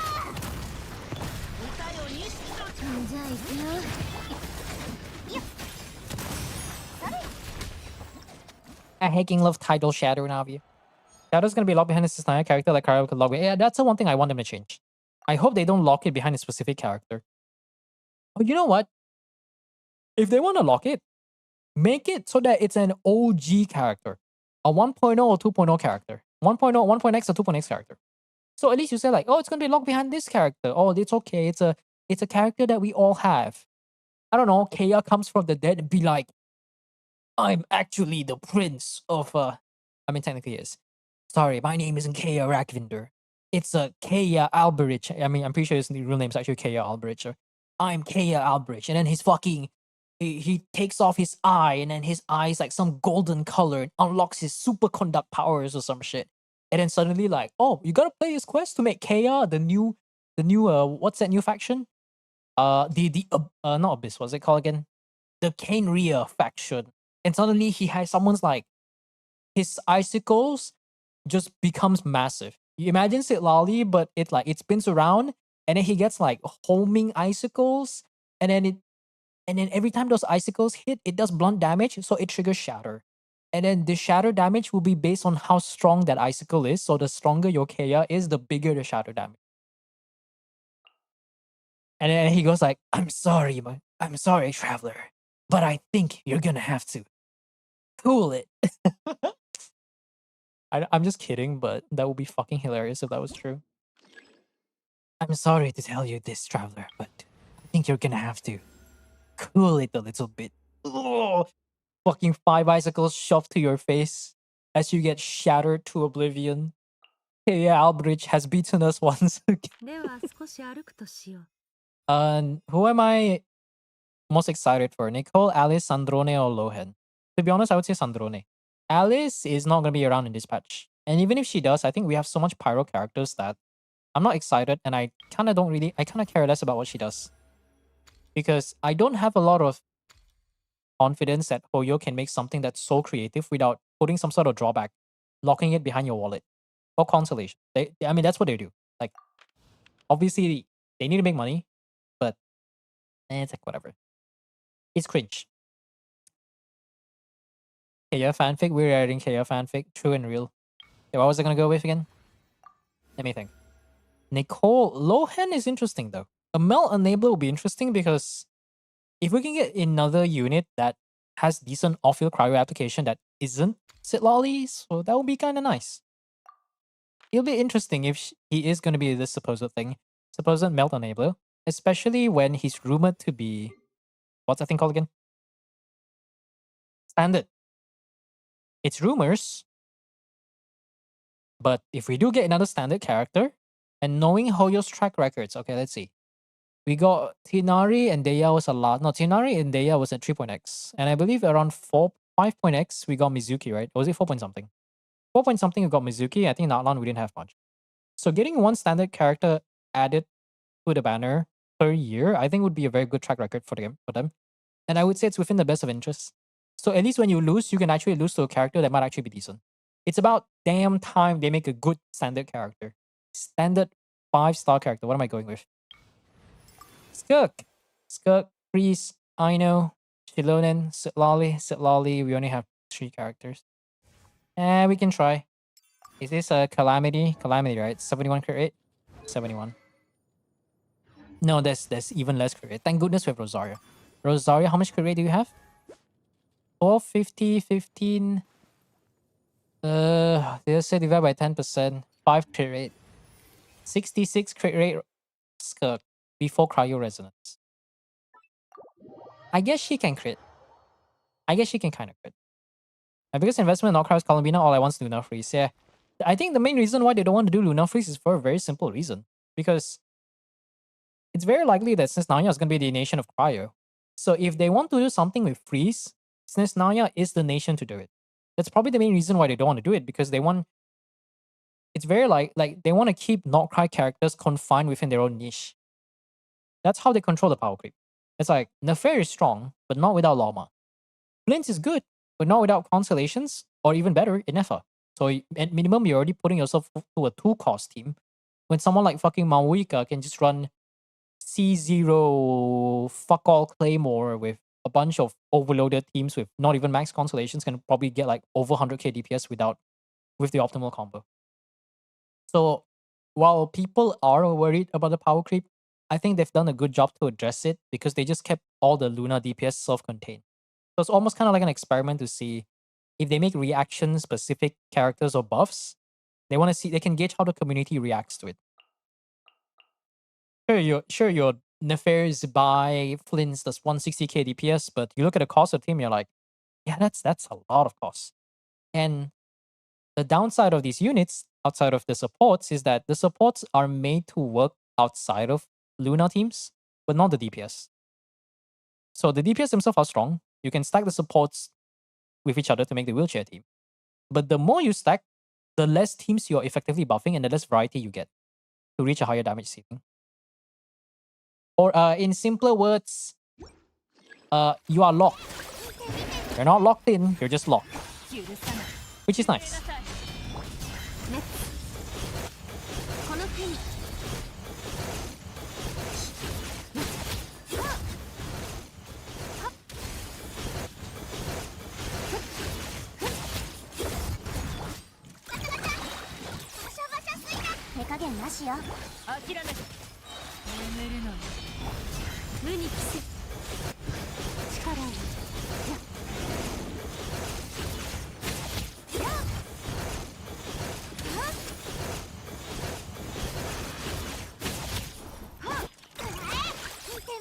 歌よ錦のーじゃあ行くよよっそれ I hacking love title Shadow Navi. Shadow's gonna be locked behind a Sisnaya character like Kara could lock. Yeah, that's the one thing I want them to change. I hope they don't lock it behind a specific character. Oh, you know what? If they want to lock it, make it so that it's an OG character, a 1.0 or 2.0 character, 1.0, 1.x or 2.x character. So at least you say like, oh, it's gonna be locked behind this character. Oh, it's okay. It's a character that we all have. I don't know. Kea comes from the dead and be like, I'm actually the prince of I mean technically he is. Sorry, my name isn't Kea Rakvinder. It's a Kea Alberich. I mean, I'm pretty sure his real name is actually Kea Alberich. I'm Kea Alberich. And then his fucking he takes off his eye, and then his eye is like some golden color and unlocks his superconduct powers or some shit. And then suddenly like, oh, you gotta play this quest to make Kea the new what's that new faction? Not Abyss, what's it called again? The Kainria faction. And suddenly he has someone's like his icicles just becomes massive. You imagine Sitlali, but it spins around and then he gets like homing icicles, and then every time those icicles hit, it does blunt damage, so it triggers shatter. And then the shatter damage will be based on how strong that icicle is. So the stronger your Kea is, the bigger the shatter damage. And then he goes like, I'm sorry, traveler, but I think you're gonna have to cool it. I'm just kidding, but that would be fucking hilarious if that was true. I'm sorry to tell you this, traveler, but I think you're gonna have to cool it a little bit. Ugh. Fucking 5 icicles shoved to your face as you get shattered to oblivion. Hey, Albridge has beaten us once again. では少し歩くとしよう Who am I most excited for? Nicole, Alice, Sandrone, or Lohan? To be honest, I would say Sandrone. Alice is not going to be around in this patch. And even if she does, I think we have so much pyro characters that I'm not excited, and I kind of care less about what she does. Because I don't have a lot of confidence that Hoyo can make something that's so creative without putting some sort of drawback, locking it behind your wallet, or consolation. I mean, that's what they do. Like, obviously, they need to make money, but it's like whatever. It's cringe. Kea fanfic, we're writing Kea fanfic, true and real. Okay, what was I gonna go with again? Let me think. Nicole Lohan is interesting though. A Melt Enabler will be interesting because if we can get another unit that has decent off-field cryo application that isn't Sitlali, so that would be kind of nice. It'll be interesting if he is going to be this supposed thing, supposed Melt Enabler, especially when he's rumored to be, what's that thing called again? Standard. It's rumors, but if we do get another standard character, and knowing Hoyo's track records, okay, let's see. We got Tinari and Deya was a lot. No, Tinari and Deya was at 3.x. And I believe around 5.x, we got Mizuki, right? Or was it 4 point something? 4 point something, we got Mizuki. I think in Outland, we didn't have much. So getting one standard character added to the banner per year, I think would be a very good track record for them. And I would say it's within the best of interest. So at least when you lose, you can actually lose to a character that might actually be decent. It's about damn time they make a good standard character. Standard 5-star character. What am I going with? Skirk, Priest, Aino, Shilonen, Sitlali. We only have 3 characters. And we can try. Is this a Calamity? Calamity, right? 71 crit rate? 71. No, there's even less crit rate. Thank goodness we have Rosaria. Rosaria, how much crit rate do you have? 12, 50, 15. Let's say divide by 10%. 5 crit rate. 66 crit rate Skirk before Cryo Resonance. I guess she can crit. I guess she can kind of crit. My biggest investment in not Cryo's Columbina, all I want is Luna Freeze. Yeah. I think the main reason why they don't want to do Luna Freeze is for a very simple reason. because it's very likely that Snezhnaya is going to be the nation of Cryo. So if they want to do something with Freeze, Snezhnaya is the nation to do it. That's probably the main reason why they don't want to do it, because they want. It's very like they want to keep not Cry characters confined within their own niche. That's how they control the power creep. It's like Nefair is strong, but not without Llama. Flint is good, but not without Constellations, or even better, Inefa. So at minimum, you're already putting yourself to a 2-cost team. When someone like fucking Maoika can just run C0 fuck all Claymore with a bunch of overloaded teams with not even max Constellations, can probably get like over 100k DPS with the optimal combo. So while people are worried about the power creep, I think they've done a good job to address it because they just kept all the Luna DPS self-contained. So it's almost kind of like an experiment to see if they make reaction specific characters or buffs, they want to see, they can gauge how the community reacts to it. Sure your Nefair Zibai Flints does 160k DPS, but you look at the cost of the team, you're like, yeah, that's a lot of cost. And the downside of these units, outside of the supports, is that the supports are made to work outside of Luna teams, but not the DPS. So the DPS themselves are strong. You can stack the supports with each other to make the wheelchair team. But the more you stack, the less teams you're effectively buffing and the less variety you get to reach a higher damage ceiling. Or in simpler words, you are locked. You're not locked in, you're just locked. Which is nice. この手に手加減なしよ諦めて眠るのに無に帰す力を見て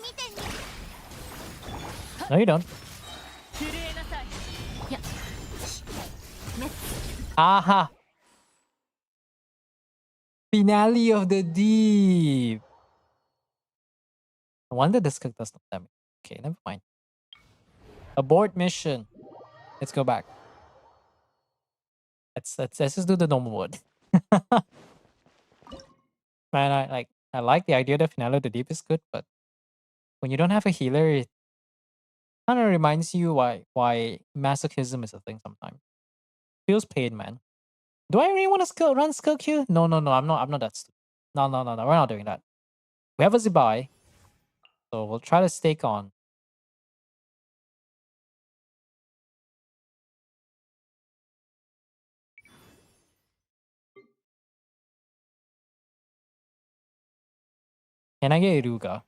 見て No, you don't. 震えなさい Aha! Finale of the Deep! No wonder this cook does not damage. Okay, never mind. Abort mission. Let's go back. Let's just do the normal one. Man, I like the idea that Finale of the Deep is good, but when you don't have a healer, it kind of reminds you why masochism is a thing sometimes. Feels pain, man. Do I really want to run skill queue? No, I'm not that stupid. No, we're not doing that. We have a Zibai, so we'll try to stake on. Can I get Iruga?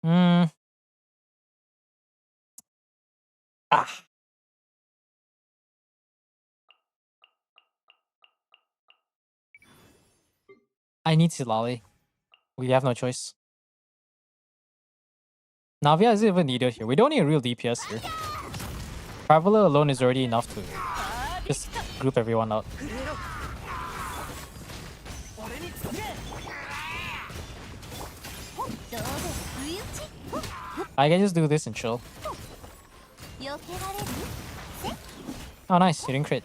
Hmm. Ah. I need Silali. We have no choice. Navia isn't even needed here. We don't need a real DPS here. Traveler alone is already enough to just group everyone out. I can just do this and chill. Oh, nice! You didn't crit.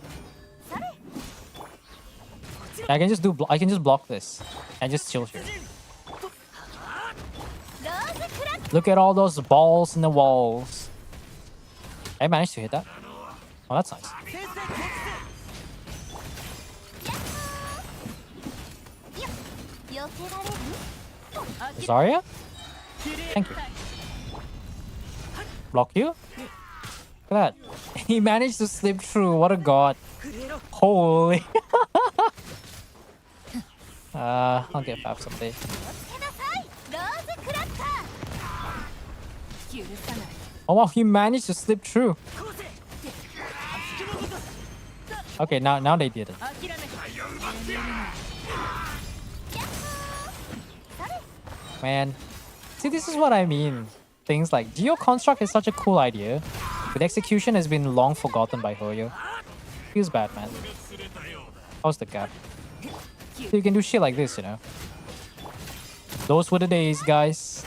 I can just I can just block this and just chill here. Look at all those balls in the walls. I managed to hit that. Oh, that's nice. Zarya? Thank you. Block you? Look at that. He managed to slip through. What a god. Holy. I'll get Fab someday. Oh wow, he managed to slip through. Okay, now they did it. Man. See, this is what I mean. things like Geo Construct is such a cool idea, but execution has been long forgotten by Hoyo. Feels bad, man. How's the gap? So you can do shit like this, you know. Those were the days, guys.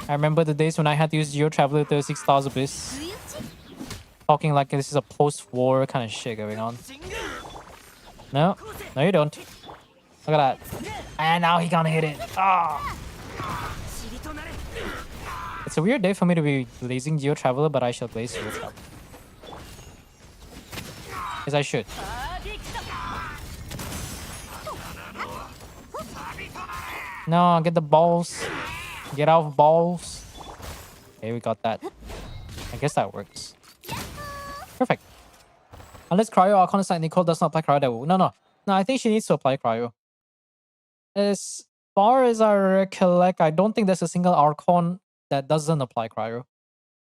I remember the days when I had to use Geo Traveler 36 Stars Abyss. 不意打ち Talking like this is a post-war kind of shit going on. No, no you don't. Look at that. And now he can't hit it. Ah. 塵となれ It's a weird day for me to be blazing Geo Traveler, but I shall blaze Geo Traveler. As I should. パーフェクト No, get the balls. Get out of balls. Okay, we got that. I guess that works. Perfect. Unless Cryo Arcana Site Nicole does not apply Cryo, that will. No, I think she needs to apply Cryo. As far as I recollect, I don't think there's a single Archon that doesn't apply Cryo.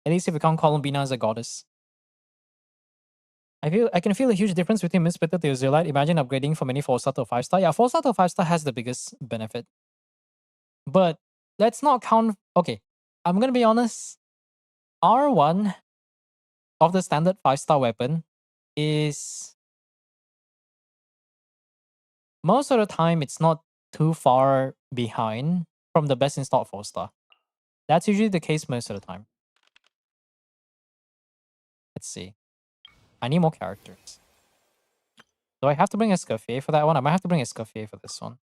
At least if we count Columbina as a goddess. I can feel a huge difference between Mistbitter to Zeolite. Imagine upgrading from any 4-star to 5-star. Yeah, 4-star to 5-star has the biggest benefit. But let's not count. Okay, I'm gonna be honest. R1 of the standard 5-star weapon is most of the time it's not too far behind from the best installed 4-star. That's usually the case most of the time. Let's see. I need more characters. Do I have to bring Escoffier for that one? I might have to bring Escoffier for this one.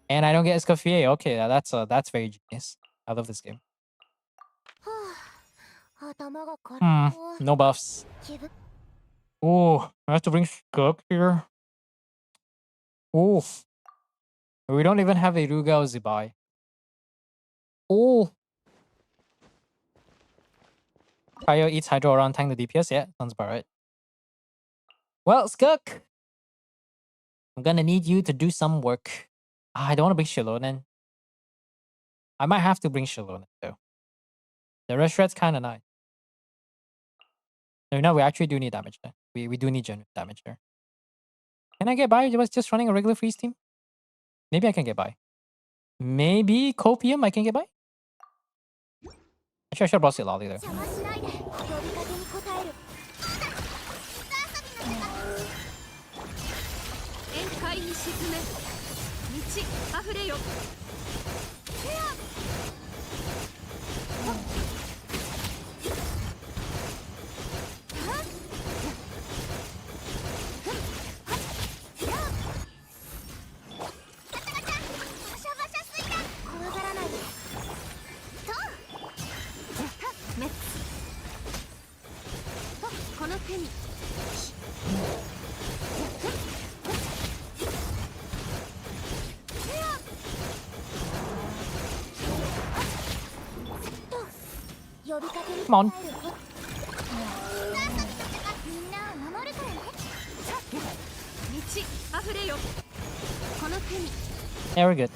And I don't get Escoffier. Okay, that's very genius. I love this game. 頭が空っぽ No buffs. 気分 Oh, I have to bring Skirk here. Oh. We don't even have a Ruga or Zibai. Oh. Cryo eats Hydro around tank the DPS. Yeah, sounds about right. Well, Skirk. I'm gonna need you to do some work. I don't want to bring Shilonen. I might have to bring Shilonen though. The Reshred's kind of nice. No, we actually do need damage there. We do need genuine damage there. Can I get by just running a regular freeze team? Maybe I can get by. Maybe Copium I can get by? Actually, I should have brought Silali there. 邪魔しないで呼びかけに応える宴会に沈め満ち溢れよ バシャバシャすいだ怖がらないでトンメッツとこの手に呼びかけに Come on. みんなを守るからね満ち溢れよこの手に Yeah, we're good.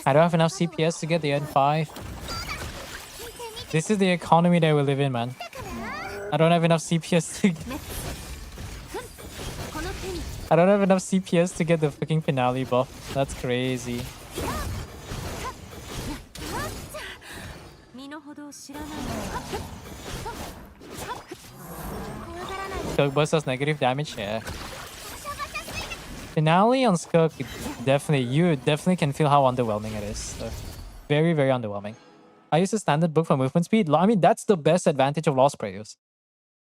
I don't have enough CPS to get the N5. This is the economy that we live in, man. I don't have enough CPS to... この手に I don't have enough CPS to get the freaking finale buff. That's crazy. 身の程を知らない 怖がらないで Skirk burst does negative damage, yeah. Finale on Skirk, you definitely can feel how underwhelming it is. So, very, very underwhelming. I use the standard book for movement speed. I mean, that's the best advantage of Lost Prayers.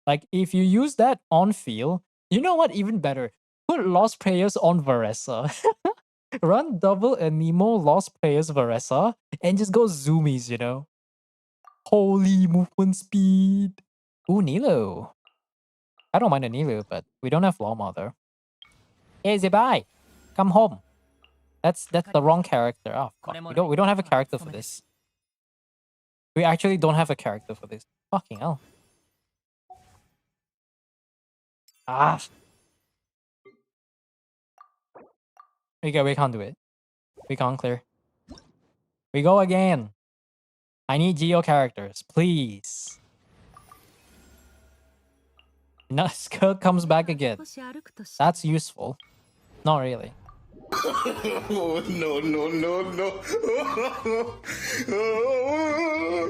Like, if you use that on field, you know what? Even better. Put Lost Prayers on Varessa. Run double Anemo Lost Prayers Varessa and just go zoomies, you know? Holy movement speed. Ooh, Nilo. I don't mind a Nilo, but we don't have Loma though. Hey, Zebai, come home. That's the wrong character. Oh, fuck. We don't have a character for this. We actually don't have a character for this. Fucking hell. Ah. We can't do it. We can't clear. We go again. I need Geo characters, please. No, Skirk comes back again. 少し歩くとし That's useful. Not really. Oh, no, no, no, no.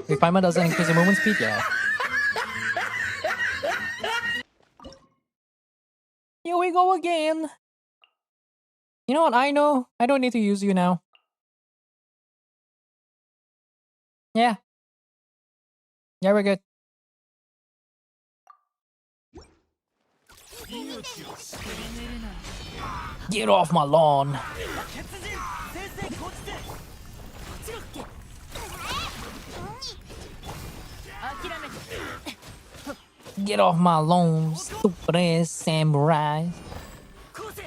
Refinement doesn't increase your movement speed, yeah. Here we go again. You know what? I know. I don't need to use you now. Yeah. Yeah, we're good. Get off my lawn. 先生こっちでこっちのっけ諦めて Get off my lawn, stupid ass samurai. こうせ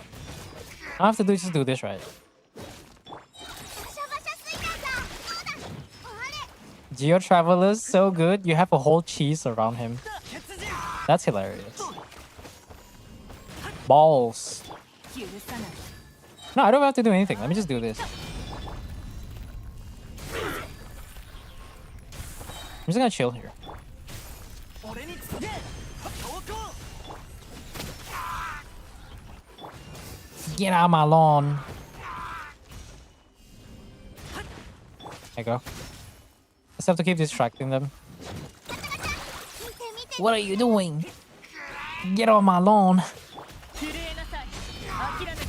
I have to just do this right. バシャバシャスイカさんそうだあれ Geo Traveler's so good. You have a whole cheese around him. 血人 That's hilarious. Balls. 許さない No, I don't have to do anything. Let me just do this. I'm just gonna chill here. 俺につけ投降 Get out of my lawn. There you go. Just have to keep distracting them. 見て見て What are you doing? Get off my lawn. 震えなさい諦めて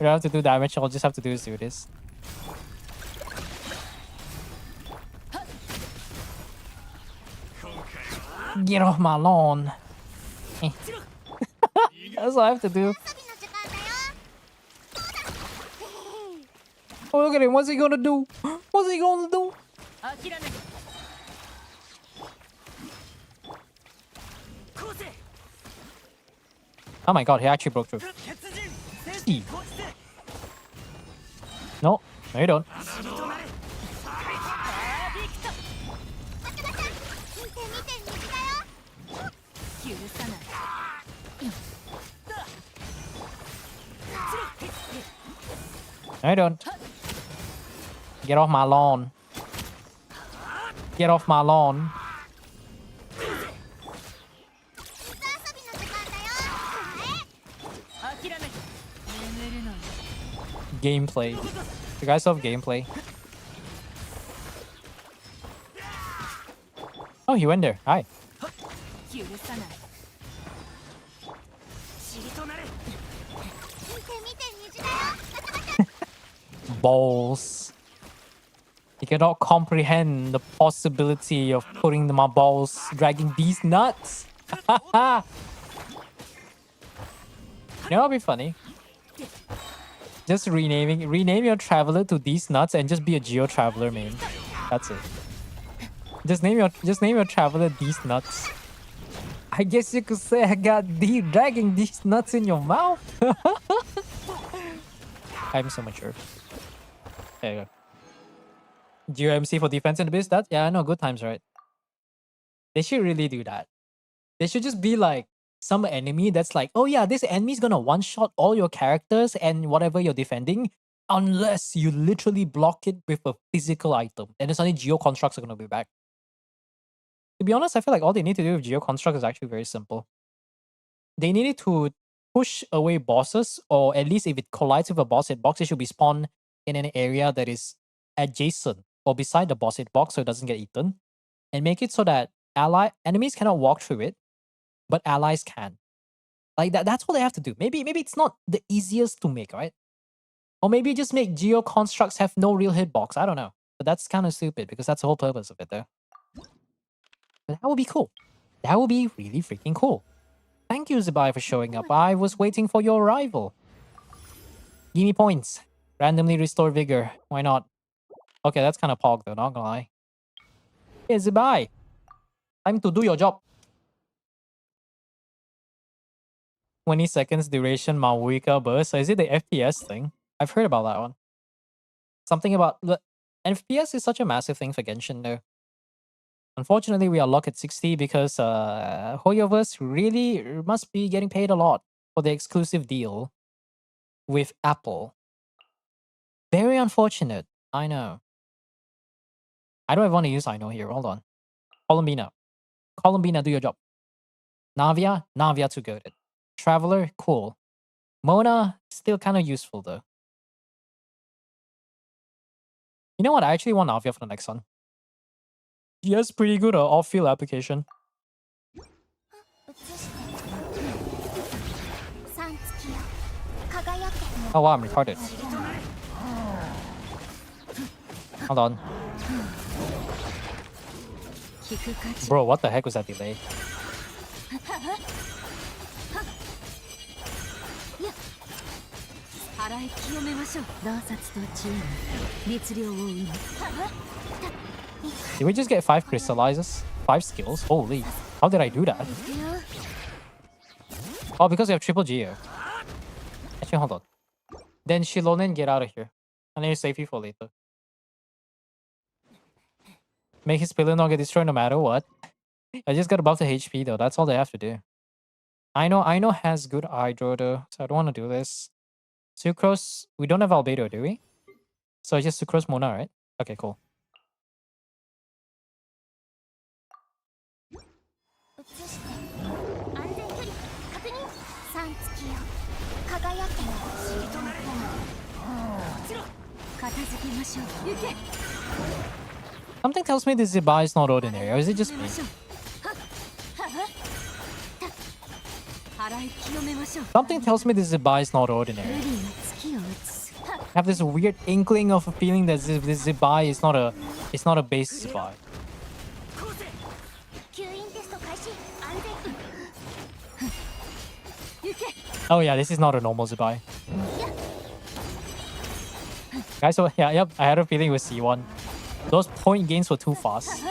We don't have to do damage. All just have to do is do this. Get off my lawn. Eh. That's all I have to do. 遊びの時間だよ Oh, look at him. What's he gonna do? What's he gonna do? 諦めてこうせ Oh my god, he actually broke through. 血人先いい生こっちで No, no you don't. 血となれパーディクトガチャガチャ見て見て虹だよ許さない No you don't. Get off my lawn. Get off my lawn. 水遊びの時間だよ諦めて眠るのに Gameplay. You guys love gameplay. Oh, he went there. Hi. 許さない塵となれ見て見て虹だよガチャガチャ Balls. You cannot comprehend the possibility of putting my balls, dragging these nuts. You know what'd be funny? Just rename your traveler to these nuts and just be a geo traveler main. That's it. Just name your traveler these nuts. I guess you could say I got dragging these nuts in your mouth. I'm so mature. There you go. Geo MC for defense and abyss. That yeah, I know. Good times, right? They should really do that. They should just be like some enemy that's like, oh yeah, this enemy's gonna one shot all your characters and whatever you're defending, unless you literally block it with a physical item. And then suddenly geo constructs are gonna be back. To be honest, I feel like all they need to do with geo construct is actually very simple. They needed to push away bosses, or at least if it collides with a boss hitbox, it should be spawned in an area that is adjacent or beside the boss hitbox so it doesn't get eaten. And make it so that enemies cannot walk through it, but allies can. Like that's what they have to do. Maybe it's not the easiest to make, right? Or maybe just make geo constructs have no real hitbox. I don't know. But that's kind of stupid because that's the whole purpose of it though. But that would be cool. That would be really freaking cool. Thank you, Zibai, for showing up. I was waiting for your arrival. Give me points. Randomly restore vigor. Why not? Okay, that's kind of pog though, not gonna lie. Hey, Zibai. Time to do your job. 20 seconds duration Mawika burst. So is it the FPS thing? I've heard about that one. Something about the FPS is such a massive thing for Genshin though. Unfortunately, we are locked at 60 because Hoyoverse really must be getting paid a lot for the exclusive deal with Apple. Very unfortunate. I know. I don't even want to use I know here. Hold on. Columbina. Columbina, do your job. Navia too goated. Traveler, cool. Mona, still kind of useful though. You know what? I actually want Navia for the next one. Yes, pretty good off-field application. 映してさん月よ輝け Oh wow, I'm retarded. Hold on. 聞く価値 Bro, what the heck was that delay? 払い清めましょう洞察と知恵が律令を生む Did we just get 5 crystallizes? 5 skills? Holy. How did I do that? 行くよ Oh, because we have triple Geo. Actually, hold on. Then Shilonen, get out of here. I need to save you for later. Make his pillar not get destroyed no matter what. I just got above the HP though. That's all they have to do. I know has good hydro though, so I don't want to do this. Sucrose, we don't have albedo, do we? So it's just Sucrose Mona, right? Okay, cool. 映して安全距離確認さん月よ輝け塵となれ片付けましょう行け Something tells me this Zibai is not ordinary, or is it just 清め me? ましょう払い清めましょう Something tells me this Zibai is not ル ordinary. リーが月を映す I have this weird inkling of a feeling that this Zibai is not a base Zibai. 吸引テスト開始安全 行け Oh yeah, this is not a normal Zibai. Guys, so yeah, yep, I had a feeling with C1. Those point gains were too fast.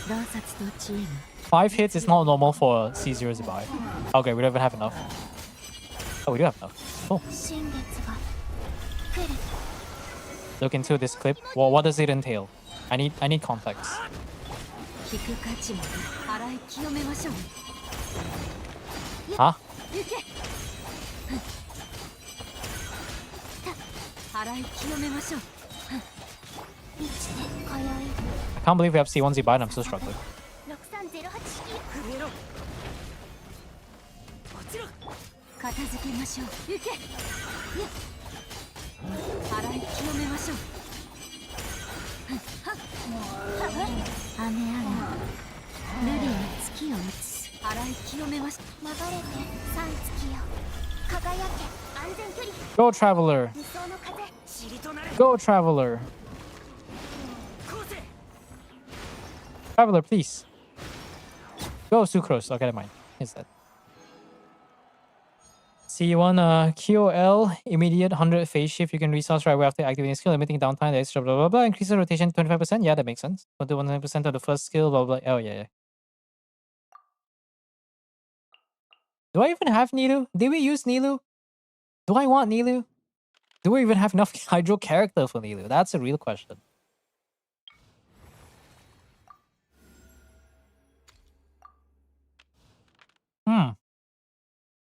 洞察と知恵が 5 hits is not normal for C0 Zibai. Okay, we don't even have enough. Oh, we do have enough. Cool. 新月が来る Look into this clip. Well, what does it entail? I need context. 聞く価値も払い清めましょう Huh? 行け払い清めましょう満ちて今宵 I can't believe we have C1 Zibai and I'm still struggling. 6308式くれろ落ちろ片付けましょう行け払い清めましょう雨雨ルリーが月を映す払い清めまし流れて三月よ輝け安全距離 Go, Traveler! 無双の風 Go, Traveler! Traveler, please. Go, Sucrose. Okay, never mind. Is that? C1 QOL immediate 100 phase shift. You can resource right away after activating skill, limiting downtime, the extra blah blah blah. Increases rotation 25%. Yeah, that makes sense. But do 100% of the first skill, blah blah. Oh yeah. Do I even have Nilu? Did we use Nilu? Do I want Nilu? Do we even have enough Hydro character for Nilu? That's a real question.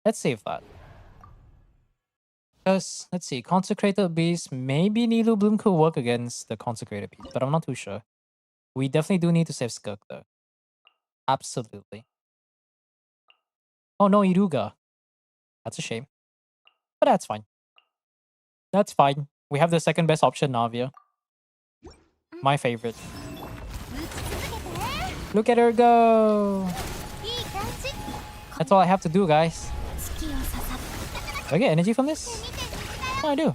Let's save that. Because, let's see, Consecrated Beast, maybe Nilu Bloom could work against the Consecrated Beast, but I'm not too sure. We definitely do need to save Skirk though. Absolutely. Oh no, Iruga. That's a shame. But that's fine. That's fine. We have the second best option, Navia. My favorite. 打ち続けて Look at her go! いい感じ That's all I have to do, guys. 月を刺さ Do I get energy from this? 見てくれ Oh, I do.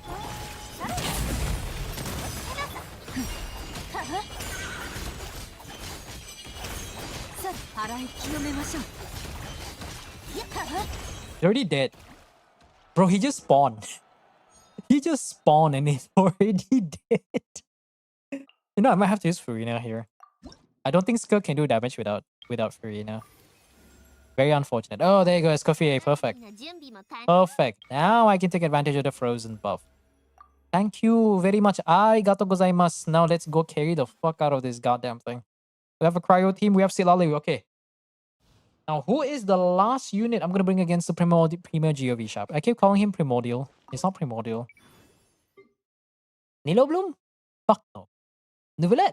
さあ払い清めましょう They're already dead. Bro, he just spawned. He just spawned and he's already dead. You know, I might have to use Furina here. I don't think Skirk can do damage without Furina. Very unfortunate. Oh, there you go. Escoffier. Perfect. の準備も完了 Perfect. Now I can take advantage of the frozen buff. Thank you very much. Arigato gozaimasu. Now let's go carry the fuck out of this goddamn thing. We have a cryo team. We have Silali. Okay. Now, who is the last unit I'm going to bring against the Premier GOV shop? I keep calling him Primordial. It's not Primordial. Nilo Bloom? Fuck no. Nouvellette?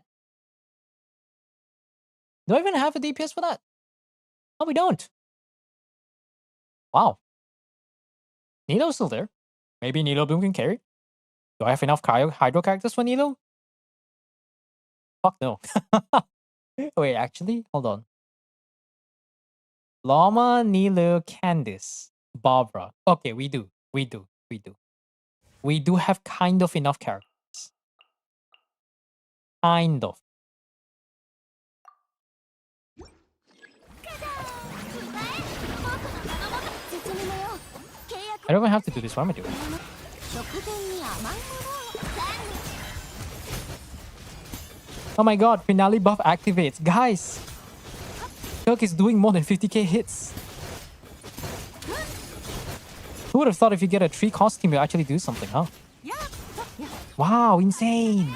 Do I even have a DPS for that? No, we don't. Wow. Nilo's still there. Maybe Nilo Boom can carry. Do I have enough Hydro characters for Nilo? Fuck no. Wait, actually, hold on. Llama, Nilo, Candice, Barbara. Okay, we do. We do have kind of enough characters. Kind of. I don't even have to do this. What am I doing? Oh my god, finale buff activates. Guys! Kirk is doing more than 50k hits. Who would have thought if you get a 3 costume, you'll actually do something, huh? Wow, insane!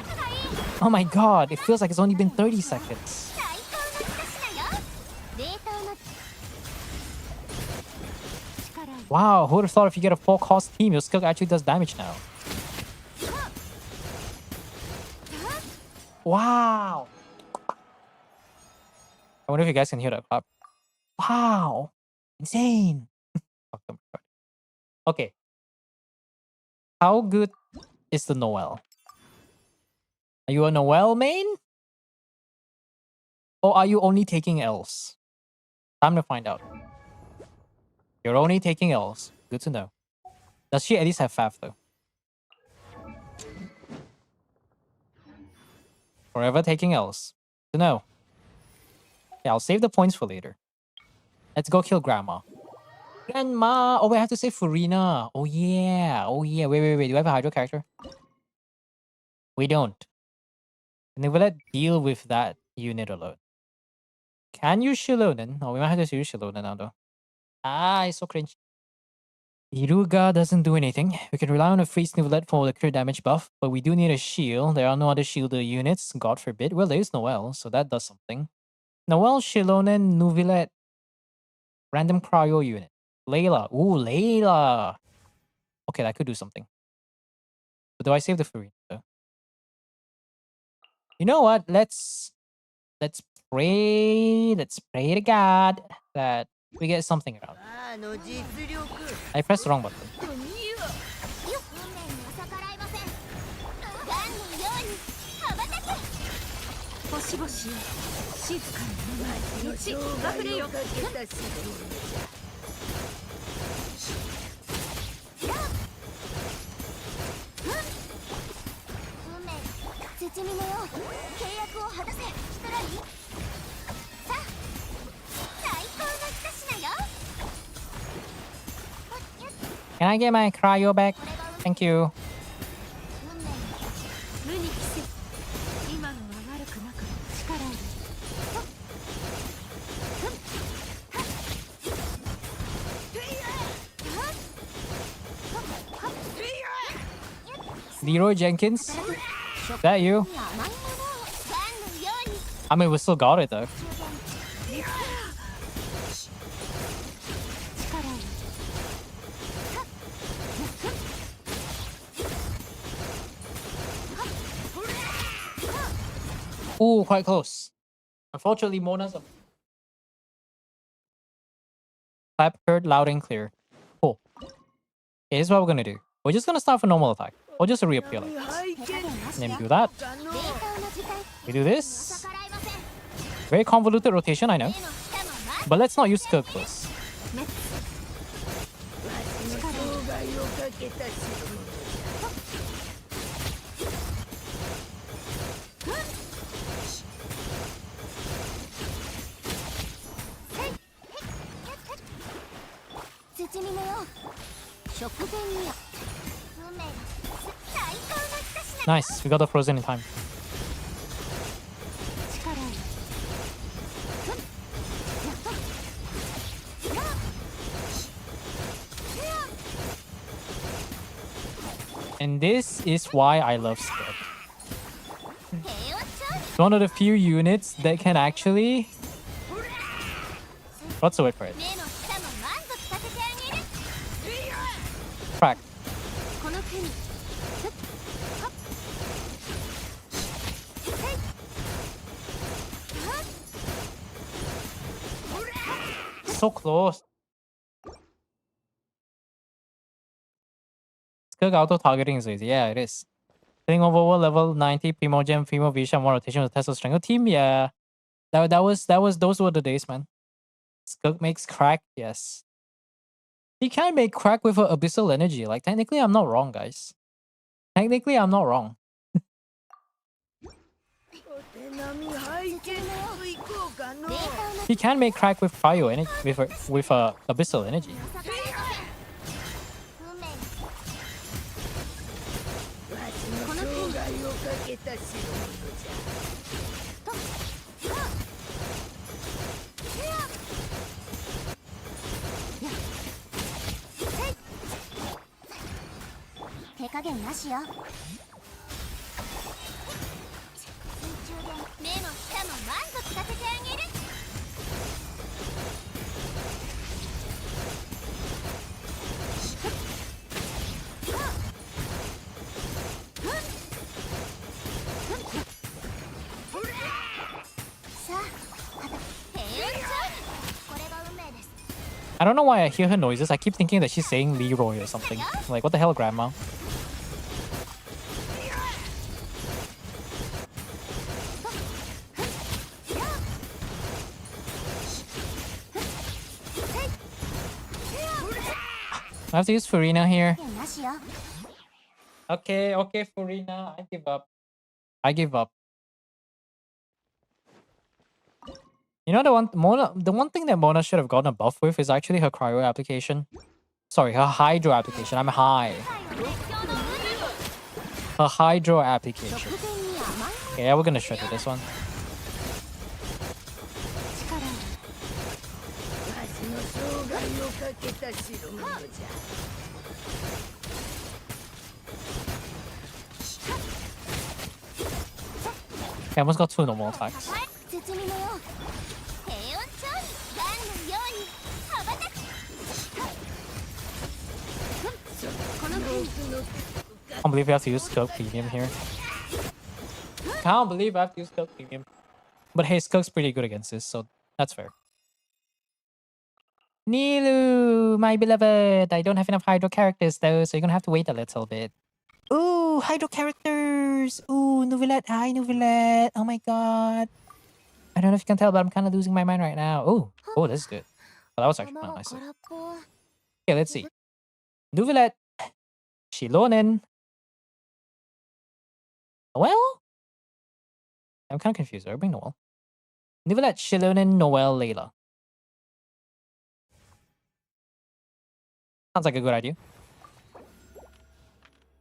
Oh my god, it feels like it's only been 30 seconds. Wow, who would have thought if you get a 4 cost team, your skill actually does damage now? Wow! I wonder if you guys can hear that clap. Wow! Insane! Fuck them. Okay. How good is the Noel? Are you a Noel main? Or are you only taking Ls? Time to find out. You're only taking Ls. Good to know. Does she at least have Faf though? Forever taking Ls. Good to know. Yeah, I'll save the points for later. Let's go kill Grandma. Grandma! Oh wait, I have to say Furina. Oh yeah. Oh yeah. Wait. Do I have a Hydro character? We don't. And then we'll let deal with that unit alone. Can use Shilonen. Oh, we might have to use Shilonen now though. Ah, it's so cringe. Iruga doesn't do anything. We can rely on a free Snivelet for the crit damage buff, but we do need a shield. There are no other shielder units, God forbid. Well, there is Noel, so that does something. Noel, Shilonen, Nuvilet, random cryo unit. Layla. Ooh, Layla. Okay, that could do something. But do I save the Furina though? You know what? Let's pray. Let's pray to God that we get something around. I pressed the wrong button. Can I get my cryo back? Thank you. Leroy Jenkins? Is that you? I mean, we still got it though. Ooh, quite close. Unfortunately, Mona's a clap heard loud and clear. Cool. Okay, here's what we're gonna do. We're just gonna start with normal attack. Or just a reappear like this. And then do that. We do this. Very convoluted rotation, I know. But let's not use Kirk first. Nice, we got the frozen in time. And this is why I love Skirk. It's one of the few units that can actually... What's the word for it? Crack. So close. Skirk auto-targeting is easy. Yeah, it is. Hitting overall level 90, Primogen, Primo Visha, one rotation with Tesla Strangle team. Yeah. Those were the days, man. Skirk makes crack, yes. He can make crack with her abyssal energy. Like, technically, I'm not wrong, guys. Technically, I'm not wrong. お手並み拝見といこうかの He can make crack with cryo energy, with abyssal energy. 運命わしの生涯をかけた代物じ手加減なしよ水中で目も舌も満足させてあげるさあ平穏ちゃんこれが運命です I don't know why I hear her noises. I keep thinking that she's saying Leroy or something. Like, what the hell, Grandma? I have to use Furina here. なしよ Okay, Furina. I give up. I give up. You know the one thing that Mona should have gotten a buff with is actually her cryo application. Sorry, her hydro application. I'm high. Her hydro application. 直前に甘い Okay, yeah, we're gonna shred with this one. 力わしの生涯をかけた代物じゃ Okay, I almost got 2 normal attacks. 包みのよう平穏ちゃんガンのように羽ばたくこの国 I can't believe we have to use Skirk Premium here. Can't believe I have to use Skirk Premium. But hey, Skirk's pretty good against this, so that's fair. Nilu, my beloved. I don't have enough Hydro characters though, so you're gonna have to wait a little bit. Ooh, Hydro characters! Ooh, Nuvilette. Hi, Nuvilette. Oh my god. I don't know if you can tell, but I'm kind of losing my mind right now. Oh, this is good. Oh, that was actually kind of nice. 空っぽ Okay, let's see. Nuvilette. Shilonen. Noel? I'm kind of confused. I'll bring Noel. Nivelette, Shilonen, Noel, Layla. Sounds like a good idea.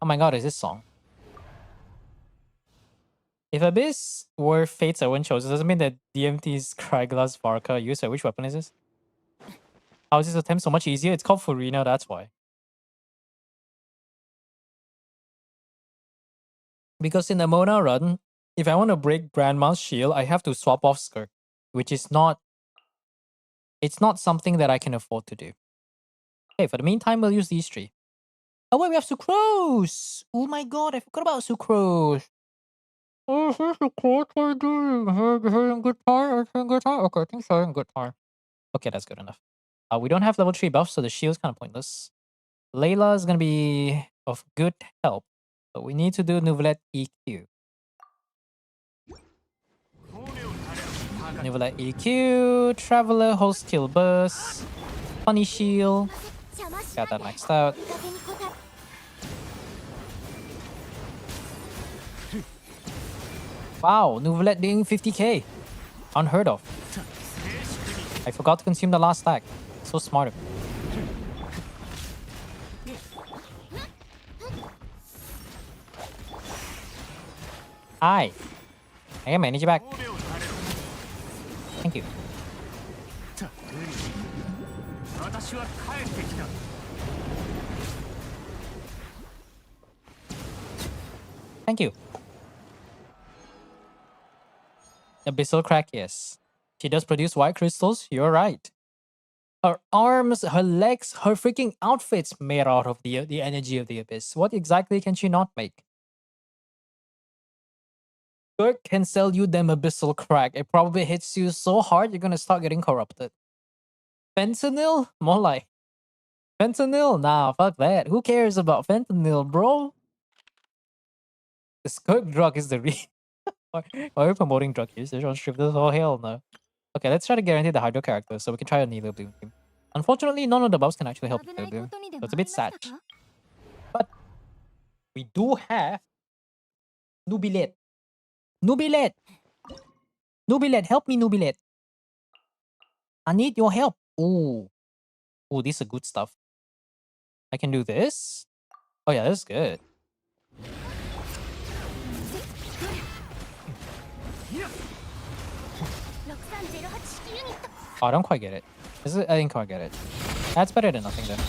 Oh my god, is this song? If Abyss were Fate's Owen chosen, doesn't mean that DMT's Cryglass Varka use it. Which weapon is this? How is this attempt so much easier? It's called Furina, that's why. Because in the Mona run, if I want to break Grandma's shield, I have to swap off Skirk, which is not... It's not something that I can afford to do. Okay, for the meantime, we'll use these 3. Oh wait, we have Sucrose! Oh my god, I forgot about Sucrose! Oh, here's Sucrose, what are you doing? Having good time? Having good time? Okay, I think so, having good time. Okay, that's good enough. We don't have level 3 buffs, so the shield's kind of pointless. Layla is gonna be of good help, but we need to do Nouvellette EQ. Nouvellette EQ, Traveler, Hold Steel Burst, Funny Shield. 邪魔し Got that maxed out. 風に応え Wow, Nouvellette being 50k. Unheard of. I forgot to consume the last stack. So smart of me. Hi. I got my energy back. Thank you. 私は帰ってきた Thank you. Abyssal crack, yes. She does produce white crystals, you're right. Her arms, her legs, her freaking outfits made out of the energy of the abyss. What exactly can she not make? Skirk can sell you them abyssal crack. It probably hits you so hard you're gonna start getting corrupted. Fentanyl? More like Fentanyl? Nah, fuck that. Who cares about fentanyl, bro? The skirk drug is the real. Why are we promoting drug usage on stream? This oh hell no. Okay, let's try to guarantee the hydro character so we can try a Nilo Bloom team. Unfortunately, none of the buffs can actually help 危 Nilo ないこ Bloom, とにで so も it's あ a り bit ました sad. か？ But we do have Nubilet. Nubilet! Nubilet, help me, Nubilet. I need your help. Ooh. Ooh, this is good stuff. I can do this. Oh yeah, this is good. Oh, I don't quite get it. Is it? I didn't quite get it. That's better than nothing then.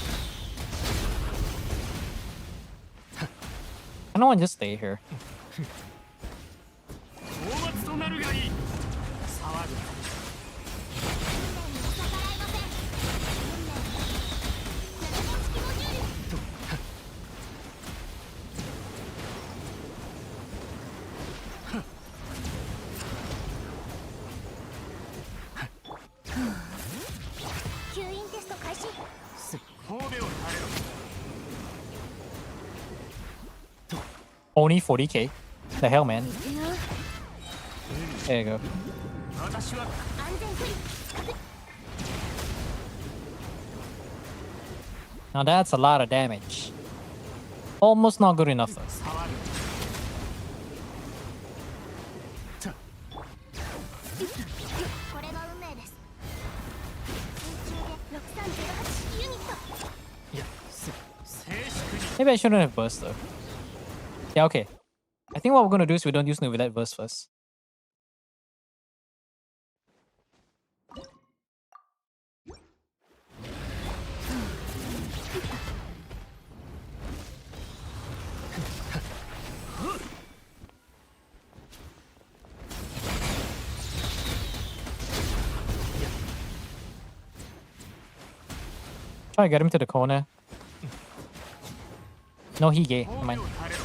I don't want to just stay here. 大松となるがいい。騒ぐ。吸引テスト開始。神戸を垂れろ。 Only 40k. The hell, man. いくよ。 There you go. 私は安全距離。 Now that's a lot of damage. Almost not good enough though. 騒ぐ。これが運命です。水中で6308ユニット。いや、静粛に。 Maybe I shouldn't have burst though. Yeah, okay. I think what we're gonna do is we don't use Nubilet burst first. Try to get him to the corner. No, he gay. Never 神 mind. 戸を垂れろ。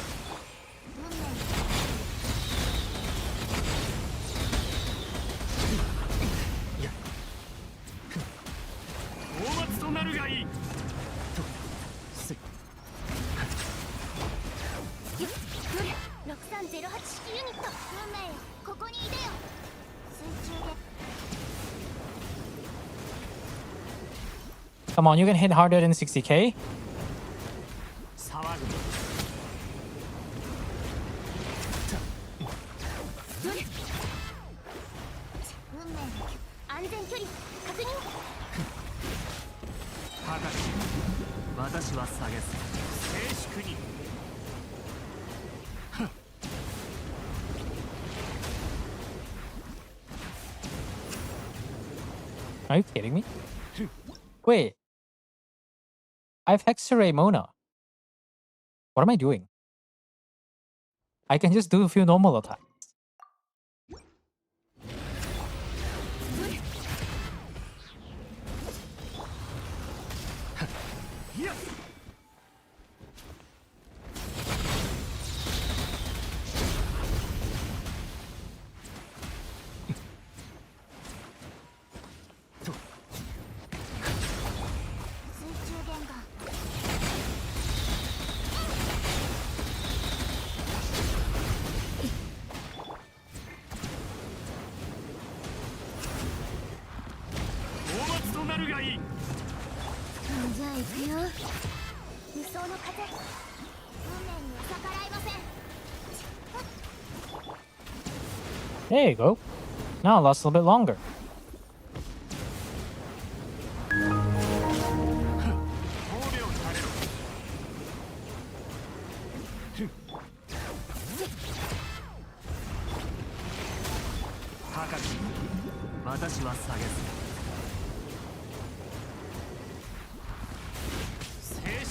大松となるがいい。6308式ユニット。運命よ、ここにいでよ。水中で Come on, you can hit harder than 60k. 騒ぐ。 運命の安全距離確認。高く。私は下げす。静粛に。 Are you kidding me? Wait. I have Hexarray Mona. What am I doing? I can just do a few normal attacks. There you go. Now it lasts a little bit longer.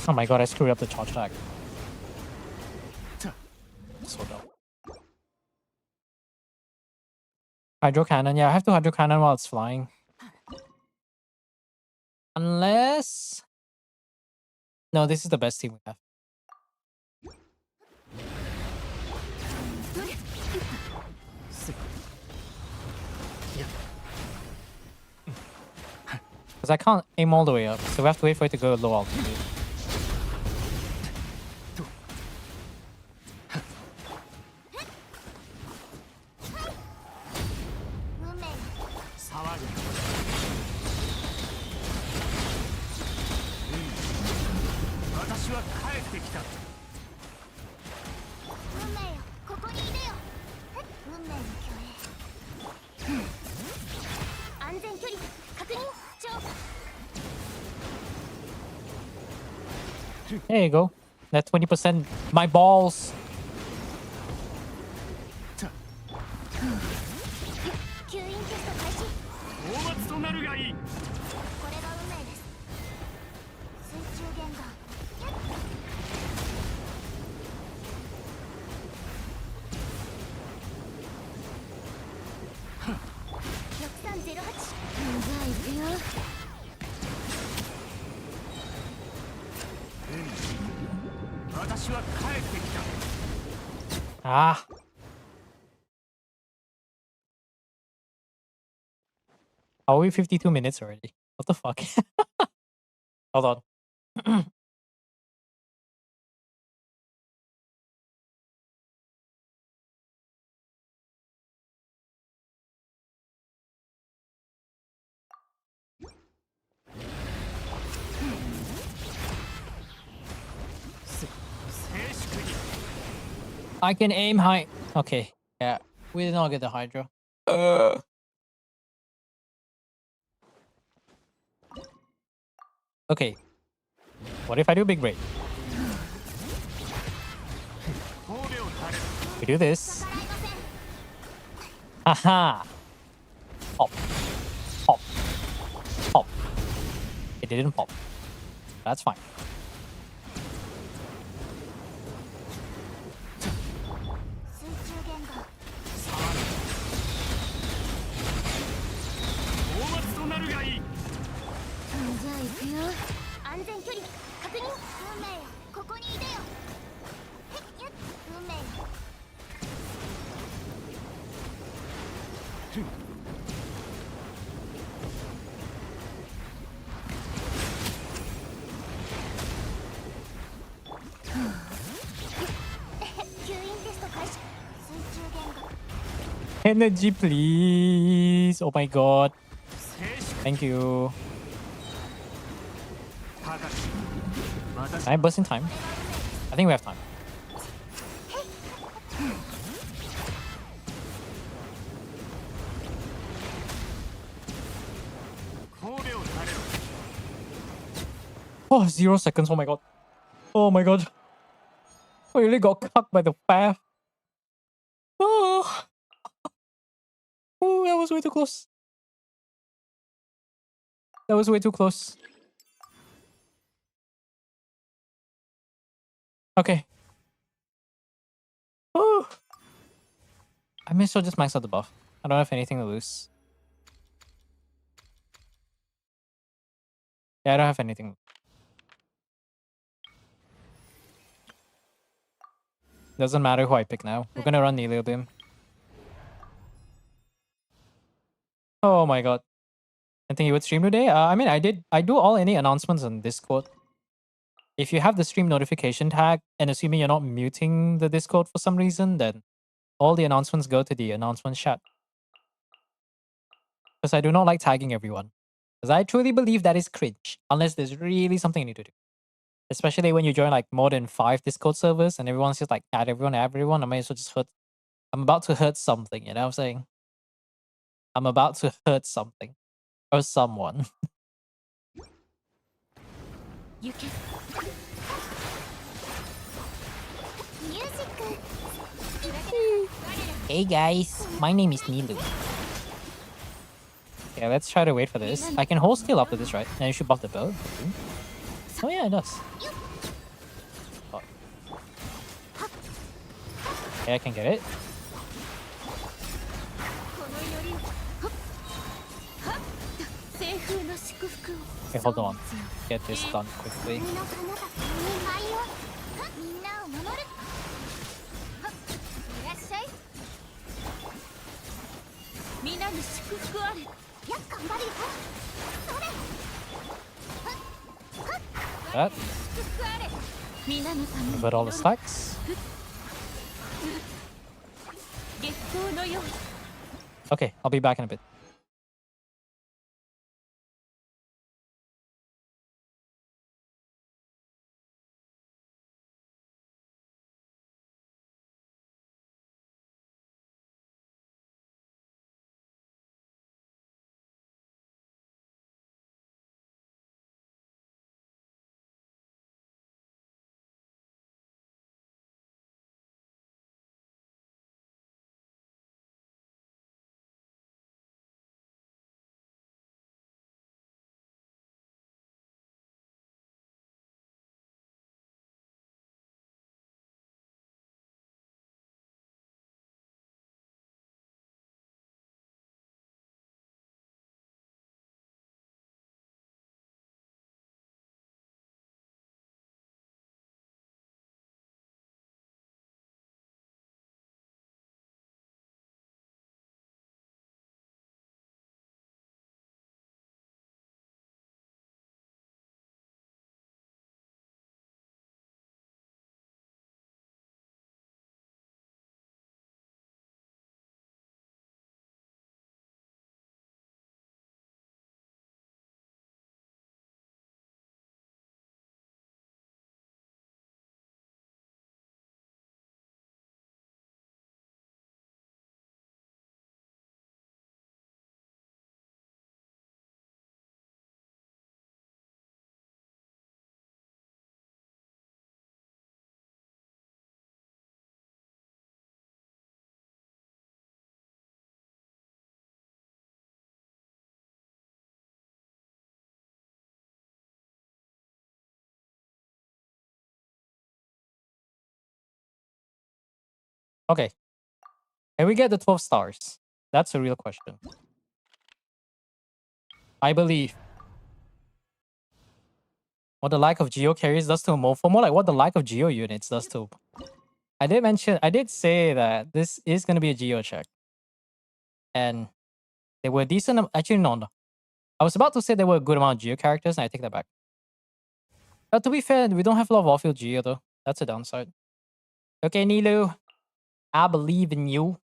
Oh my god, I screwed up the charge attack. So dumb. Hydro cannon, yeah, I have to hydro cannon while it's flying. Unless... No, this is the best team we have. Because I can't aim all the way up, so we have to wait for it to go low altitude. There you go. That 20%. My balls. 吸引テスト開始。大松となるがいい。これが運命です。水中言語。6308。じゃあ行くよ。私は帰ってきた。Ah. Are we 52 minutes already? What the fuck? Hold on. I can aim high. Okay. Yeah. We did not get the Hydra. Okay. What if I do big break? We do this. Haha. Pop. Pop. Pop. It didn't pop. That's fine. Energy, please. Oh my god. Thank you. Can I burst in time? I think we have time. Oh, 0 seconds. Oh my god. Oh my god. I really got cucked by the path. Oh. Oh, that was way too close. That was way too close. Okay. Oh. I may as well just max out the buff. I don't have anything to lose. Yeah, I don't have anything. Doesn't matter who I pick now. We're gonna run Nelio Beam. Oh my god. I think you would stream today? I mean, I do all any announcements on Discord. If you have the stream notification tag, and assuming you're not muting the Discord for some reason, then all the announcements go to the announcement chat. Because I do not like tagging everyone. Because I truly believe that is cringe, unless there's really something you need to do. Especially when you join like more than 5 Discord servers and everyone's just like add everyone, I might as well just hurt. I'm about to hurt something, you know what I'm saying? I'm about to hurt something. Or someone. You can. Hey guys, my name is Nilu. Okay, let's try to wait for this. I can hold skill after this, right? And you should buff the bow. Oh yeah, it does. Oh. Okay, I can get it. Okay, hold on. Get this done quickly. that. 祝福あれ皆のために But all the stacks. 月光のよう Okay, I'll be back in a bit. Okay. Can we get the 12 stars? That's a real question. I believe. What the lack of geo carries does to a Morpho. More like what the lack of geo units does to. I did say that this is going to be a geo check. And they were decent. Actually, no. I was about to say there were a good amount of geo characters, and I take that back. To be fair, we don't have a lot of off-field geo, though. That's a downside. Okay, Nilu. I believe in you.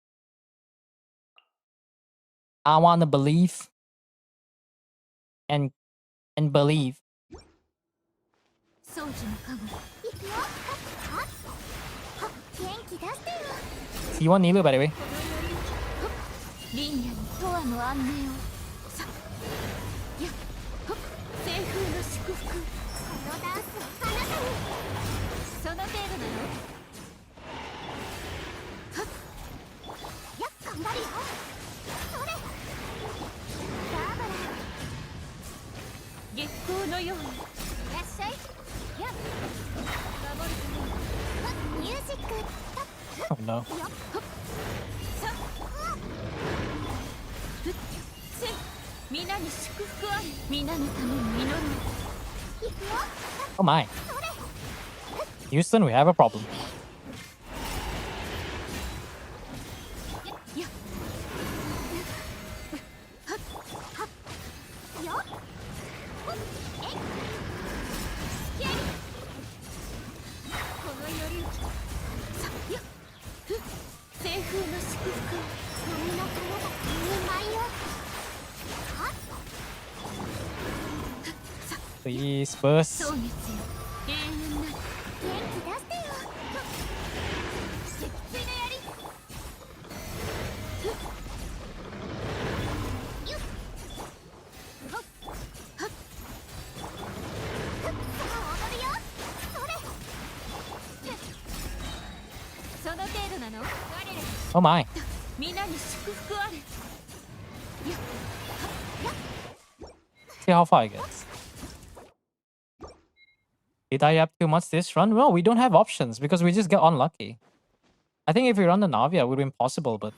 I want to believe. And believe. 掃除の家具行くよはっ元気出してよ See you want Nilu, by the way. リンヤに永遠の安寧をさやほっ西風の祝福このダンスをあなたにその程度なのはっやっ頑張るよそれバーバラ月光のようにいらっしゃいやっ守るためにミュージック Oh no. よっさふっせ皆に祝福あれ皆のために祈る行くよ Oh my. Houston, we have a problem. やよっほっえいスキャリこの夜さやふっ西風の祝福海の彼方2枚よはっ Please, burst. そう熱よ永遠なる元気出してよ撃墜の槍よっほっはっさあ踊るよそれその程度なの我ら Oh my. 皆に祝福あれ See how far it gets. Did I up too much this run? Well, we don't have options because we just get unlucky. I think if we run the Navia, it would be impossible, but...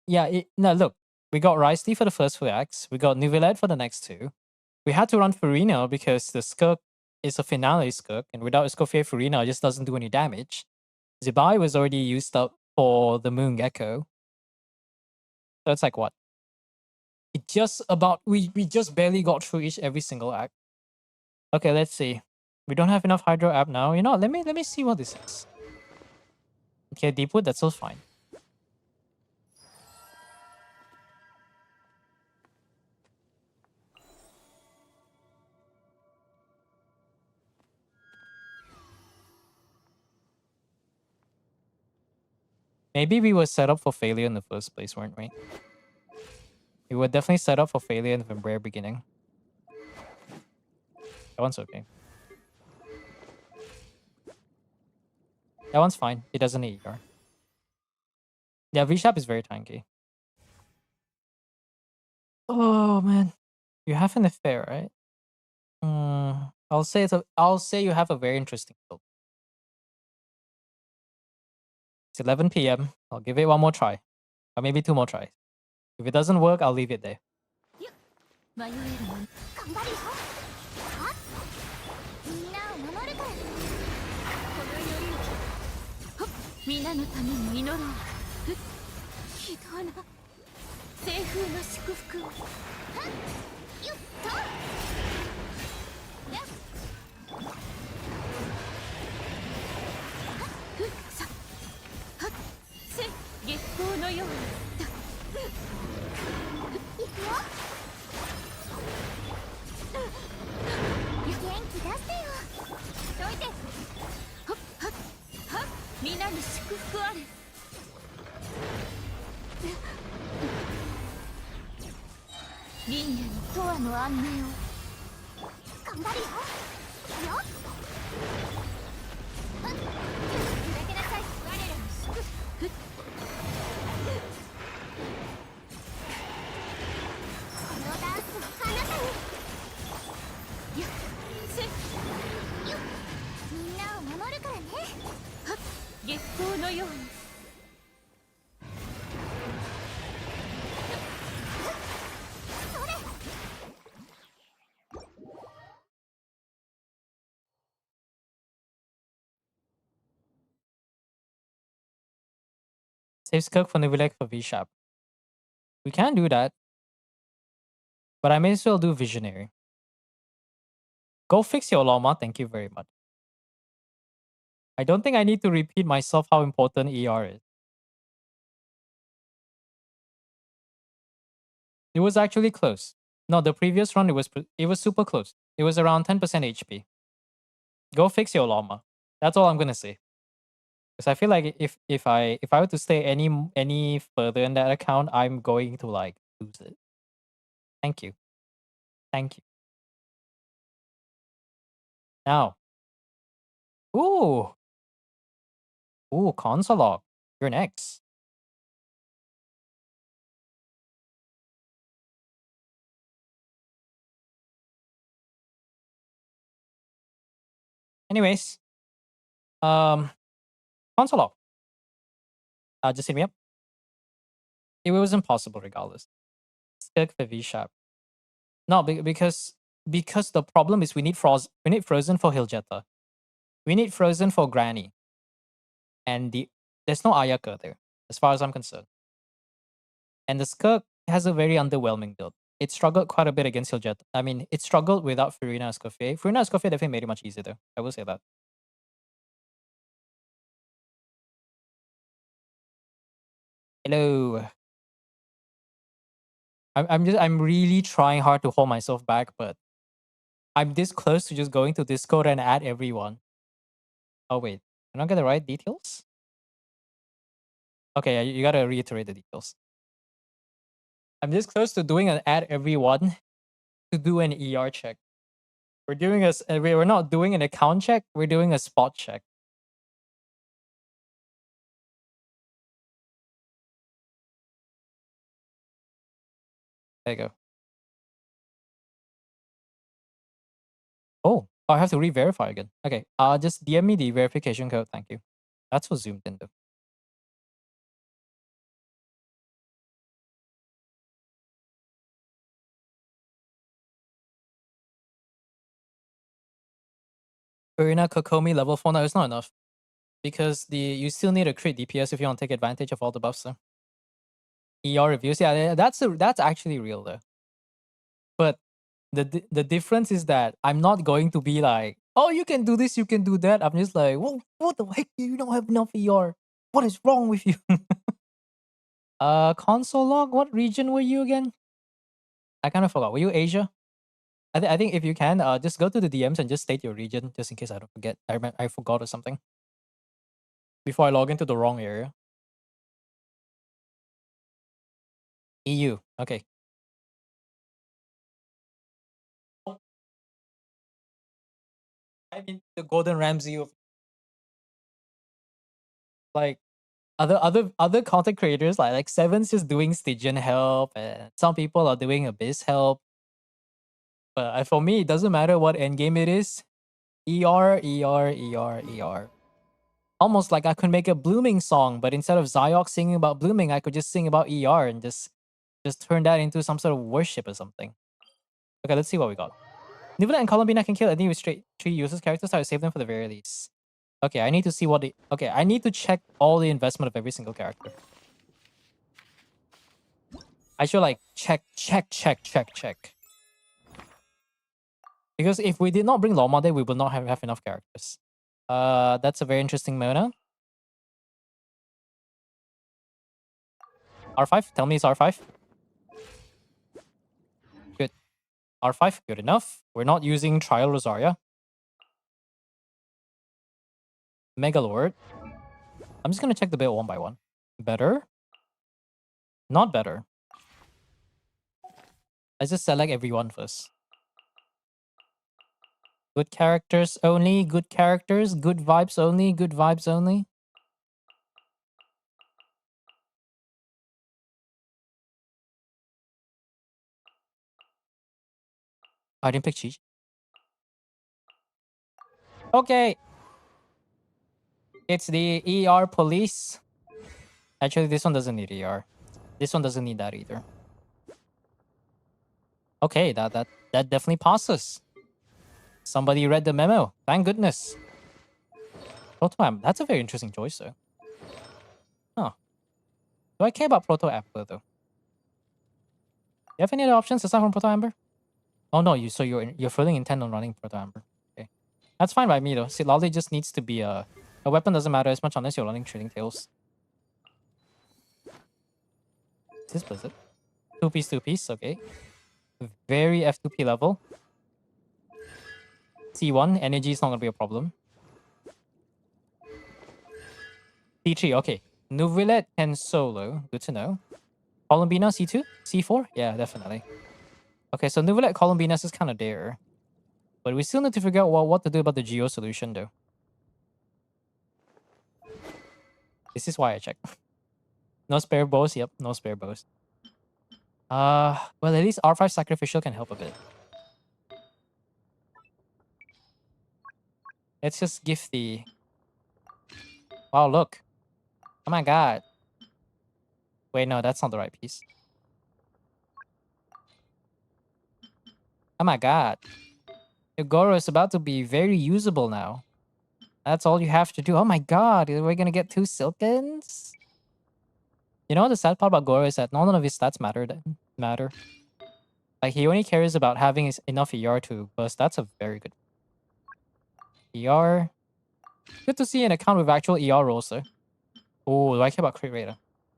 Yeah, no, look. We got Ricely for the first 2 acts. We got Nuviled for the next 2. We had to run Farina because the Skirk is a finale Skirk, and without Escoffier Farina, it just doesn't do any damage. Zibai was already used up for the Moon Gecko. So it's like what? It just about... We just barely got through every single act. Okay, let's see. We don't have enough hydro app now. You know, what, let me see what this is. Okay, Deepwood, that's still fine. Maybe we were set up for failure in the first place, weren't we? We were definitely set up for failure in the very beginning. That one's okay. That one's fine. It doesn't need ER. Yeah, V-Sharp is very tanky. Oh man, you have an affair, right? I'll say you have a very interesting build. It's 11 p.m. I'll give it one more try, or maybe two more tries. If it doesn't work, I'll leave it there. 迷えるもん頑張るよはっみんなを守るからこの祈りをほっ皆のために祈ろうふっ非道な西風の祝福をはっよっとやっふっさはっせ月光のようにだいくよ元気出してよどいてはっはっはっ皆に祝福あれ輪廻の永遠の安寧を頑張るよよっはっ開けなさい我らの祝福このダンスをあなたにやっせよっみんなを守るからねはっ月光のようにそれ Save Skirk for Nivilek for V-Sharp. We can do that, but I may as well do Visionary. Go fix your llama. Thank you very much. I don't think I need to repeat myself how important ER is. It was actually close. No, the previous run it was super close. It was around 10% HP. Go fix your llama. That's all I'm gonna say. Because I feel like if I were to stay any further in that account, I'm going to like lose it. Thank you. Thank you. Now. Ooh. Ooh, console log. You're next. Anyways. Console log. Just hit me up. It was impossible regardless. Stick the V-Sharp. No, because the problem is we need Frozen for Hiljetta. We need Frozen for Granny. And there's no Ayaka there, as far as I'm concerned. And the Skirk has a very underwhelming build. It struggled quite a bit against Hiljetta. I mean, it struggled without Furina Escoffier. Furina Escoffier definitely made it much easier though. I will say that. Hello. I'm really trying hard to hold myself back, but I'm this close to just going to Discord and add everyone. Oh wait, I'm not get the right details? Okay, yeah, you gotta reiterate the details. I'm this close to doing an add everyone to do an ER check. We're not doing an account check, we're doing a spot check. There you go. Oh, I have to re-verify again. Okay, just DM me the verification code, thank you. That's what zoomed in though. Arena Kokomi level 4, no, it's not enough. Because you still need a crit DPS if you want to take advantage of all the buffs though. ER reviews, yeah, that's actually real though. But the difference is that I'm not going to be like, oh, you can do this, you can do that. I'm just like, well, what the heck? You don't have enough ER. What is wrong with you? Console log. What region were you again? I kind of forgot. Were you Asia? I think if you can, just go to the DMs and just state your region, just in case I don't forget. I forgot or something. Before I log into the wrong area. EU. Okay. I mean the Gordon Ramsay of like other content creators like Seven's just doing Stygian help and some people are doing Abyss help. But for me, it doesn't matter what endgame it is. ER, ER, ER, ER. Almost like I could make a blooming song, but instead of Zyok singing about blooming, I could just sing about ER and just turn that into some sort of worship or something. Okay, let's see what we got. Nivela and Columbina can kill any with straight 3 useless characters, so I save them for the very least. Okay, I need to see what the... Okay, I need to check all the investment of every single character. I should like check. Because if we did not bring Lomade, we will not have enough characters. That's a very interesting Mona. R5? Tell me it's R5. Good. R5, good enough. We're not using Trial Rosaria. Megalord. I'm just gonna check the build one by one. Better? Not better. Let's just select everyone first. Good characters only, good characters, good vibes only, good vibes only. I didn't pick Chi. Okay. It's the ER police. Actually, this one doesn't need ER. This one doesn't need that either. Okay, that definitely passes. Somebody read the memo. Thank goodness. Proto Amber. That's a very interesting choice, though. Huh. Do I care about Proto Amber, though? You have any other options aside from Proto Amber? Oh no, you're fully intent on running Proto Amber. Okay. That's fine by me, though. See, Lolly just needs to be a weapon doesn't matter as much unless you're running Trading Tails. Is this Blizzard? 2-piece, okay. Very F2P level. C1, energy is not gonna be a problem. C3, okay. Nuvillet can solo. Good to know. Columbina, C2? C4? Yeah, definitely. Okay, so Nuvillet Columbinas is kind of there. But we still need to figure out what to do about the Geo solution, though. This is why I check. No spare bows? Yep, no spare bows. Well, at least R5 Sacrificial can help a bit. Let's just give the... Wow, look. Oh my god. Wait, no, that's not the right piece. Oh my god. Your Goro is about to be very usable now. That's all you have to do. Oh my god, we're gonna get 2 Silkens? You know what the sad part about Goro is that none of his stats matter. Like, he only cares about having enough ER to burst. That's a very good... ER... Good to see an account with actual ER rolls, though. Oh, do I care about crit rate?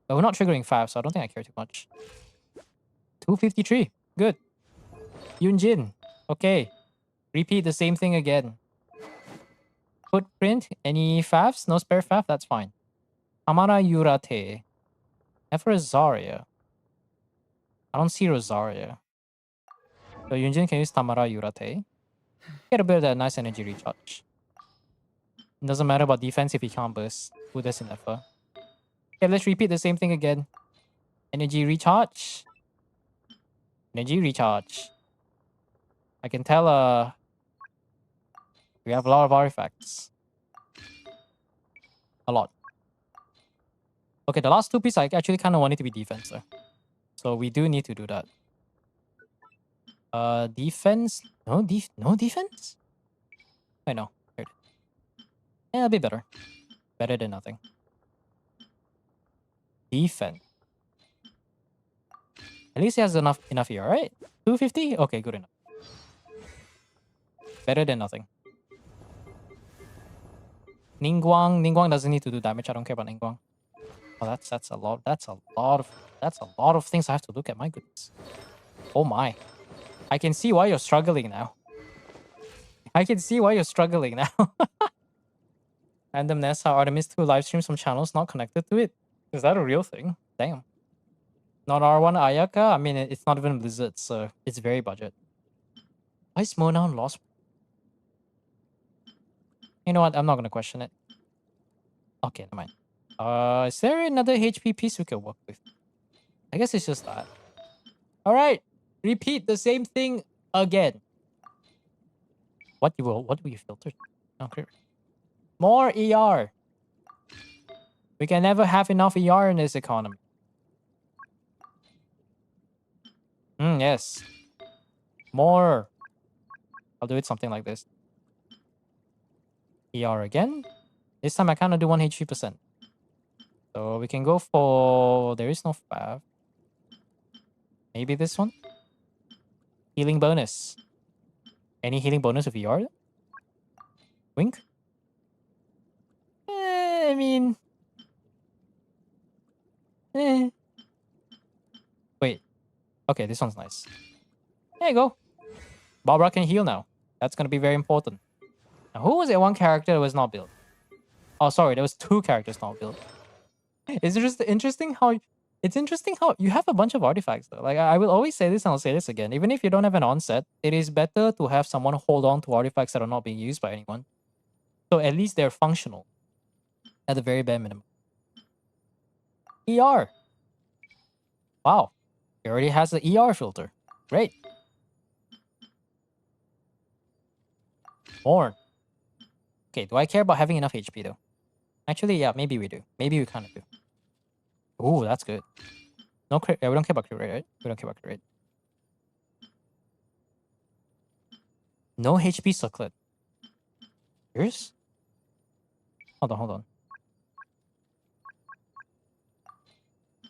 But we're not triggering 5, so I don't think I care too much. 253. Good. Yunjin. Okay. Repeat the same thing again. Footprint. Any faffs? No spare faff? That's fine. Tamara Yurate. F Rosaria. I don't see Rosaria. So Yunjin can use Tamara Yurate. Get a bit of that nice energy recharge. It doesn't matter about defense if he can't burst. Who does in Effa? Okay, let's repeat the same thing again. Energy recharge. Energy recharge. I can tell we have a lot of artifacts. A lot. Okay, the last 2 pieces I actually kind of want it to be defense though. So we do need to do that. Defense? No defense? I know. Yeah, a bit better. Better than nothing. Defense. At least he has enough here, right? 250? Okay, good enough. Better than nothing. Ningguang doesn't need to do damage. I don't care about Ningguang. Oh, that's a lot. That's a lot of things I have to look at. My goodness. Oh my. I can see why you're struggling now. I can see why you're struggling now. Randomness, how Artemis 2 live streams from channels not connected to it. Is that a real thing? Damn. Not R1 Ayaka? I mean, it's not even Blizzard, so it's very budget. Why is Monown lost? You know what? I'm not gonna question it. Okay, never mind. Is there another HP piece we could work with? I guess it's just that. Alright. Repeat the same thing again. What do you filter? Okay. More ER. We can never have enough ER in this economy. Yes. More. I'll do it something like this. ER again. This time I kind of do 1 HP percent. So we can go for... There is no fav. Maybe this one? Healing bonus. Any healing bonus with ER? Wink? I mean... Wait. Okay, this one's nice. There you go. Barbara can heal now. That's going to be very important. Now, who was that one character that was not built? Oh, sorry. There was 2 characters not built. It's just interesting how... It's interesting how you have a bunch of artifacts though. Like I will always say this and I'll say this again. Even if you don't have an onset, it is better to have someone hold on to artifacts that are not being used by anyone. So at least they're functional. At the very bare minimum. ER. Wow. He already has the ER filter. Great. More. Okay, do I care about having enough HP though? Actually, yeah, maybe we do. Maybe we kind of do. Ooh, that's good. No crit. Yeah, we don't care about crit rate, right? We don't care about crit rate. No HP circlet. Yours? Hold on.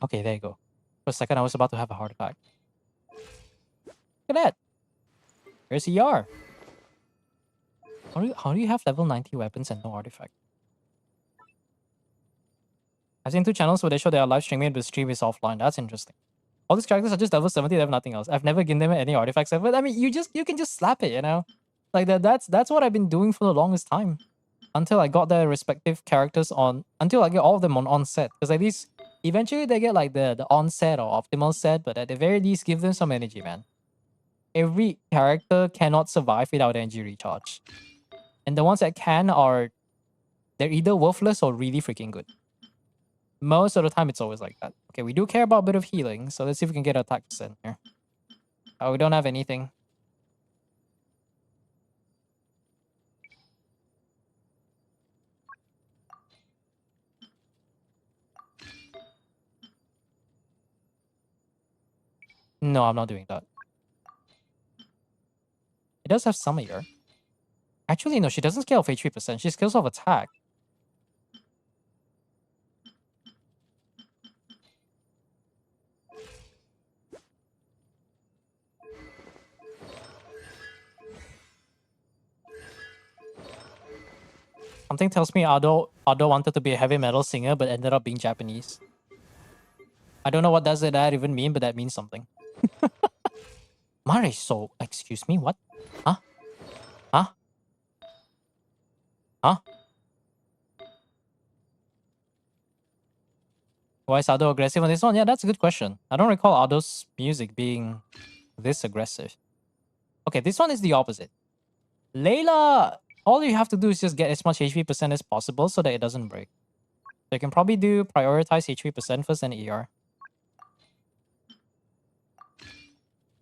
Okay, there you go. For a second, I was about to have a heart attack. Look at that. There's ER. How do you have level 90 weapons and no artifact? I've seen 2 channels where they show they are live streaming, but the stream is offline. That's interesting. All these characters are just level 70, they have nothing else. I've never given them any artifacts ever. I mean, you can just slap it, you know? Like that's what I've been doing for the longest time. Until I got their respective characters on, until I get all of them on onset. Because at least, eventually they get like the onset or optimal set, but at the very least, give them some energy, man. Every character cannot survive without energy recharge. And the ones that can they're either worthless or really freaking good. Most of the time, it's always like that. Okay, we do care about a bit of healing, so let's see if we can get attack percent here. Oh, we don't have anything. No, I'm not doing that. It does have some here. Actually, no, she doesn't scale off HP percent. She scales off attack. Something tells me Ado wanted to be a heavy metal singer, but ended up being Japanese. I don't know what does that even mean, but that means something. Mariso, excuse me, what? Huh? Huh? Huh? Why is Ado aggressive on this one? Yeah, that's a good question. I don't recall Ado's music being this aggressive. Okay, this one is the opposite. Layla, all you have to do is just get as much HP percent as possible so that it doesn't break. So you can probably do prioritize HP percent first and ER.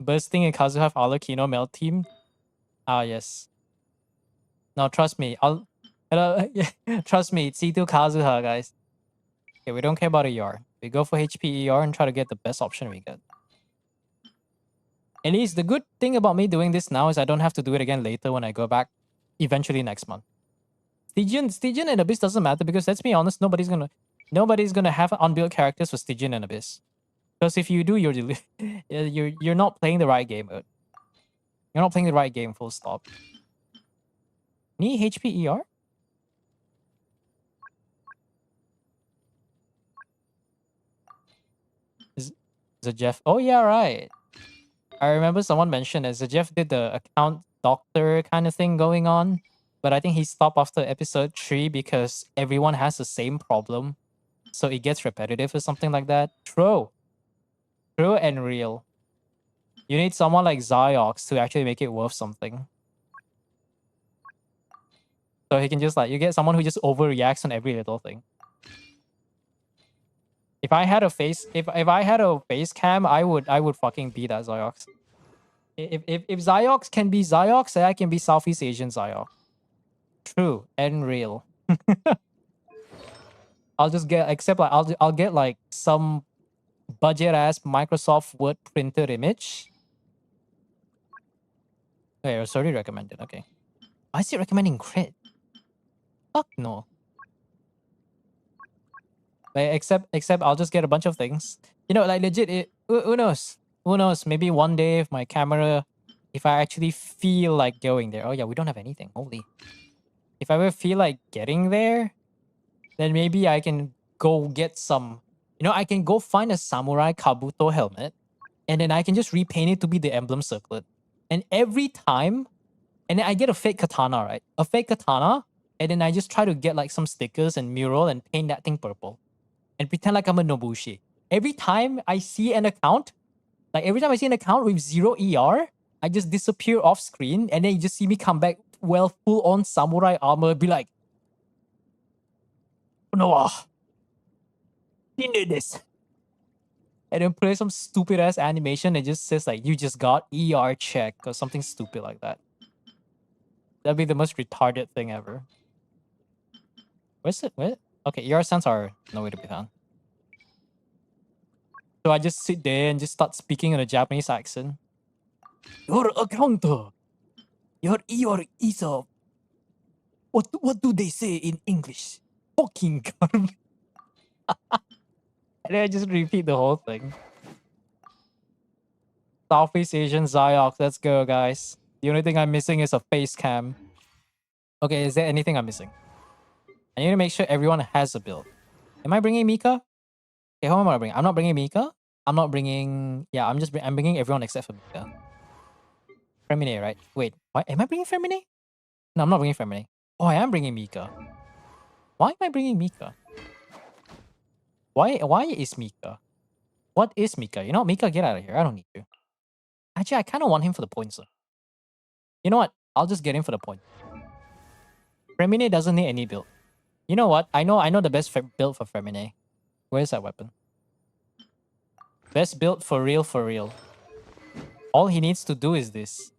Bursting in Kazuha Arlecchino melt team. Ah, yes. No, trust me. Hello, trust me. It's C2 Kazuha, guys. Okay, we don't care about ER. We go for HP ER and try to get the best option we get. At least the good thing about me doing this now is I don't have to do it again later when I go back, eventually next month. Stygian and Abyss doesn't matter because let's be honest, nobody's gonna have unbuilt characters for Stygian and Abyss. Because if you do, you're not playing the right game. You're not playing the right game. Full stop. Knee HP ER? Jeff. Oh yeah, right. I remember someone mentioned that Jeff did the account doctor kind of thing going on, but I think he stopped after episode 3 because everyone has the same problem, so it gets repetitive or something like that. True and real. You need someone like Ziox to actually make it worth something. So he can just like, you get someone who just overreacts on every little thing. If I had a face cam, I would fucking be that Ziox. If Ziox can be Ziox, then I can be Southeast Asian Ziox. True and real. I'll just get, except like I'll get like some budget ass Microsoft Word printed image. Okay, it was already recommended. Okay, why is it recommending crit? Fuck no. Like, except I'll just get a bunch of things. You know, like legit. Who knows? Who knows? Maybe one day if my camera, if I actually feel like going there. Oh yeah, we don't have anything. Holy. If I ever feel like getting there, then maybe I can go get some. You know, I can go find a samurai kabuto helmet, and then I can just repaint it to be the emblem circlet. And every time, and then I get a fake katana, right? A fake katana, and then I just try to get like some stickers and mural and paint that thing purple, and pretend like I'm a Nobushi. Every time I see an account, like every time I see an account with 0 ER, I just disappear off screen, and then you just see me come back, well, full on samurai armor, be like, Noah, you did this. And then play some stupid ass animation that just says like, you just got ER check or something stupid like that. That'd be the most retarded thing ever. Where's it? Where? Okay, ER sounds are nowhere to be found. So I just sit there and just start speaking in a Japanese accent. Your account, your ER is a... What do they say in English? Fucking garbage. And then I just repeat the whole thing. Southeast Asian Ziox, let's go, guys. The only thing I'm missing is a face cam. Okay, is there anything I'm missing? I need to make sure everyone has a build. Am I bringing Mika? Okay, who am I bringing? I'm not bringing Mika. I'm not bringing... Yeah, I'm bringing everyone except for Mika. Femine, right? Wait, why am I bringing Femine? No, I'm not bringing Femine. Oh, I am bringing Mika. Why am I bringing Mika? Why is Mika? What is Mika? You know, Mika, get out of here. I don't need you. Actually, I kind of want him for the points, though. You know what? I'll just get him for the point. Femine doesn't need any build. You know what? I know the best build for Femine. Where's that weapon? Best build for real, for real. All he needs to do is this.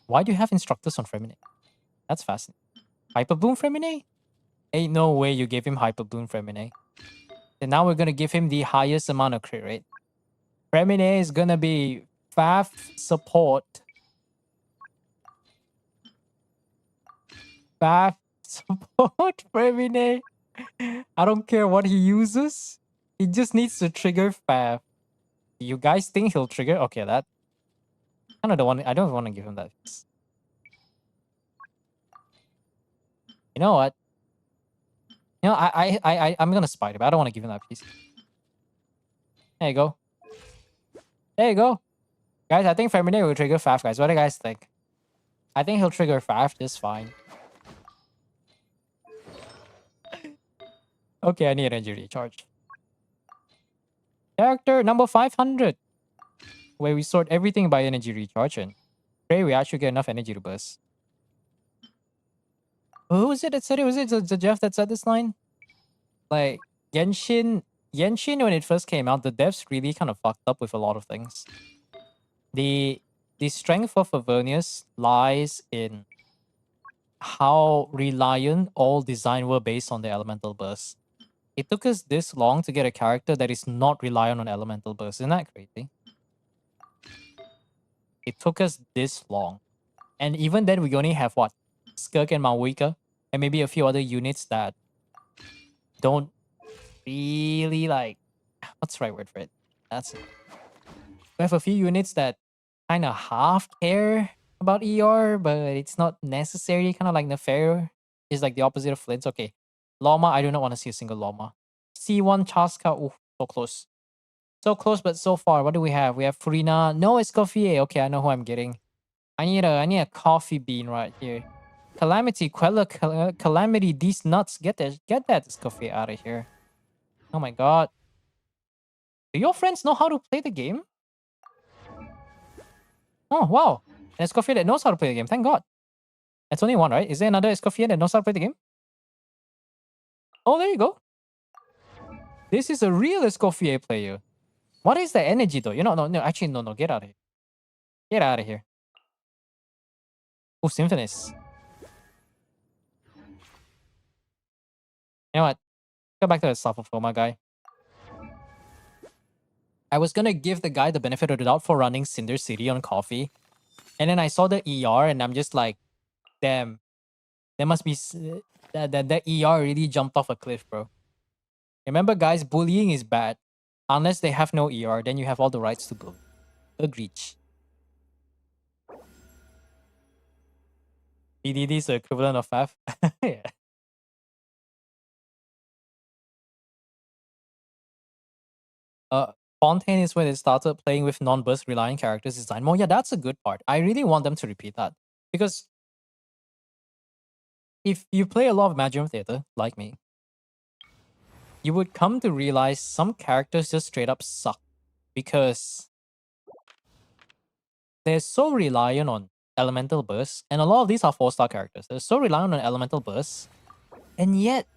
Why do you have instructors on Femine? That's fascinating. Hyper Bloom Femine? Ain't no way you gave him Hyper Bloom Femine. And now we're gonna give him the highest amount of crit rate. Femine is gonna be FAF support. FAF support Femine. I don't care what he uses. He just needs to trigger FAF. You guys think he'll trigger? Okay, that kind of the one. I don't want to give him that. You know what? You know, I'm gonna spite him. I don't want to give him that piece. There you go. There you go. Guys, I think Femine will trigger FAF, guys. What do you guys think? I think he'll trigger FAF just fine. Okay, I need energy recharge. Character number 500. Where we sort everything by energy recharge and pray we actually get enough energy to burst. Who was it that said it? Was it the Jeff that said this line? Like, Genshin when it first came out, the devs really kind of fucked up with a lot of things. The strength of Avernius lies in how reliant all design were based on the elemental burst. It took us this long to get a character that is not reliant on elemental burst. Isn't that crazy? It took us this long. And even then, we only have what? Skirk and Maoika, and maybe a few other units that don't really like... What's the right word for it? That's it. We have a few units that kind of half care about ER, but it's not necessary. Kind of like Nefair is like the opposite of Flint's. Okay. Llama, I do not want to see a single Llama. C1 Chaska, ooh, so close. So close, but so far. What do we have? We have Furina. No, Escoffier. Okay, I know who I'm getting. I need a coffee bean right here. Calamity, Quella, Calamity, these nuts. Get that Escoffier out of here. Oh my god. Do your friends know how to play the game? Oh, wow. An Escoffier that knows how to play the game. Thank God. That's only one, right? Is there another Escoffier that knows how to play the game? Oh, there you go. This is a real Escoffier player. What is the energy, though? You know, no, actually, no. Get out of here. Get out of here. Oh, Symphonist. You know what? Go back to the Sapphire guy. I was gonna give the guy the benefit of the doubt for running Cinder City on coffee. And then I saw the ER and I'm just like, damn. There must be... That ER really jumped off a cliff, bro. Remember, guys, bullying is bad. Unless they have no ER, then you have all the rights to bully. Agreed. BDD is the equivalent of FAF. Yeah. Fontaine is when they started playing with non-burst relying characters design more. Yeah, that's a good part. I really want them to repeat that. Because if you play a lot of Magium Theater, like me, you would come to realize some characters just straight up suck. Because they're so reliant on elemental bursts, and a lot of these are 4-star characters. They're so reliant on elemental bursts, and yet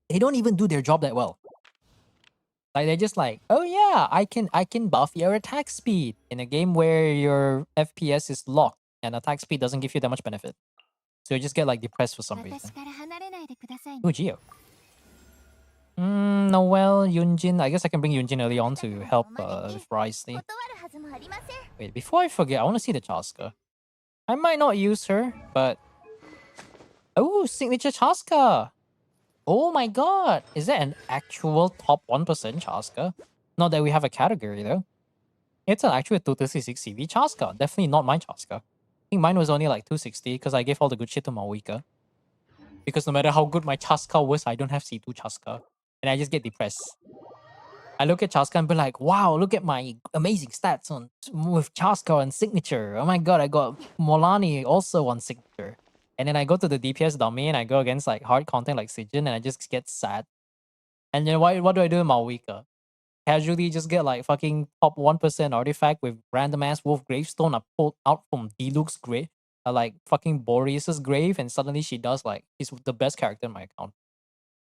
they don't even do their job that well. Like they're just like, oh yeah, I can buff your attack speed in a game where your FPS is locked and attack speed doesn't give you that much benefit. So you just get like depressed for some reason. 私から離れないでくださいね Oh, Geo. Noel, Yunjin. I guess I can bring Yunjin early on to help with Risley. 断るはずもありません Wait, before I forget, I want to see the Chaska. I might not use her, but... Oh, signature Chaska! Oh my god! Is that an actual top 1% Chaska? Not that we have a category though. It's an actual 236 CV Chaska. Definitely not my Chaska. I think mine was only like 260 because I gave all the good shit to Mawika. Because no matter how good my Chaska was, I don't have C2 Chaska. And I just get depressed. I look at Chaska and be like, wow, look at my amazing stats on with Chaska and signature. Oh my god, I got Molani also on signature. And then I go to the DPS dummy and I go against like hard content like Sijin and I just get sad. And then what do I do in Mawika? Casually just get like fucking top 1% artifact with random ass wolf gravestone I pulled out from Diluc's grave. Like fucking Boreas's grave and suddenly she does like, she's the best character in my account.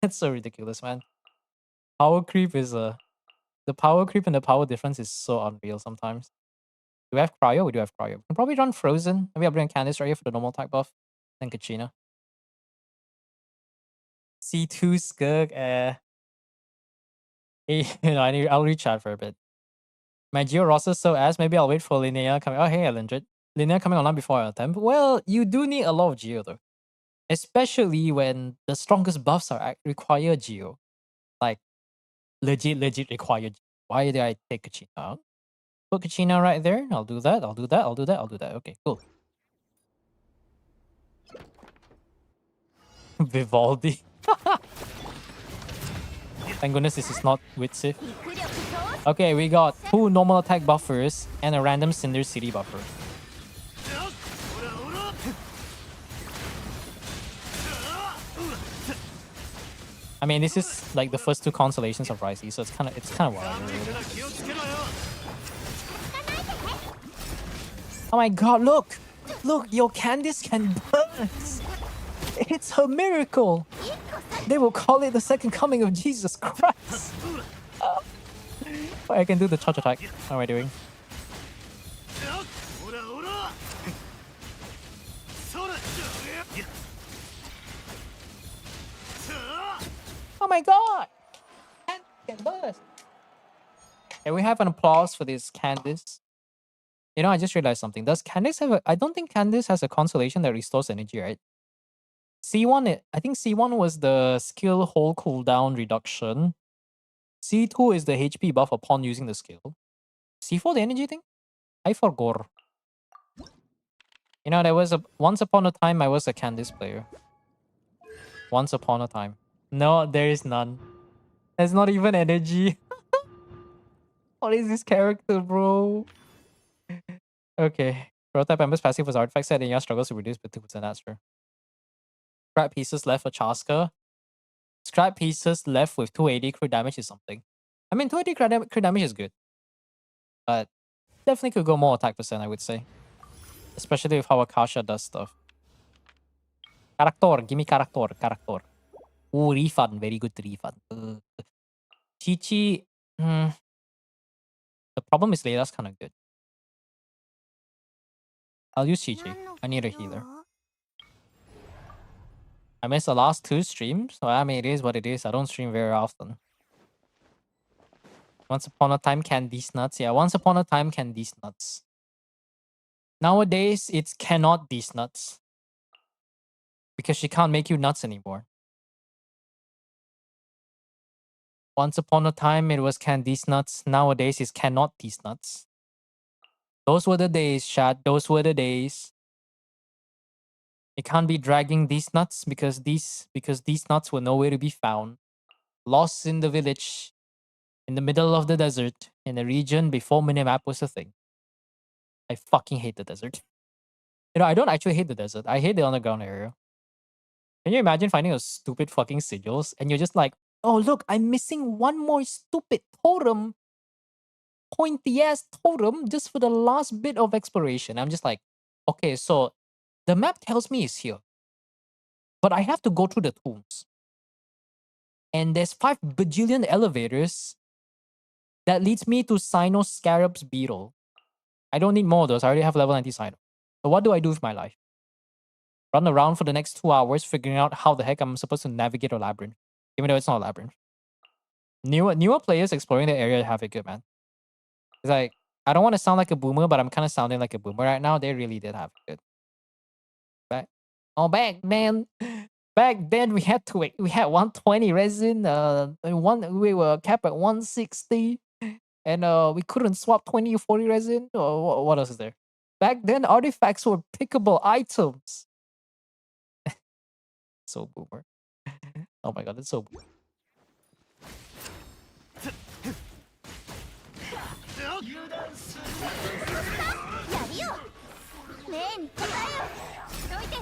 It's so ridiculous, man. Power creep is the power creep and the power difference is so unreal sometimes. Do we have cryo? We do have cryo. We can probably run frozen. Maybe I'll bring Candice right here for the normal type buff. Then Kachina. C2 Skirk, Hey, I'll reach out for a bit. My Geo roster so ass, maybe I'll wait for Linnea coming. Oh, hey, Alindred. Linnea coming online before I attempt. Well, you do need a lot of Geo though. Especially when the strongest buffs are require Geo. Like, legit require Geo. Why did I take Kachina out? Put Kachina right there. I'll do that. Okay, cool. Vivaldi. Thank goodness this is not with Sif. 肉力増 Okay, we got 2 normal attack buffers and a random Cinder City buffer. I mean, this is like the first 2 constellations of Risey, so it's kind of whatever. Really. Oh my god, look! Look, your Candice can burst! It's a miracle! They will call it the second coming of Jesus Christ! I can do the charge attack. How am I doing? Oh my god! Candice can burst! Can we have an applause for this Candice? You know, I just realized something. Does Candice have a... I don't think Candice has a constellation that restores energy, right? C1, I think C1 was the skill hold cooldown reduction. C2 is the HP buff upon using the skill. C4 the energy thing? I forgot. You know, there was a once upon a time I was a Candice player. Once upon a time. No, there is none. There's not even energy. What is this character, bro? Okay. Prototype Ember's passive was artifact set and your struggles to reduce by 2%. That's true. Scrap pieces left for Chaska. Scrap pieces left with 280 crit damage is something. I mean, 280 crit damage is good. But definitely could go more attack percent, I would say. Especially with how Akasha does stuff. Character. Give me character. Character. Oh, refund. Very good refund. Chi-Chi. The problem is Leila's kind of good. I'll use Chi-Chi. I need a healer. I missed the last 2 streams. So I mean, it is what it is. I don't stream very often. Once upon a time, Candice nuts. Yeah, once upon a time, Candice nuts. Nowadays, it's cannot these nuts. Because she can't make you nuts anymore. Once upon a time, it was Candice nuts. Nowadays, it's cannot these nuts. Those were the days, Shad. Those were the days. You can't be dragging these nuts because these nuts were nowhere to be found. Lost in the village, in the middle of the desert, in a region before minimap was a thing. I fucking hate the desert. You know, I don't actually hate the desert. I hate the underground area. Can you imagine finding those stupid fucking sigils and you're just like, oh look, I'm missing one more stupid totem, pointy ass totem just for the last bit of exploration. I'm just like, okay, so the map tells me it's here, but I have to go through the tombs. And there's 5 bajillion elevators that leads me to Sino Scarab's Beetle. I don't need more of those. I already have level 90 Sino. So what do I do with my life? Run around for the next 2 hours figuring out how the heck I'm supposed to navigate a labyrinth. Even though it's not a labyrinth. Newer players exploring the area have it good, man. It's like, I don't want to sound like a boomer, but I'm kind of sounding like a boomer right now. They really did have it good. Back then we had 120 resin. We were capped at 160, and we couldn't swap 20 or 40 resin. Or what else is there? Back then, artifacts were pickable items. So boomer. Oh my god, it's so boomer. やるよ例に答えよどいて我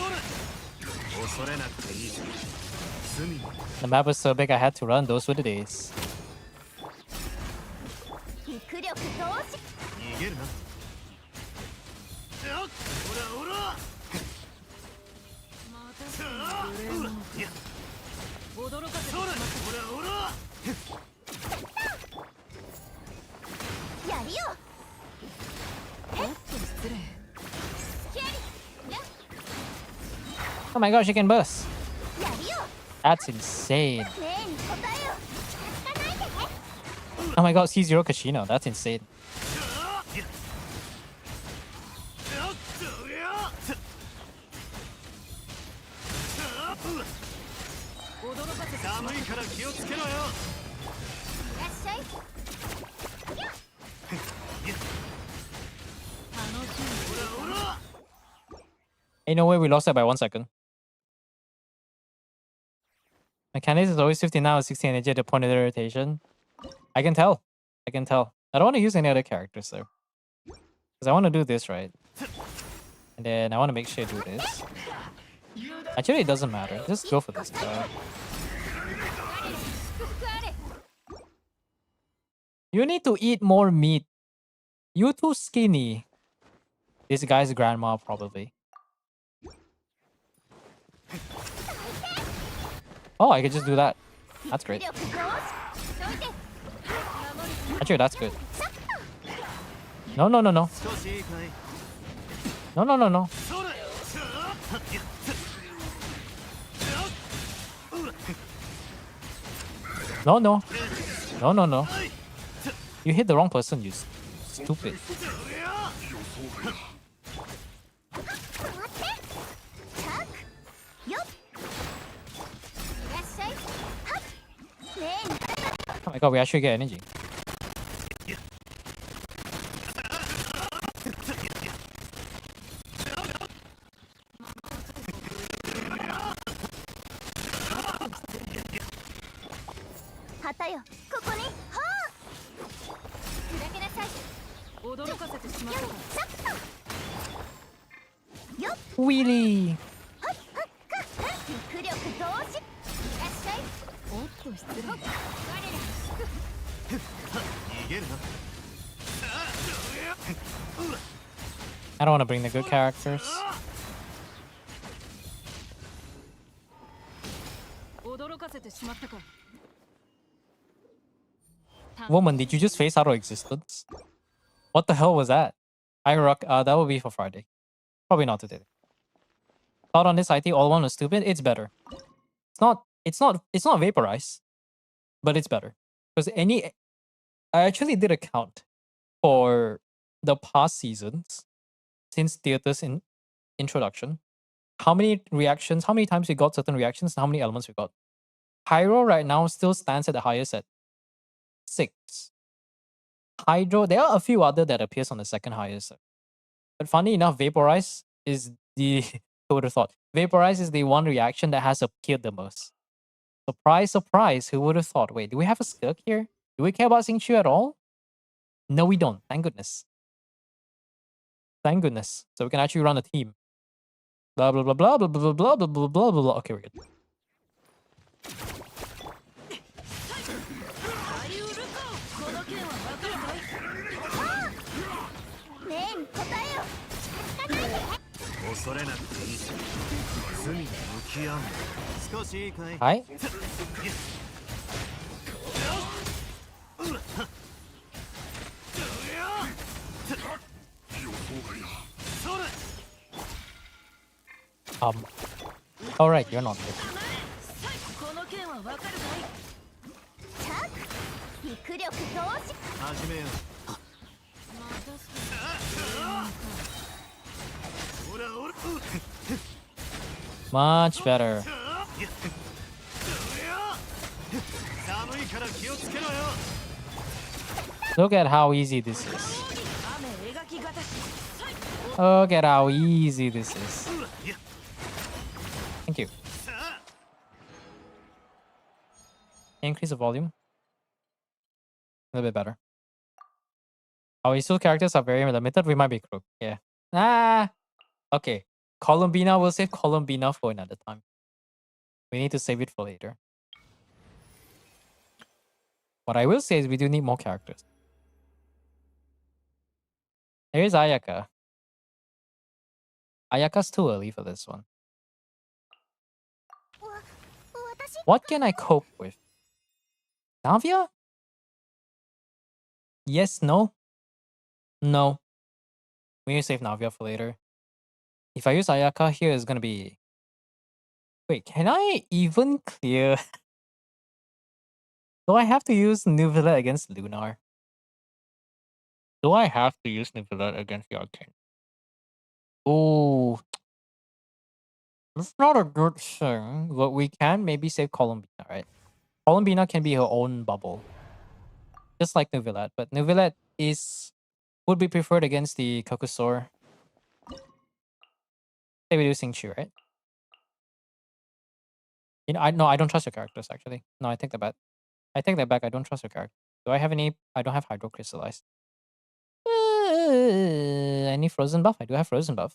ら恐れなくていい。罪に The map was so big I had to run. Those were the days. 肉力同士逃げるな。おらおら。また無礼者か驚かせてしまったおらおら。やるよおっと失礼 Oh my gosh, she can burst. やるよ That's insane. 例に答えよ近づかないでね Oh my god, C0 Kashino. That's insane. 驚かせてしまっ寒いから気をつけろよ。いらっしゃい楽しみおらおら。 Ain't no way we lost that by 1 second. My Candice is always 50 now, 60 energy at the point of the rotation. I can tell. I can tell. I don't want to use any other characters though. Because I want to do this right. And then I want to make sure I do this. Actually, it doesn't matter. Just go for this guy. You need to eat more meat. You too skinny. This guy's grandma, probably. Oh, I could just do that. That's great. 力同士どいて Actually, that's good. No, no, no, no. 少しいいかい。 No, no, no, no. それ。 No, no. No, no, no. You hit the wrong person, you stupid. Oh my god, we actually get energy. Wheelie! I don't want to bring the good characters. Woman, did you just face out of existence? What the hell was that? I rock. That will be for Friday. Probably not today. Thought on this IT all one was stupid. It's better. It's not. It's not. It's not vaporize, but it's better because any. I actually did a count for the past seasons since theater's introduction. How many reactions? How many times we got certain reactions? And how many elements we got? Pyro right now still stands at the highest at 6. Hydro, there are a few other that appears on the second highest. But funny enough, Vaporize is the who would have thought? Vaporize is the one reaction that has appeared the most. Surprise, surprise, who would have thought? Wait, do we have a Skirk here? Do we care about Xingqiu at all? No, we don't. Thank goodness. Thank goodness. So we can actually run a team. Blah blah blah blah blah blah blah blah blah blah blah blah. Okay, we're good. Hi. All right, you're not good. Much better. Look at how easy this is. Look at how easy this is. Thank you. Increase the volume. A little bit better. Our Isul characters are very limited. We might be crook. Yeah. Ah. Okay. Columbina. We'll save Columbina for another time. We need to save it for later. What I will say is we do need more characters. Here's Ayaka. Ayaka's too early for this one. What can I cope with? Navia? Yes, no? No. We need to save Navia for later. If I use Ayaka here, it's gonna be... Wait, can I even clear... Do I have to use Nuvilla against Lunar? Do I have to use Nuvilla against the Arcane? Oh, that's not a good thing. But we can maybe save Columbina, right? Columbina can be her own bubble. Just like Nuvillat. But Nuvillat would be preferred against the Kokusaur. Say we do Xingqiu, right? You know, I don't trust your characters actually. No, I take that back. I take that back. I don't trust your character. Do I have any? I don't have Hydro Crystallized. Any Frozen buff? I do have Frozen buff.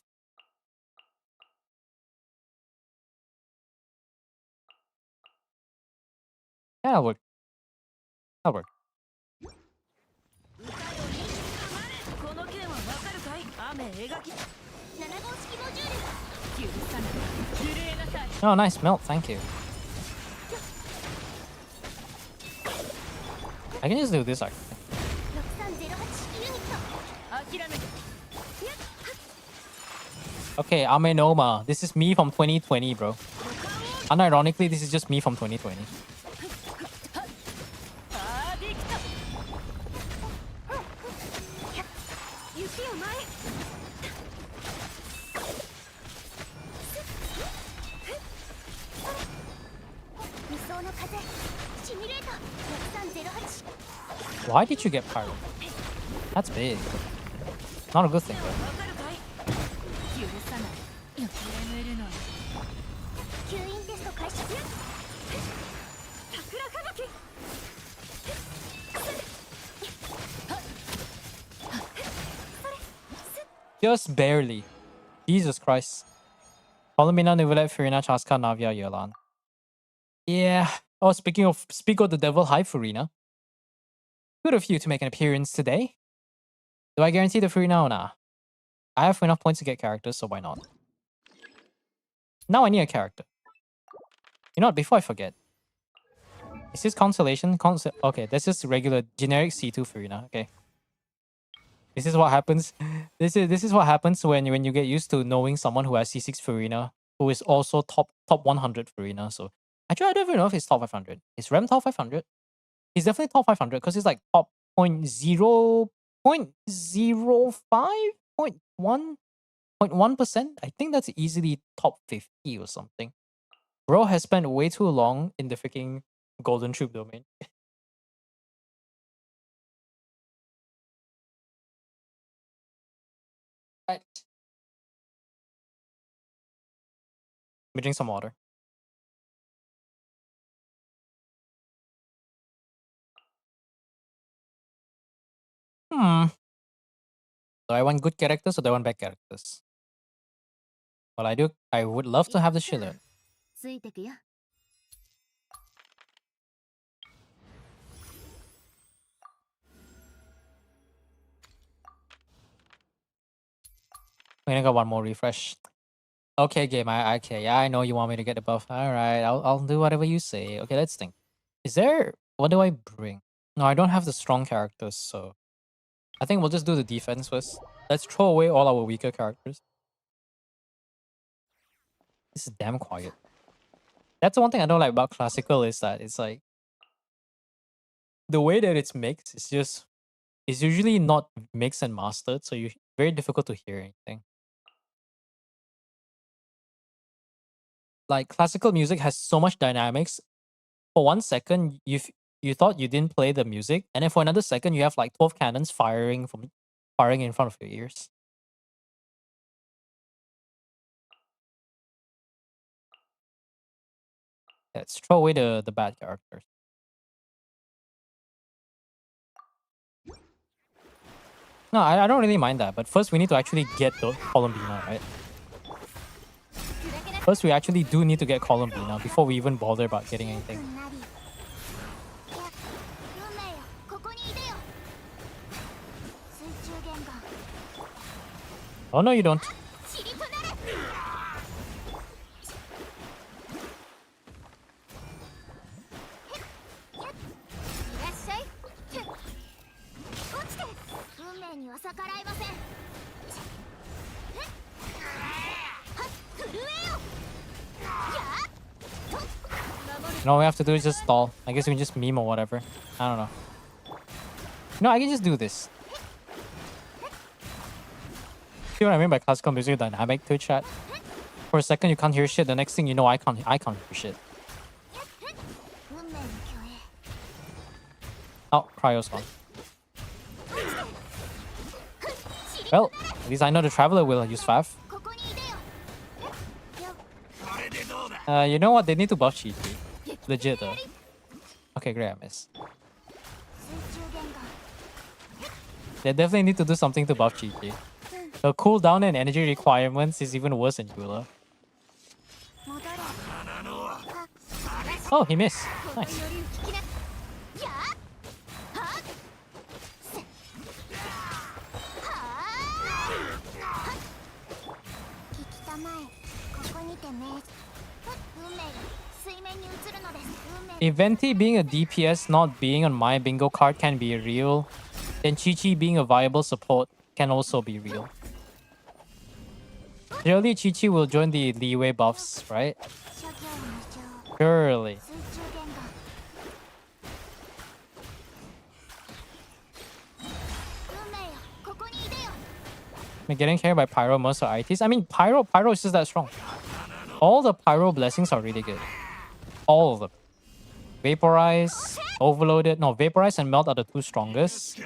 Yeah, that'll work. That'll work. Oh, nice melt. Thank you. I can just do this actually. Okay, Amenoma. This is me from 2020, bro. Unironically, this is just me from 2020. Why did you get Pyro? That's big. Not a good thing, though. わかるかい許さない眠るのよ吸引テスト開始。桜吹雪 Just barely. Jesus Christ. Columbina, Nivelet, Furina, Chaska, Navia, Yolan. Yeah. Oh, speak of the devil, hi Furina. Good of you to make an appearance today. Do I guarantee the Furina or nah? I have enough points to get characters, so why not? Now I need a character. You know what, before I forget. Is this Constellation? Okay, that's just regular generic C2 Furina, okay. This is what happens. This is what happens when you get used to knowing someone who has C6 Furina, who is also top 100 Furina. So actually, I don't even know if he's top 500. Is Rem top 500? He's definitely top 500 because he's like top 0.0, 0.05, 0.1%. I think that's easily top 50 or something. Bro has spent way too long in the freaking Golden Troop domain. Right. Let me drink some water. Do I want good characters or do I want bad characters? Well, I would love to have the Schiller. ついてくよ。We only got one more refresh. Okay, game. Okay, yeah, I know you want me to get the buff. All right, I'll do whatever you say. Okay, let's think. Is there? What do I bring? No, I don't have the strong characters, so I think we'll just do the defense first. Let's throw away all our weaker characters. This is damn quiet. That's the one thing I don't like about classical is that it's like the way that it's mixed is just it's usually not mixed and mastered, so you very difficult to hear anything. Like classical music has so much dynamics. For 1 second, you thought you didn't play the music, and then for another second, you have like 12 cannons firing in front of your ears. Let's throw away the bad characters. No, I don't really mind that, but first we need to actually get the Columbina, right? First, we actually do need to get Columbina before we even bother about getting anything. いや、運命よ、ここにいでよ。水中玄関。 Oh no, you don't. 塵となれ。いらっしゃい。落ちて。運命には逆らいません。はっ、震えよ。やっ。 No, all we have to do is just stall. I guess we can just meme or whatever. I don't know. No, I can just do this. See what I mean by classical music dynamic to chat? For a second you can't hear shit, the next thing you know I can't hear shit. 運命の虚栄。 Oh, cryo's gone. Well, at least I know the traveler will use Fav. ここにいでよ。よ。 You know what? They need to buff Chi. Legit though. Okay, great, I miss. 水中玄関。 They definitely need to do something to buff Chi. The cooldown and energy requirements is even worse than Eula. 戻れ。 Oh, he missed. この Nice. より聞きな。やっ。はっ。せ。はあ。聞きたまえ。ここにてね。運命が水面に映るのです。運命。 If Venti being a DPS not being on my bingo card can be real, then Chi-Chi being a viable support can also be real. Surely Chi-Chi will join the leeway buffs, right? 諸行無常。 Surely. 水中玄関。運命よ、ここにいでよ。 I'm getting carried by Pyro most of ITs. I mean, Pyro is just that strong. All the Pyro blessings are really good. All of them. Vaporize, Overloaded. No, Vaporize and Melt are the two strongest.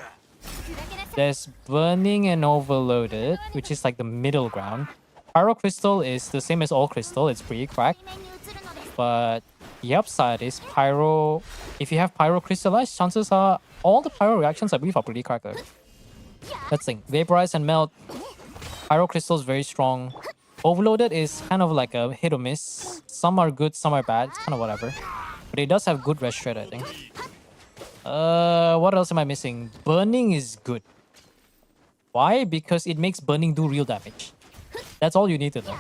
There's Burning and Overloaded, which is like the middle ground. Pyro Crystal is the same as All Crystal. It's pretty cracked. 面に映るのです But the upside is Pyro. If you have Pyro Crystallized, chances are all the Pyro reactions, I believe, are pretty cracked. Though. That's the thing. Vaporize and Melt. Pyro Crystal is very strong. Overloaded is kind of like a hit or miss. Some are good, some are bad. It's kind of whatever. But it does have good rest shred, I think. What else am I missing? Burning is good. Why? Because it makes burning do real damage. That's all you need to know.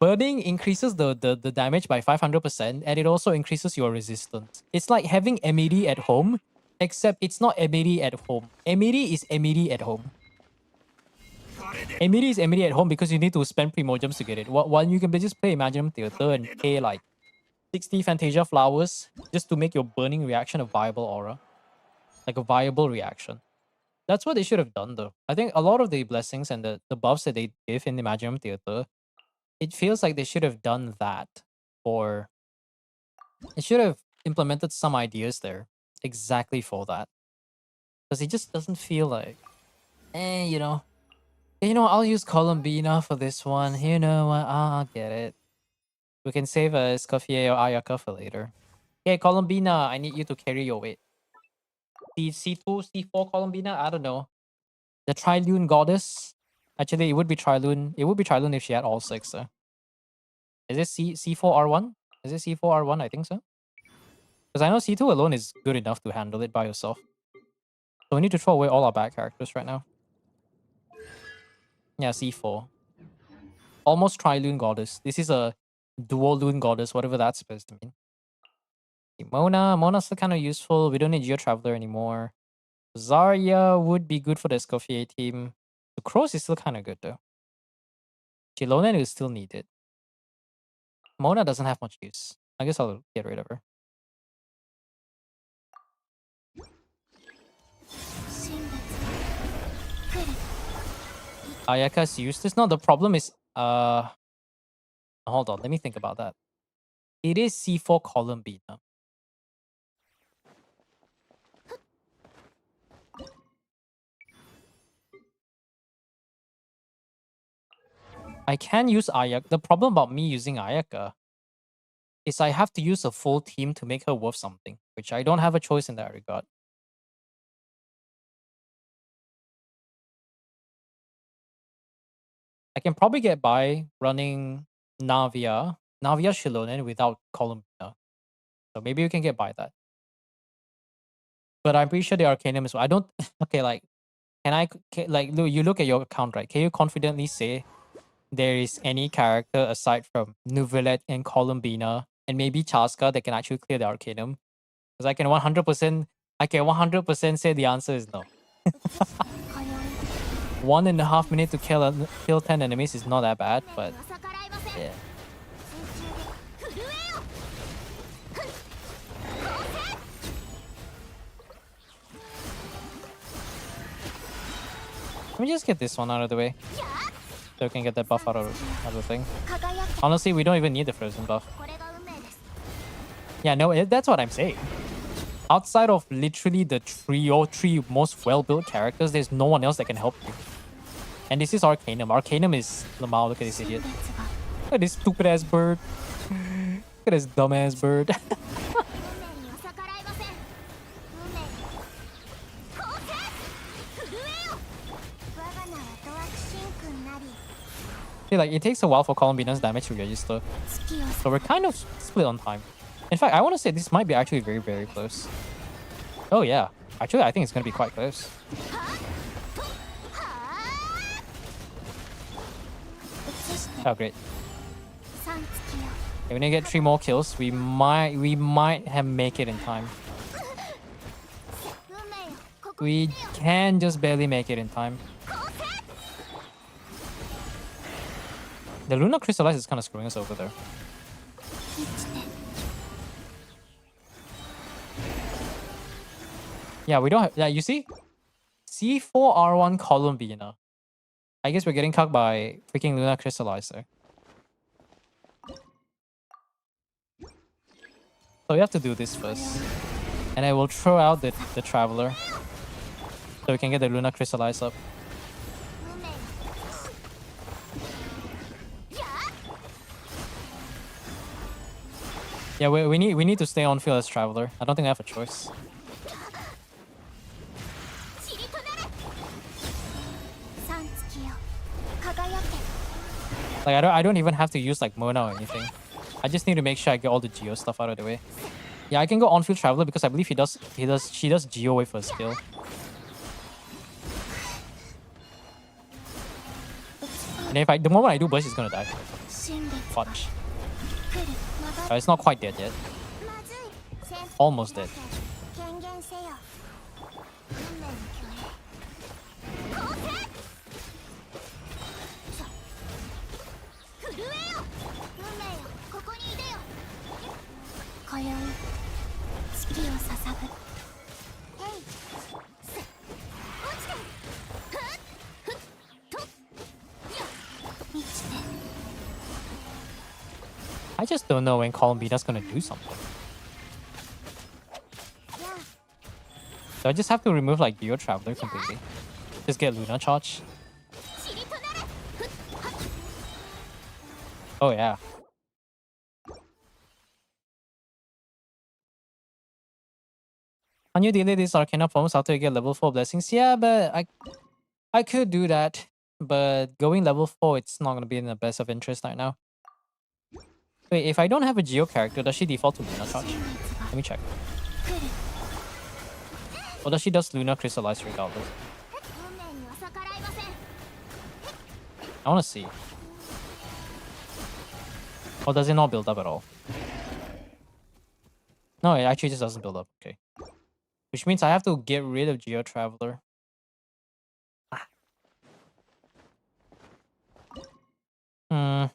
Burning increases the damage by 500% and it also increases your resistance. It's like having MED at home, except it's not MED at home. MED is MED at home. MED is MED at home because you need to spend Primogems to get it. While you can just play Imaginum Theater and pay like 60 Fantasia Flowers just to make your burning reaction a viable aura. Like a viable reaction. That's what they should have done though. I think a lot of the blessings and the buffs that they give in Imaginum Theater, it feels like they should have done that. Or it should have implemented some ideas there exactly for that. Because it just doesn't feel like, you know. You know, I'll use Columbina for this one. You know what? I'll get it. We can save a Escoffier or Ayaka for later. Okay, Columbina, I need you to carry your weight. C2, C4 Columbina? I don't know. The Trilune Goddess? Actually, it would be Trilune. It would be Trilune if she had all 6. Is it C4R1? Is it C4R1? I think so. Because I know C2 alone is good enough to handle it by yourself. So we need to throw away all our bad characters right now. Yeah, C4. Almost Trilune Goddess. This is a Dual Lune Goddess, whatever that's supposed to mean. Mona. Mona's still kind of useful. We don't need Geo Traveler anymore. Zarya would be good for the Escoffier team. The Crows is still kind of good though. Chilonen is still needed. Mona doesn't have much use. I guess I'll get rid of her. 神仏来る Ayaka's useless. No, the problem is hold on, let me think about that. It is C4 Columbina. I can use Ayaka. The problem about me using Ayaka is I have to use a full team to make her worth something, which I don't have a choice in that regard. I can probably get by running Navia Shilonen without Columbina. So maybe we can get by that. But I'm pretty sure the Arcanum is... I don't... Okay, like... you look at your account, right? Can you confidently say there is any character aside from Nouvellette and Columbina and maybe Chaska that can actually clear the Arcanum? Because I can 100% say the answer is no. 1.5 minutes to kill 10 enemies is not that bad, but 逆らいません yeah. 水中で震えよ構成 Let me just get this one out of the way. So we can get that buff out of the thing. 輝け Honestly, we don't even need the frozen buff. これが運命です Yeah, no, that's what I'm saying. Outside of literally the three most well-built characters, there's no one else that can help you. And this is Arcanum. Arcanum is Lamau. Look at this idiot. 神仏が Look at this stupid-ass bird. Look at this dumb-ass bird. 運命には逆らいません運命構成震えよ我が名はドアキシン君なり See, like, it takes a while for Columbina's damage to register. 月を So we're kind of split on time. In fact, I want to say this might be actually very, very close. Oh, yeah. Actually, I think it's going to be quite close. 移して Oh, great. 3月よ Okay, we need to get 3 more kills. We might have make it in time. 運命よここ We can just barely make it in time. 構成 The Luna Crystallize is kind of screwing us over there. 生きて Yeah, we don't have... Yeah, you see? C4R1 Columbina. I guess we're getting cucked by freaking Luna Crystallizer. So we have to do this first. And I will throw out the Traveler. So we can get the Luna Crystallize up. 運命や Yeah, we need to stay on field as Traveler. I don't think I have a choice. 散りとなれ三月よ輝け Like I don't even have to use like Mona or anything. I just need to make sure I get all the Geo stuff out of the way. Yeah, I can go on field Traveler because I believe she does Geo wave for a skill. And if the moment I do burst, she's gonna die. 新月 Fudge. 来る曲が It's not quite dead yet. まずい先生 Almost dead. 権限せよ運命の巨霊構成さ震えよ運命よここにいでよ今宵月を捧ぐへいせ落ちてふっふっとや満ちて I just don't know when Columbina's gonna do something. や So I just have to remove like Geo Traveler completely. Just get Luna Charge. 散りとなれふっはっ Oh yeah. Can you delay these Arcana forms after you get level 4 blessings? Yeah, but I could do that. But going level 4, it's not gonna be in the best of interest right now. Wait, if I don't have a Geo character, does she default to Luna Charge? 新月が Let me check. 来る Or does she does Luna Crystallize regardless? 運命には逆らいません I wanna see. Or does it not build up at all? No, it actually just doesn't build up. Okay. Which means I have to get rid of Geo Traveler. Ah. Hmm.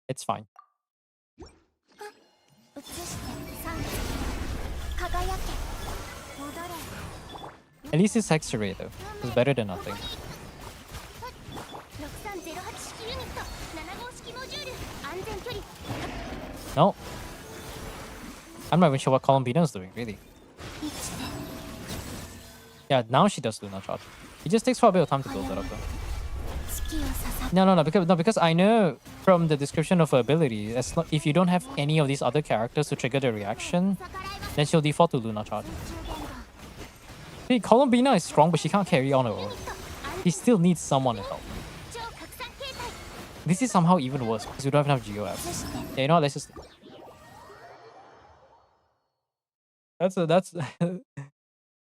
It's fine. 移して三月輝け戻れ At least it's Hex Array though. It's better than nothing. 6308式ユニット7号式モジュール安全距離 No. I'm not even sure what Columbina is doing, really. 満ちて Yeah, now she does Luna Charge. It just takes quite a bit of time to build that up though. 月を捧ぐ No, because I know from the description of her ability, if you don't have any of these other characters to trigger the reaction, 逆らいません then she'll default to Luna Charge. 中言語 See, Columbina is strong, but she can't carry on her ユ own. ニット安 She still needs someone to help. 超拡散形態 This is somehow even worse because we don't have enough Geo apps. 移して Yeah, you know what? Let's just. That's.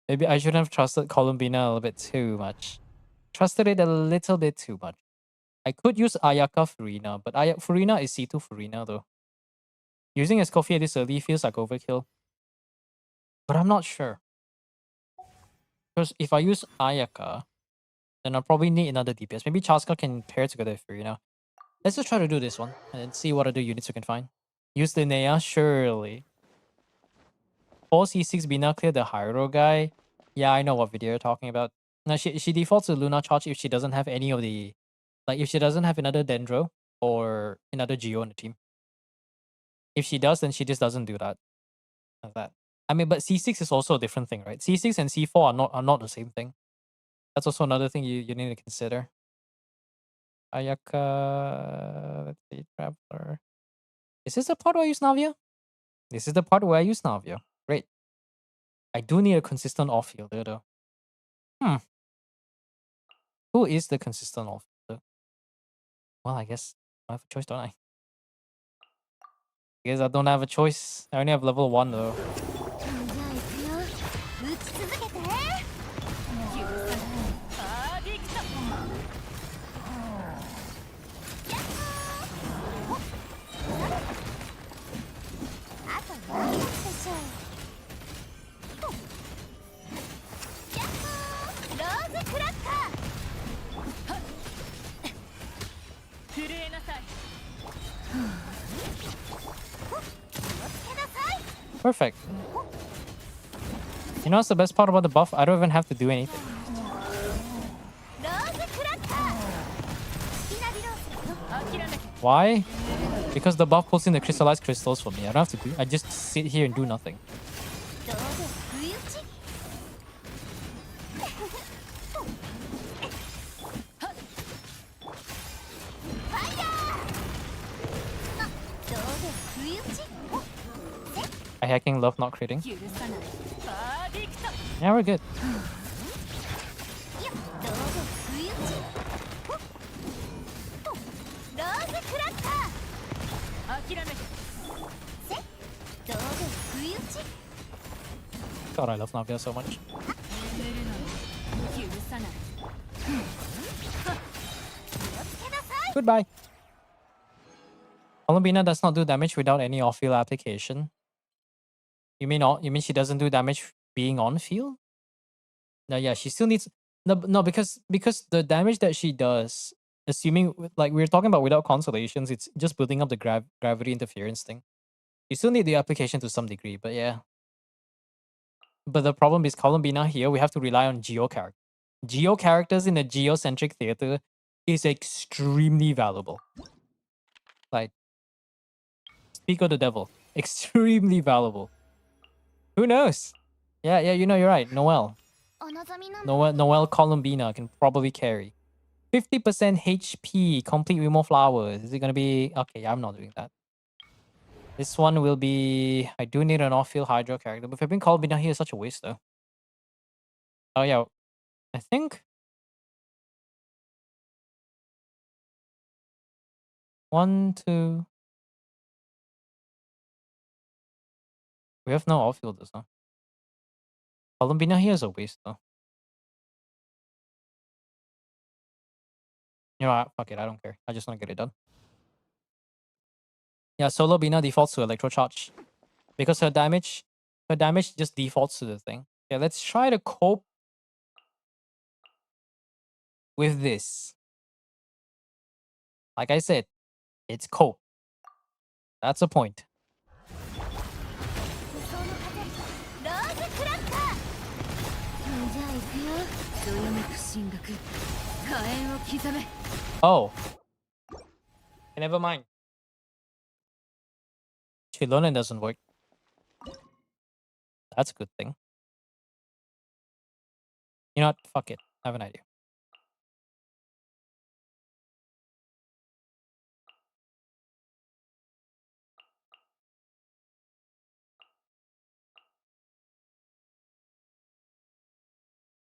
Maybe I shouldn't have trusted Columbina a little bit too much. Trusted it a little bit too much. I could use Ayaka Furina, but Furina is C2 Furina though. Using Escoffier this early feels like overkill. But I'm not sure. Because if I use Ayaka, then I'll probably need another DPS. Maybe Chaska can pair together with Furina. Let's just try to do this one and see what other units we can find. Use Linnea, surely. 4C6 Bina clear the Hyro guy. Yeah, I know what video you're talking about. No, she defaults to Luna Charge if she doesn't have any of the... Like, if she doesn't have another Dendro or another Geo on the team. If she does, then she just doesn't do that. Like that. I mean, but C6 is also a different thing, right? C6 and C4 are not the same thing. That's also another thing you need to consider. Ayaka... Let's see, Traveler. Is this the part where I use Navia? This is the part where I use Navia. Great. I do need a consistent off-fielder though. Who is the consistent off-fielder? Well, I guess I have a choice, don't I? I guess I don't have a choice. I only have level 1 though. じゃあ行くよ打ち続けて許さないパーディクトあともう一つでしょやっほーローズクラッカー震えなさい Perfect. You know what's the best part about the buff? I don't even have to do anything. ローズクラッカー好きなビロース 諦めて Why? Because the buff pulls in the crystallized crystals for me. I don't have to do. I just sit here and do nothing. どうぞ不意打ちファイヤーどうぞ不意打ち I hacking, love not critting. 許さないバーディクト Yeah, we're good. いやどうぞ不意打ちローズクラッカー諦めてどうぞ不意打ち God, I love Navia so much. 寝るのも許さない Goodbye. Columbina does not do damage without any off-field application. You mean all? You mean she doesn't do damage being on field? No, yeah, she still needs no because the damage that she does, assuming like we were talking about without consolations, it's just building up the gravity interference thing. You still need the application to some degree, but yeah. But the problem is Columbina here, we have to rely on Geo characters. Geo characters in a geocentric theater is extremely valuable. Like, speak of the devil. Extremely valuable. Who knows? Yeah, you know, you're right. Noelle. お望みの Noelle Columbina can probably carry. 50% HP, complete with more flowers. Is it gonna be... Okay, I'm not doing that. This one will be... I do need an off-field Hydro character, but if I bring Columbina here, it's such a waste though. Oh yeah, I think... 1, 2... We have no outfielders, huh? Columbina here is a waste though. You know what? Fuck it, I don't care. I just want to get it done. Yeah, Solo Bina defaults to Electro Charge. Because her damage just defaults to the thing. Yeah, let's try to cope with this. Like I said, it's cope. That's the point. ローズクラッカーじゃあ行くよどよめく進学火炎を刻め Oh. Never mind. Chilonin doesn't work. That's a good thing. You know what? Fuck it. I have an idea.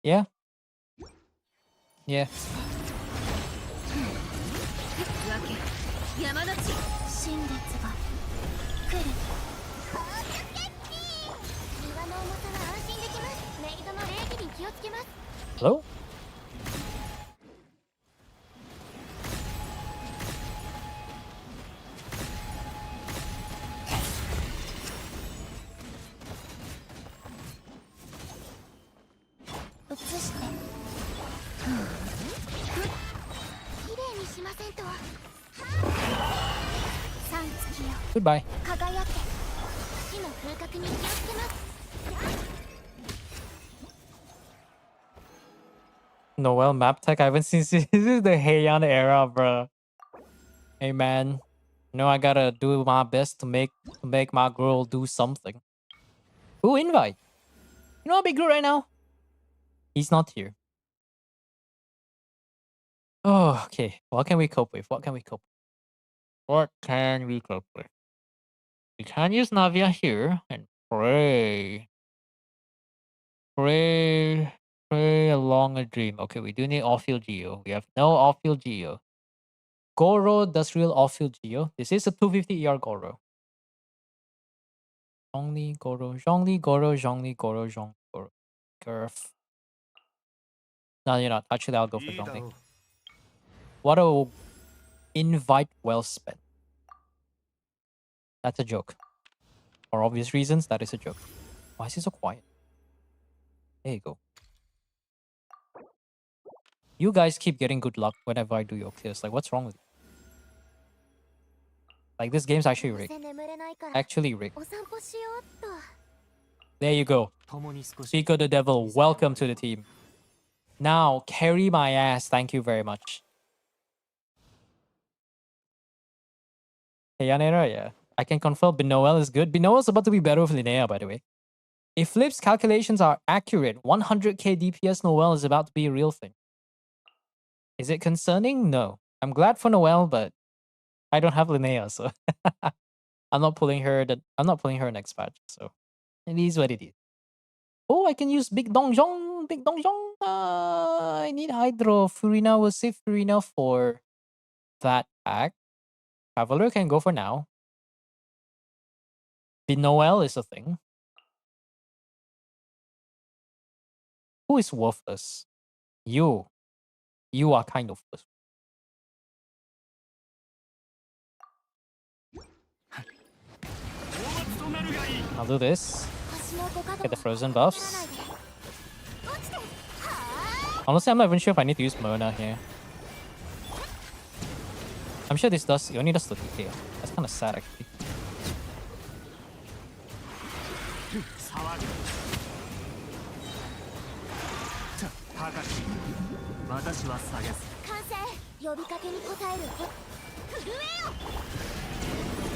Yeah. Yeah. わけ山の地真実が来る岩の重さは安心できますメイドの礼儀に気をつけます Hello? 移して綺麗にしませんと三月よ Goodbye. 輝け死の風格に気をつけます Noelle map tech. I haven't seen since this is the Heian era, bro. Hey man, you know I gotta do my best to make my girl do something. Who invite? You know how big girl right now? He's not here. Oh, okay. What can we cope with? What can we cope with? What can we cope with? We can use Navia here and pray. Pray along a dream. Okay, we do need off-field Geo. We have no off-field Geo. Goro does real off-field Geo. This is a 250 ER Goro. Zhongli, Goro, Zhongli, Goro, Zhongli, Goro, Zhong, Goro. Girth. No, you're not. Actually, I'll go for Zhongli. What a invite well spent. That's a joke. For obvious reasons, that is a joke. Why is he so quiet? There you go. You guys keep getting good luck whenever I do your clears. Like, what's wrong with you? Like, this game's actually rigged. 眠れないから Actually rigged. お散歩しようっと There you go. 共に少し Speak of the devil, welcome to the team. Now, carry my ass. Thank you very much. Yanera, yeah. I can confirm Binoel is good. Binoel's about to be better with Linnea, by the way. If Flip's calculations are accurate, 100k DPS Noelle is about to be a real thing. Is it concerning? No. I'm glad for Noelle, but I don't have Linnea, so I'm not pulling her. I'm not pulling her next patch. So it is what it is. Oh, I can use Big Dongjong. Big Dongjong. I need Hydro. Furina will save Furina for that pack. Cavalier can go for now. The Noel is a thing. Who is worthless? You. You are kind of worthless. I'll do this. Get the frozen buffs. Honestly, I'm not even sure if I need to use Mona here. I'm sure this does. It only does the here. That's kind of sad, actually.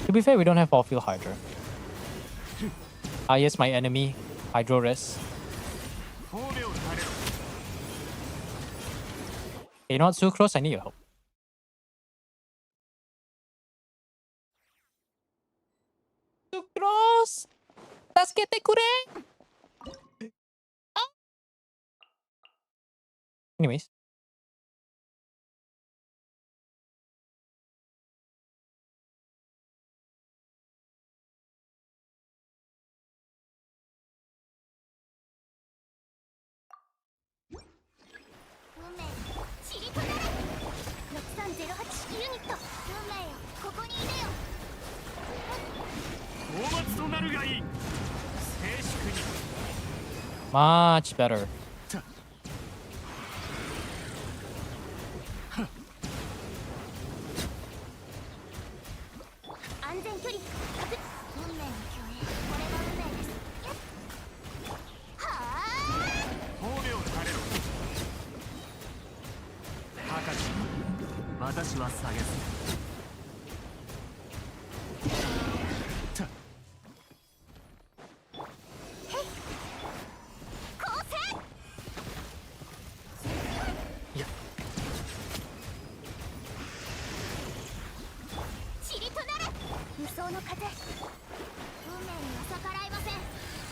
To be fair, we don't have all field Hydra. Ah, yes, my enemy. Hydro Res. You know what, Sucrose? I need your help. Sucrose! Tasukete kure! Ah! Anyways. Much better.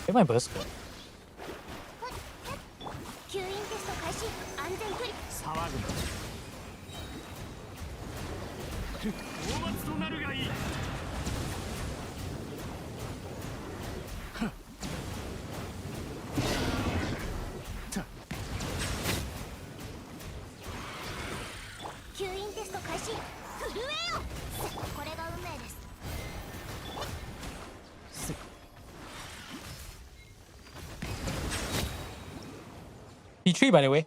Get my burst good. C3, by the way.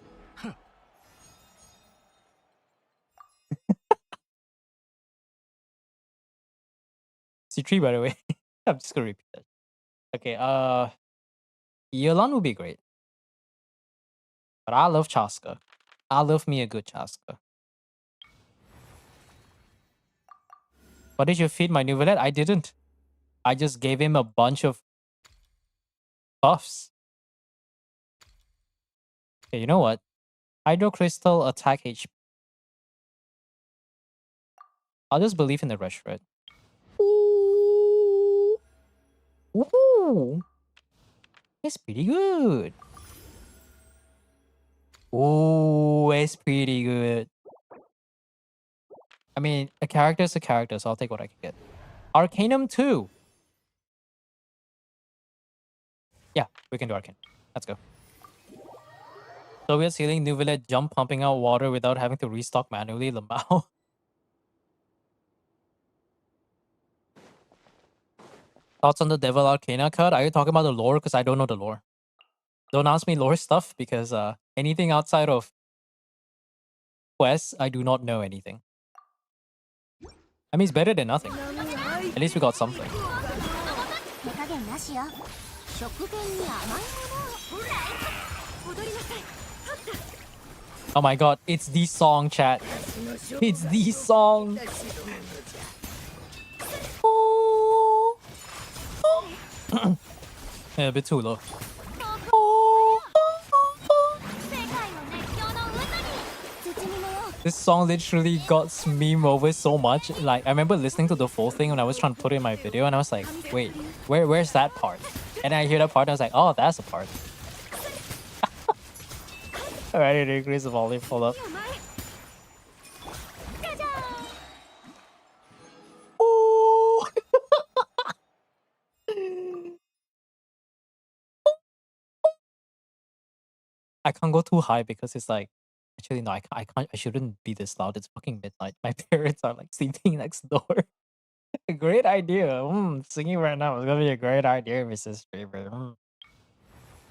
C3, by the way. I'm just gonna repeat that. Okay, Yelan would be great. But I love Chaska. I love me a good Chaska. What did you feed my new villain? I didn't. I just gave him a bunch of buffs. Okay, you know what? Hydro Crystal attack HP. I'll just believe in the rush red. Ooh. Ooh. It's pretty good. Ooh, it's pretty good. I mean, a character is a character, so I'll take what I can get. Arcanum 2. Yeah, we can do Arcanum. Let's go. Soviet ceiling, new village, jump pumping out water without having to restock manually. Lamau. Thoughts on the Devil Arcana card? Are you talking about the lore? Because I don't know the lore. Don't ask me lore stuff because anything outside of quests, I do not know anything. I mean, it's better than nothing. At least we got something. Oh my god, it's the song, chat. It's the song. Yeah, a bit too low. 世界の熱狂の渦に包み目よ This song literally got meme over so much. Like I remember listening to the full thing when I was trying to put it in my video, and I was like, "Wait, where's that part?" And I hear that part, and I was like, "Oh, that's the part." Alright, I need to increase the volume. Hold up. じゃじゃーん Oh! I can't go too high because it's like, actually no, I can't. I shouldn't be this loud. It's fucking midnight. My parents are like sleeping next door. A great idea. Singing right now is gonna be a great idea, Mrs. Faber.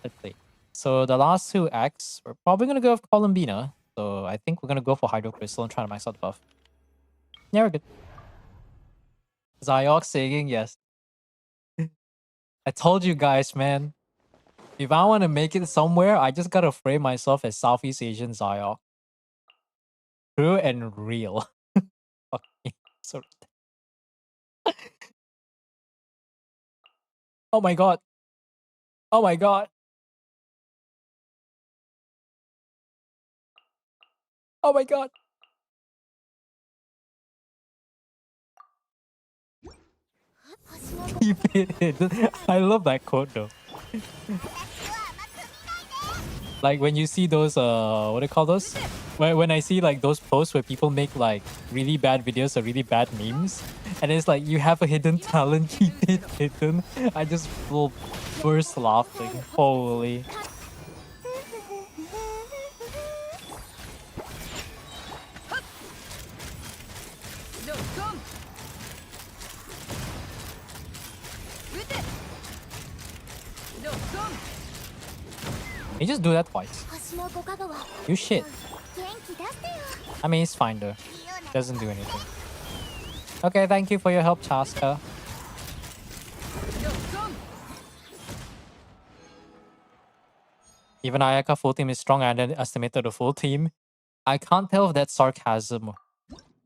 Let's see. So the last two acts, we're probably gonna go with Columbina. So I think we're gonna go for Hydro Crystal and try to max out the buff. Yeah, we're good. Zyok singing, yes. I told you guys, man. If I want to make it somewhere, I just gotta frame myself as Southeast Asian Zyok. True and real. Fuck me. So... Oh my god. Oh my god. Oh my god. Keep it hidden. I love that quote though. Like when you see those what do you call those? When I see like those posts where people make like really bad videos or really bad memes, and it's like you have a hidden talent, keep it hidden. I just will burst laughing. Holy. You just do that twice. 星のご加護は You shit. 元気出してよ I mean, it's fine though. Doesn't do anything. Okay, thank you for your help, Chaska. Even Ayaka full team is strong. I underestimated the full team. I can't tell if that's sarcasm.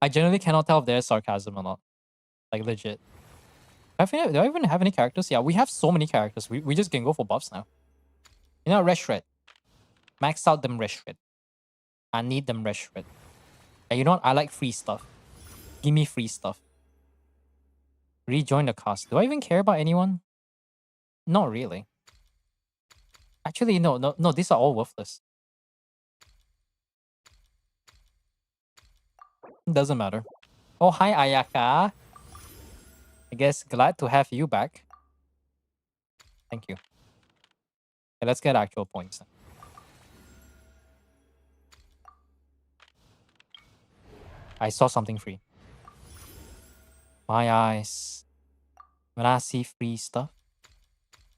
I generally cannot tell if there's sarcasm or not. Like legit. Do I even have any characters? Yeah, we have so many characters. We just can go for buffs now. You know, Red Shred. Max out them Red Shred. I need them Red Shred. And you know what? I like free stuff. Give me free stuff. Rejoin the cast. Do I even care about anyone? Not really. Actually, no. These are all worthless. Doesn't matter. Oh, hi, Ayaka. I guess glad to have you back. Thank you. Okay, let's get actual points then. I saw something free. My eyes. When I see free stuff,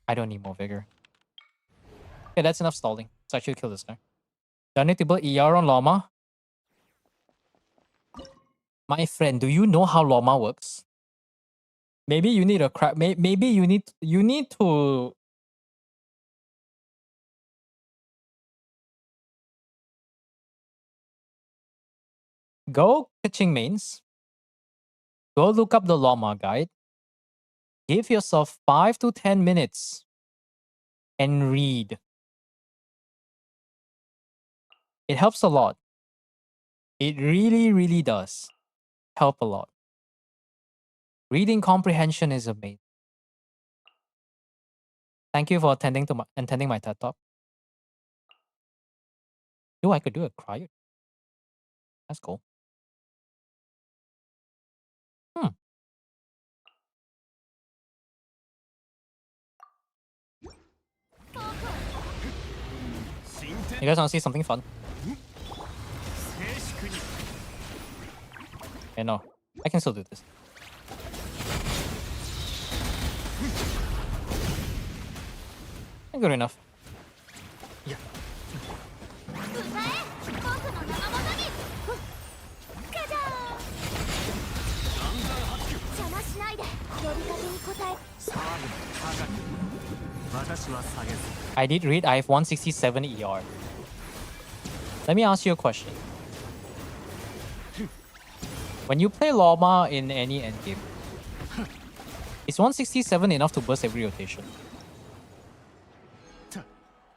I don't need more vigor. Okay, that's enough stalling. Let's actually kill this guy. Do I need to build ER on Llama? My friend, do you know how Llama works? Maybe you need a crap. Maybe you need to. Go pitching mains. Go look up the Llama guide. Give yourself 5 to 10 minutes and read. It helps a lot. It really, really does help a lot. Reading comprehension is amazing. Thank you for attending my TED Talk. Yo, I could do a cryo. That's cool. You guys want to see something fun? Yeah, no. I can still do this. Good enough. 歌え僕の名のもとにガジャーン邪魔しないで呼びかけに応え I did read. I have 167 ER. Let me ask you a question. When you play Llama in any endgame, Is 167 enough to burst every rotation?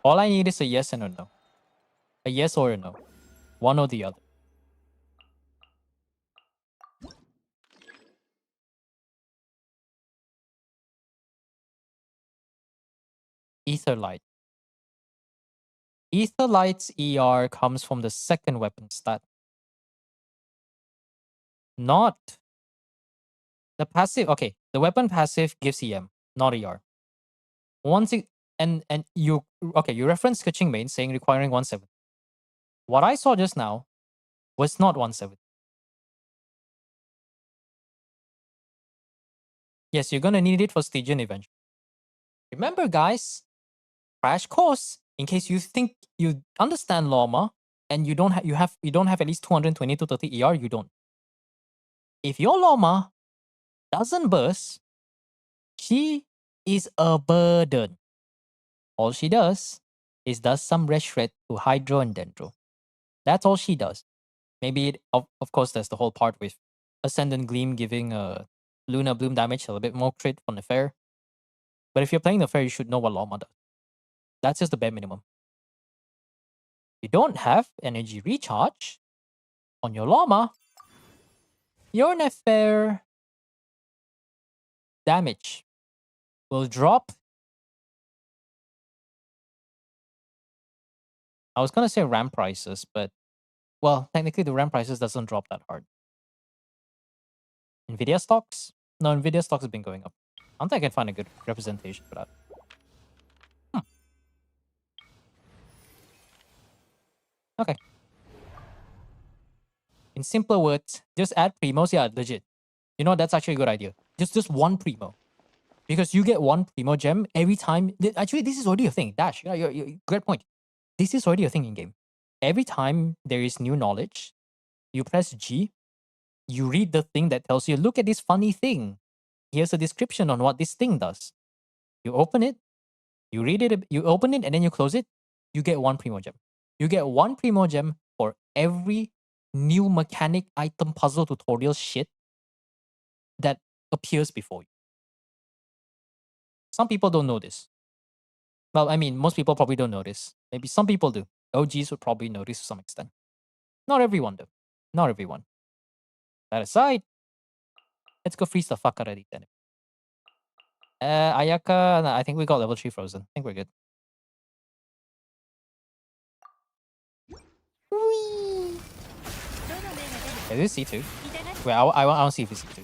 All I need is a yes and a no. A yes or a no. One or the other. Etherlight. Etherlight's ER comes from the second weapon stat. Not the passive. Okay, the weapon passive gives EM, not ER. Once it, and you okay, you reference Sketching Main saying requiring 170. What I saw just now was not 170. Yes, you're gonna need it for Stygian eventually. Remember, guys, crash course. In case you think you understand Lorma and you don't have at least 220 to 30 ER, you don't. If your Lorma doesn't burst, she is a burden. All she does is does some red shred to Hydro and Dendro. That's all she does. Maybe of course there's the whole part with Ascendant Gleam giving Luna Bloom damage a little bit more crit for Nefair. But if you're playing Nefair, you should know what Lorma does. That's just the bare minimum. You don't have energy recharge on your Lorma. Your Nefair damage will drop. I was gonna say RAM prices, but well, technically the RAM prices doesn't drop that hard. Nvidia stocks? No, Nvidia stocks have been going up. I don't think I can find a good representation for that. Okay. In simpler words, just add primos. Yeah, legit. You know, that's actually a good idea. Just one primo. Because you get one primo gem every time. Actually, this is already a thing. Dash, yeah, great point. This is already a thing in game. Every time there is new knowledge, you press G, you read the thing that tells you, look at this funny thing. Here's a description on what this thing does. You open it, you read it, you open it, and then you close it. You get one primo gem. You get one primo gem for every new mechanic item puzzle tutorial shit that appears before you. Some people don't know this. Well, I mean, most people probably don't know this. Maybe some people do. OGs would probably know this to some extent. Not everyone, though. Not everyone. That aside, let's go freeze the fuck out of these enemies. Ayaka, nah, I think we got level 3 frozen. I think we're good. Is this C2? Wait, I want to see if it's C2.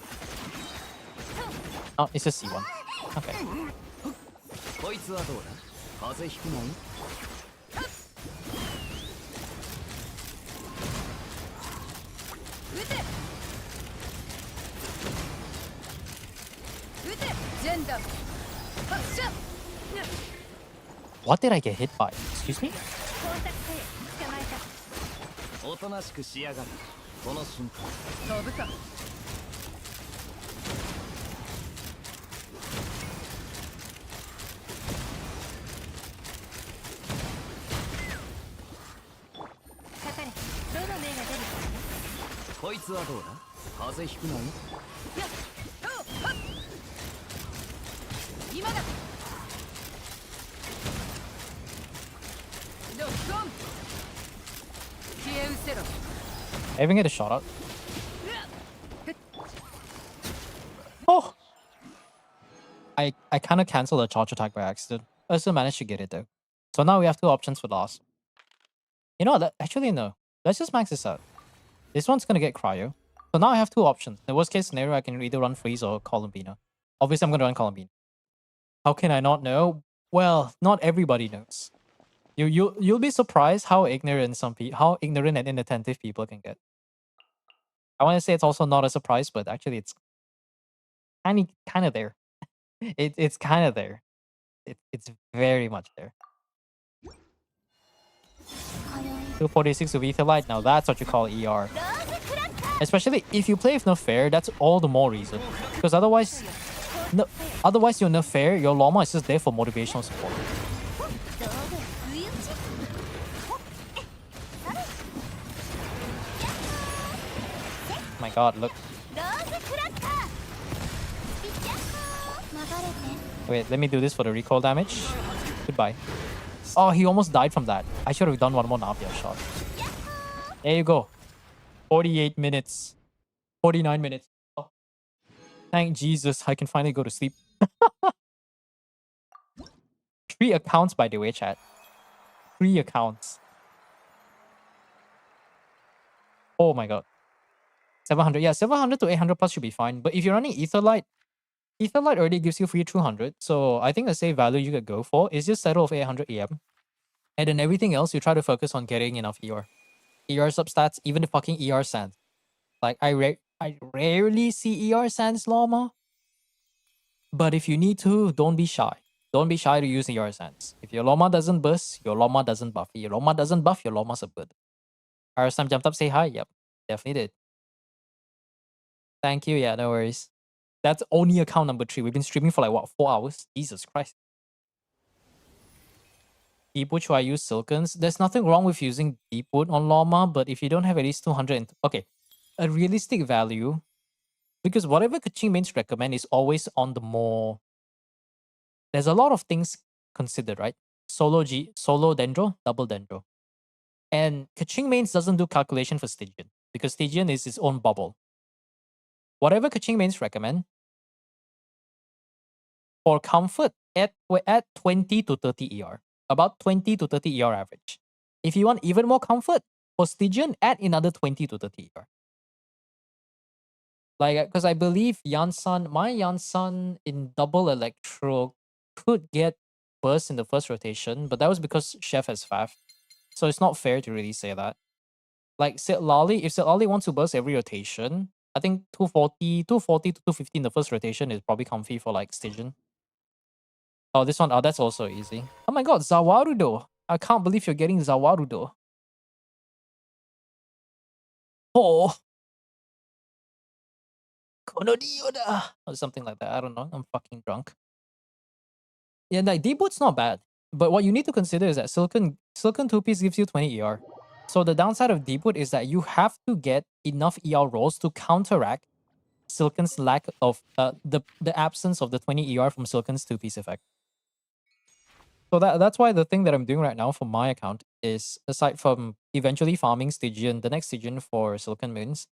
Oh, it's just C1. Okay. こいつはどうだ風邪ひくない撃て撃てジェンダー発射 What did I get hit by? Excuse me? おとなしくしやがるこの瞬間飛ぶかこいつはどうだ風邪ひくないやっはっ今だロックオン消え失せろ I even get a shot out. Oh! I kind of canceled a charge attack by accident. I still managed to get it though. So now we have two options for loss. You know what? Actually, no. Let's just max this out. This one's gonna get cryo. So now I have two options. In the worst case scenario, I can either run freeze or Columbina. Obviously, I'm gonna run Columbina. How can I not know? Well, not everybody knows. You'll be surprised how ignorant how ignorant and inattentive people can get. I want to say it's also not a surprise, but actually it's kind of there. It's kind of there. It's very much there. 246 with Etherlight. Now that's what you call ER. Especially if you play with Nefair, that's all the more reason. Because otherwise your Nefair, your Lorma is just there for motivational support. My god, look. Wait, let me do this for the recoil damage. Goodbye. Oh, he almost died from that. I should have done one more Navia shot. There you go. 48 minutes. 49 minutes. Oh, thank Jesus, I can finally go to sleep. 3 accounts, by the way, chat. 3 accounts. Oh my god. 700. Yeah, 700 to 800 plus should be fine. But if you're running Etherlight, Etherlight already gives you free 200. So I think the safe value you could go for is just settle for 800 EM. And then everything else, you try to focus on getting enough ER. ER substats, even the fucking ER sands. Like, I rarely see ER sands Llama. But if you need to, don't be shy. Don't be shy to use ER sands. If your Llama doesn't burst, your Llama doesn't buff. If your Llama doesn't buff, your Llama's a good. Arasam jumped up, say hi. Yep, definitely did. Thank you. Yeah, no worries. That's only account number 3. We've been streaming for like, what, 4 hours? Jesus Christ. Deepwood, should I use Silkens? There's nothing wrong with using Deepwood on Llama, but if you don't have at least 200... Okay, a realistic value, because whatever Kaching mains recommend is always on the more... There's a lot of things considered, right? Solo Dendro, double Dendro. And Kaching mains doesn't do calculation for Stygian, because Stygian is its own bubble. Whatever Kaching mains recommend, for comfort, add 20 to 30 ER. About 20 to 30 ER average. If you want even more comfort, for Stygian, add another 20 to 30 ER. Like, because I believe my Yansan in double Electro could get burst in the first rotation, but that was because Chef has Fav. So it's not fair to really say that. Like, Sid Lali, if Sid Lali wants to burst every rotation, I think 240 to 250 in the first rotation is probably comfy for like Stygian. Oh, this one, oh, that's also easy. Oh my god, Zawarudo. I can't believe you're getting Zawarudo. Oh. Konodioda. Or something like that. I don't know. I'm fucking drunk. Yeah, like Deepwood's not bad. But what you need to consider is that Silken 2-piece gives you 20 ER. So the downside of Deepwood is that you have to get enough ER rolls to counteract Silken's lack of the absence of the 20 ER from Silken's 2-piece effect. So that's why the thing that I'm doing right now for my account is, aside from eventually farming Stygian, the next Stygian for Silken Moons,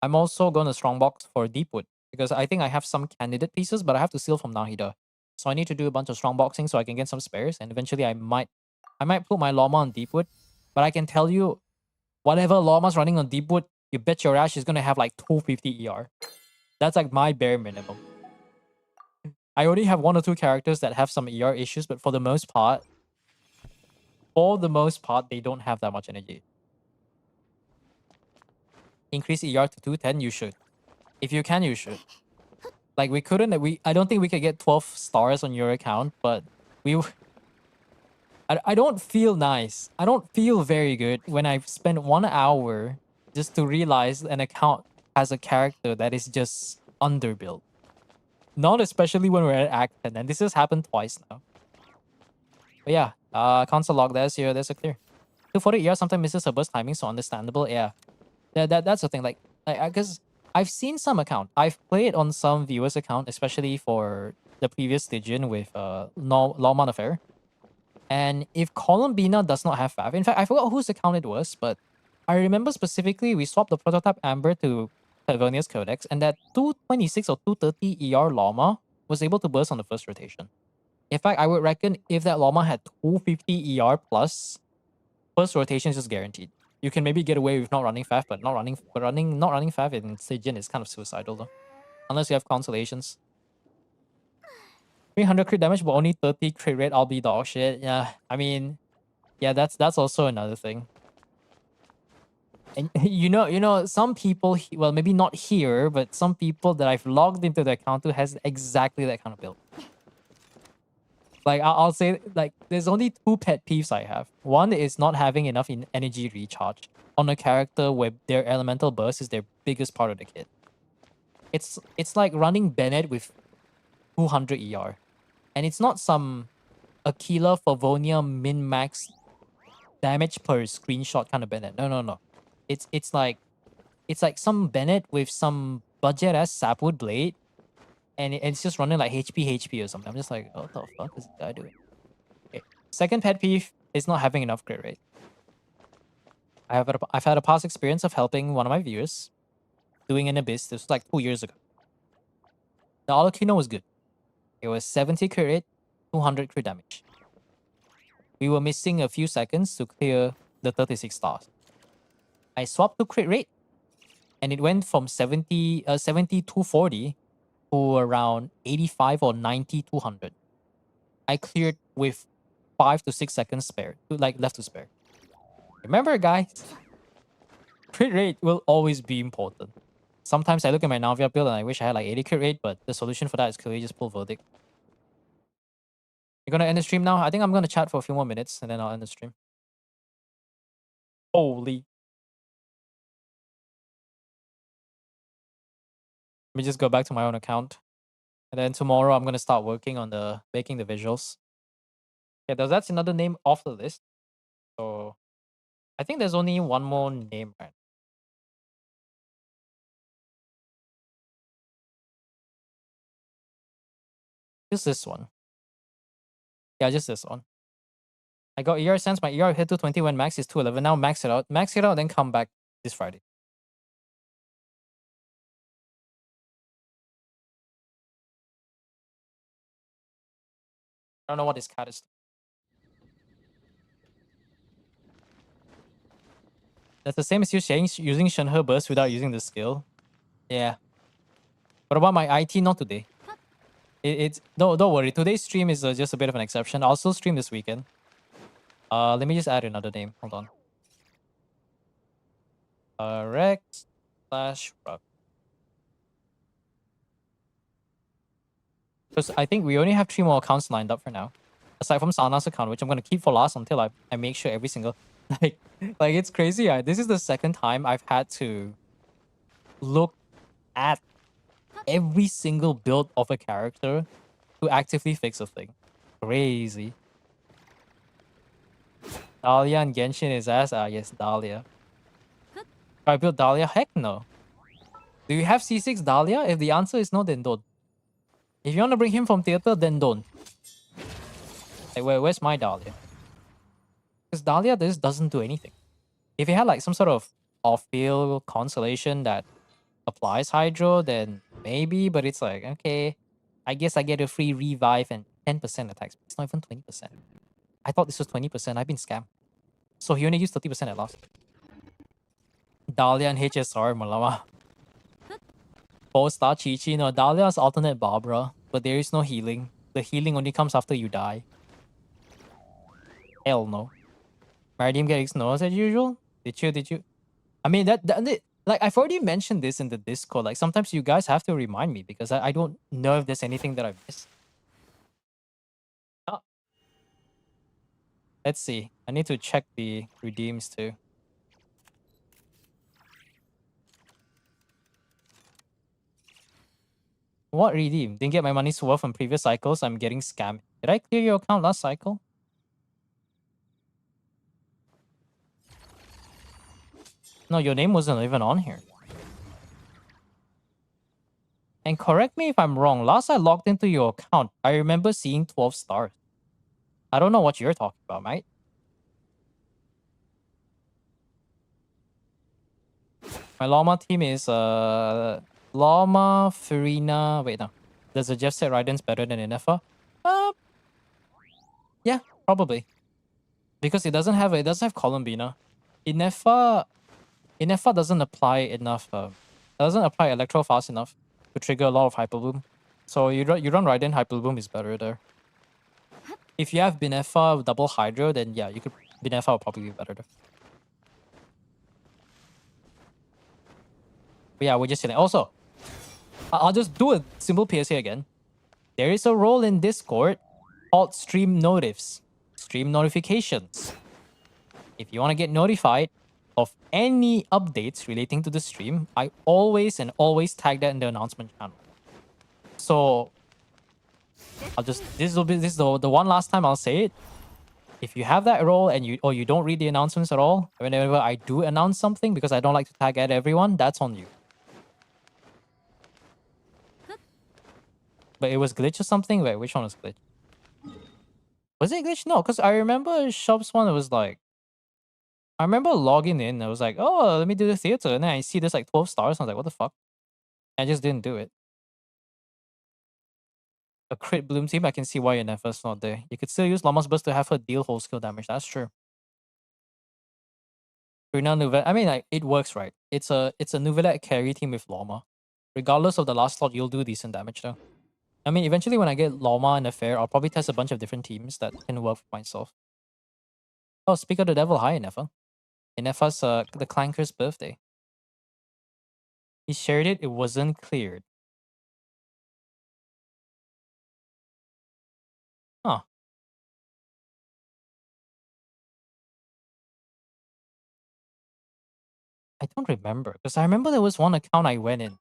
I'm also going to strongbox for Deepwood, because I think I have some candidate pieces, but I have to steal from Nahida. So I need to do a bunch of strongboxing so I can get some spares, and eventually I might put my Llama on Deepwood. But I can tell you, whatever Llama's running on Deepwood, you bet your ass is going to have like 250 ER. That's like my bare minimum. I only have 1 or 2 characters that have some ER issues, but for the most part, they don't have that much energy. Increase ER to 210, you should. If you can, you should. Like, I don't think we could get 12 stars on your account, but I don't feel nice. I don't feel very good when I've spent 1 hour just to realize an account has a character that is just underbuilt. Not especially when we're at Act 10, and this has happened twice now. But yeah, console log, there's a clear. 240 ER sometimes misses a burst timing, so understandable. Yeah, that's the thing. Like, because I've seen some account. I've played on some viewers' account, especially for the previous Stygian with Lawman Affair. And if Columbina does not have FAV, in fact, I forgot whose account it was, but I remember specifically we swapped the prototype Amber to Tavernia's Codex, and that 226 or 230 ER Llama was able to burst on the first rotation. In fact, I would reckon if that Llama had 250 ER plus, first rotation is just guaranteed. You can maybe get away with not running FAF, but not running FAF in Stygian is kind of suicidal though. Unless you have consolations. 300 crit damage, but only 30 crit rate, I'll be dog shit. Yeah, I mean, yeah, that's also another thing. And you know, some people, well, maybe not here, but some people that I've logged into the account to has exactly that kind of build. Like, I'll say, like, there's only 2 pet peeves I have. One is not having enough energy recharge on a character where their elemental burst is their biggest part of the kit. It's like running Bennett with 200 ER. And it's not some Aquila Favonia min-max damage per screenshot kind of Bennett. No. It's like some Bennett with some budget-ass sapwood blade and it's just running like HP or something. I'm just like, what the fuck is this guy doing? Okay. Second pet peeve is not having enough crit rate. I've had a past experience of helping one of my viewers doing an abyss. This was like 2 years ago. The Alakino was good. It was 70 crit rate, 200 crit damage. We were missing a few seconds to clear the 36 stars. I swapped to crit rate, and it went from 70 240 to around 85 or 90 200. I cleared with 5 to 6 seconds spare, like left to spare. Remember, guys, crit rate will always be important. Sometimes I look at my Navia build and I wish I had like 80 crit rate, but the solution for that is clearly just pull Verdict. You're gonna end the stream now? I think I'm gonna chat for a few more minutes and then I'll end the stream. Holy. Let me just go back to my own account. And then tomorrow I'm gonna start working on making the visuals. Yeah, that's another name off the list. So I think there's only one more name, right? Just this one. Yeah, just this one. I got ER sense. My ER hit 220 when max is 211. Now max it out. Max it out, then come back this Friday. I don't know what this cat is. That's the same as you saying using Shenhe burst without using the skill. Yeah. What about my IT? Not today. It's no, don't worry. Today's stream is just a bit of an exception. I'll still stream this weekend. Let me just add another name. Hold on. Rex slash Rug. Because I think we only have 3 more accounts lined up for now. Aside from Sana's account, which I'm gonna keep for last until I make sure every single like it's crazy. Yeah. This is the second time I've had to look at every single build of a character to actively fix a thing. Crazy. Dahlia and Genshin is ass. Ah, yes, Dahlia. I built Dahlia? Heck no. Do you have C6 Dahlia? If the answer is no, then don't. If you want to bring him from theater, then don't. Like, where's my Dahlia? Because Dahlia doesn't do anything. If you had like some sort of off-field constellation that applies Hydro, then maybe, but it's like, okay, I guess I get a free revive and 10% attack speed. It's not even 20%. I thought this was 20%. I've been scammed. So he only used 30% at last. Dahlia and HSR, Malama. 4-star Chi-Chi. No, Dahlia's alternate Barbara, but there is no healing. The healing only comes after you die. Hell no. Meridian gets ignored as usual? Did you? I mean, like, I've already mentioned this in the Discord. Like, sometimes you guys have to remind me because I don't know if there's anything that I missed. Oh. Let's see. I need to check the redeems too. What redeem? Didn't get my money's worth from previous cycles. I'm getting scammed. Did I clear your account last cycle? No, your name wasn't even on here. And correct me if I'm wrong. Last I logged into your account, I remember seeing 12 stars. I don't know what you're talking about, mate. My Llama team is Llama, Farina. Wait, no. Does the Jeff set Raiden's better than Inefa? Yeah, probably. Because it doesn't have Columbina. Inefa doesn't apply enough. Doesn't apply Electro fast enough to trigger a lot of Hyper Bloom. So you run Raiden, Hyper Bloom is better there. If you have Binefa double Hydro, then yeah, Binefa will probably be better there. But yeah, we're just sitting. Also, I'll just do a simple PSA again. There is a role in Discord called stream notifs, stream notifications. If you want to get notified of any updates relating to the stream, I always tag that in the announcement channel. So this is the one last time I'll say it. If you have that role and you don't read the announcements at all, whenever I do announce something because I don't like to tag at everyone, that's on you. But it was glitch or something? Wait, which one was glitch? Was it glitch? No, because I remember Shop's one, it was like, I remember logging in, I was like, oh, let me do the theater. And then I see this like 12 stars. I was like, what the fuck? I just didn't do it. A crit bloom team, I can see why your Nefa's not there. You could still use Llama's Burst to have her deal whole skill damage. That's true. Brina Nouvelle, I mean, like, it works, right? It's a Nouvelle carry team with Llama. Regardless of the last slot, you'll do decent damage though. I mean, eventually when I get Llama and Affair, I'll probably test a bunch of different teams that can work for myself. Oh, speak of the devil, hi, Nefa. Nefa's the Clanker's birthday. He shared it, it wasn't cleared. Huh. I don't remember, because I remember there was one account I went in.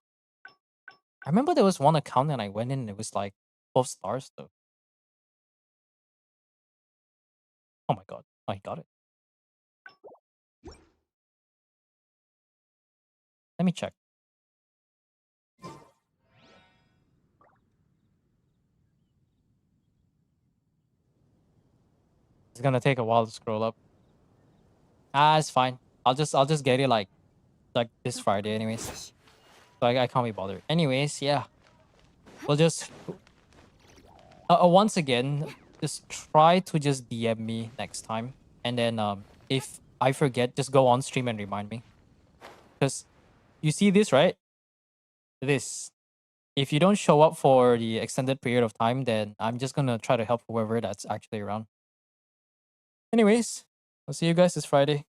I remember there was one account and I went in and it was like 12 stars though. Oh my god. Oh, I got it. Let me check. It's gonna take a while to scroll up. Ah, it's fine. I'll just get it like this Friday anyways. So I can't be bothered. Anyways, yeah. We'll just once again, just try to just DM me next time. And then if I forget, just go on stream and remind me. Because you see this, right? This. If you don't show up for the extended period of time, then I'm just gonna try to help whoever that's actually around. Anyways, I'll see you guys this Friday.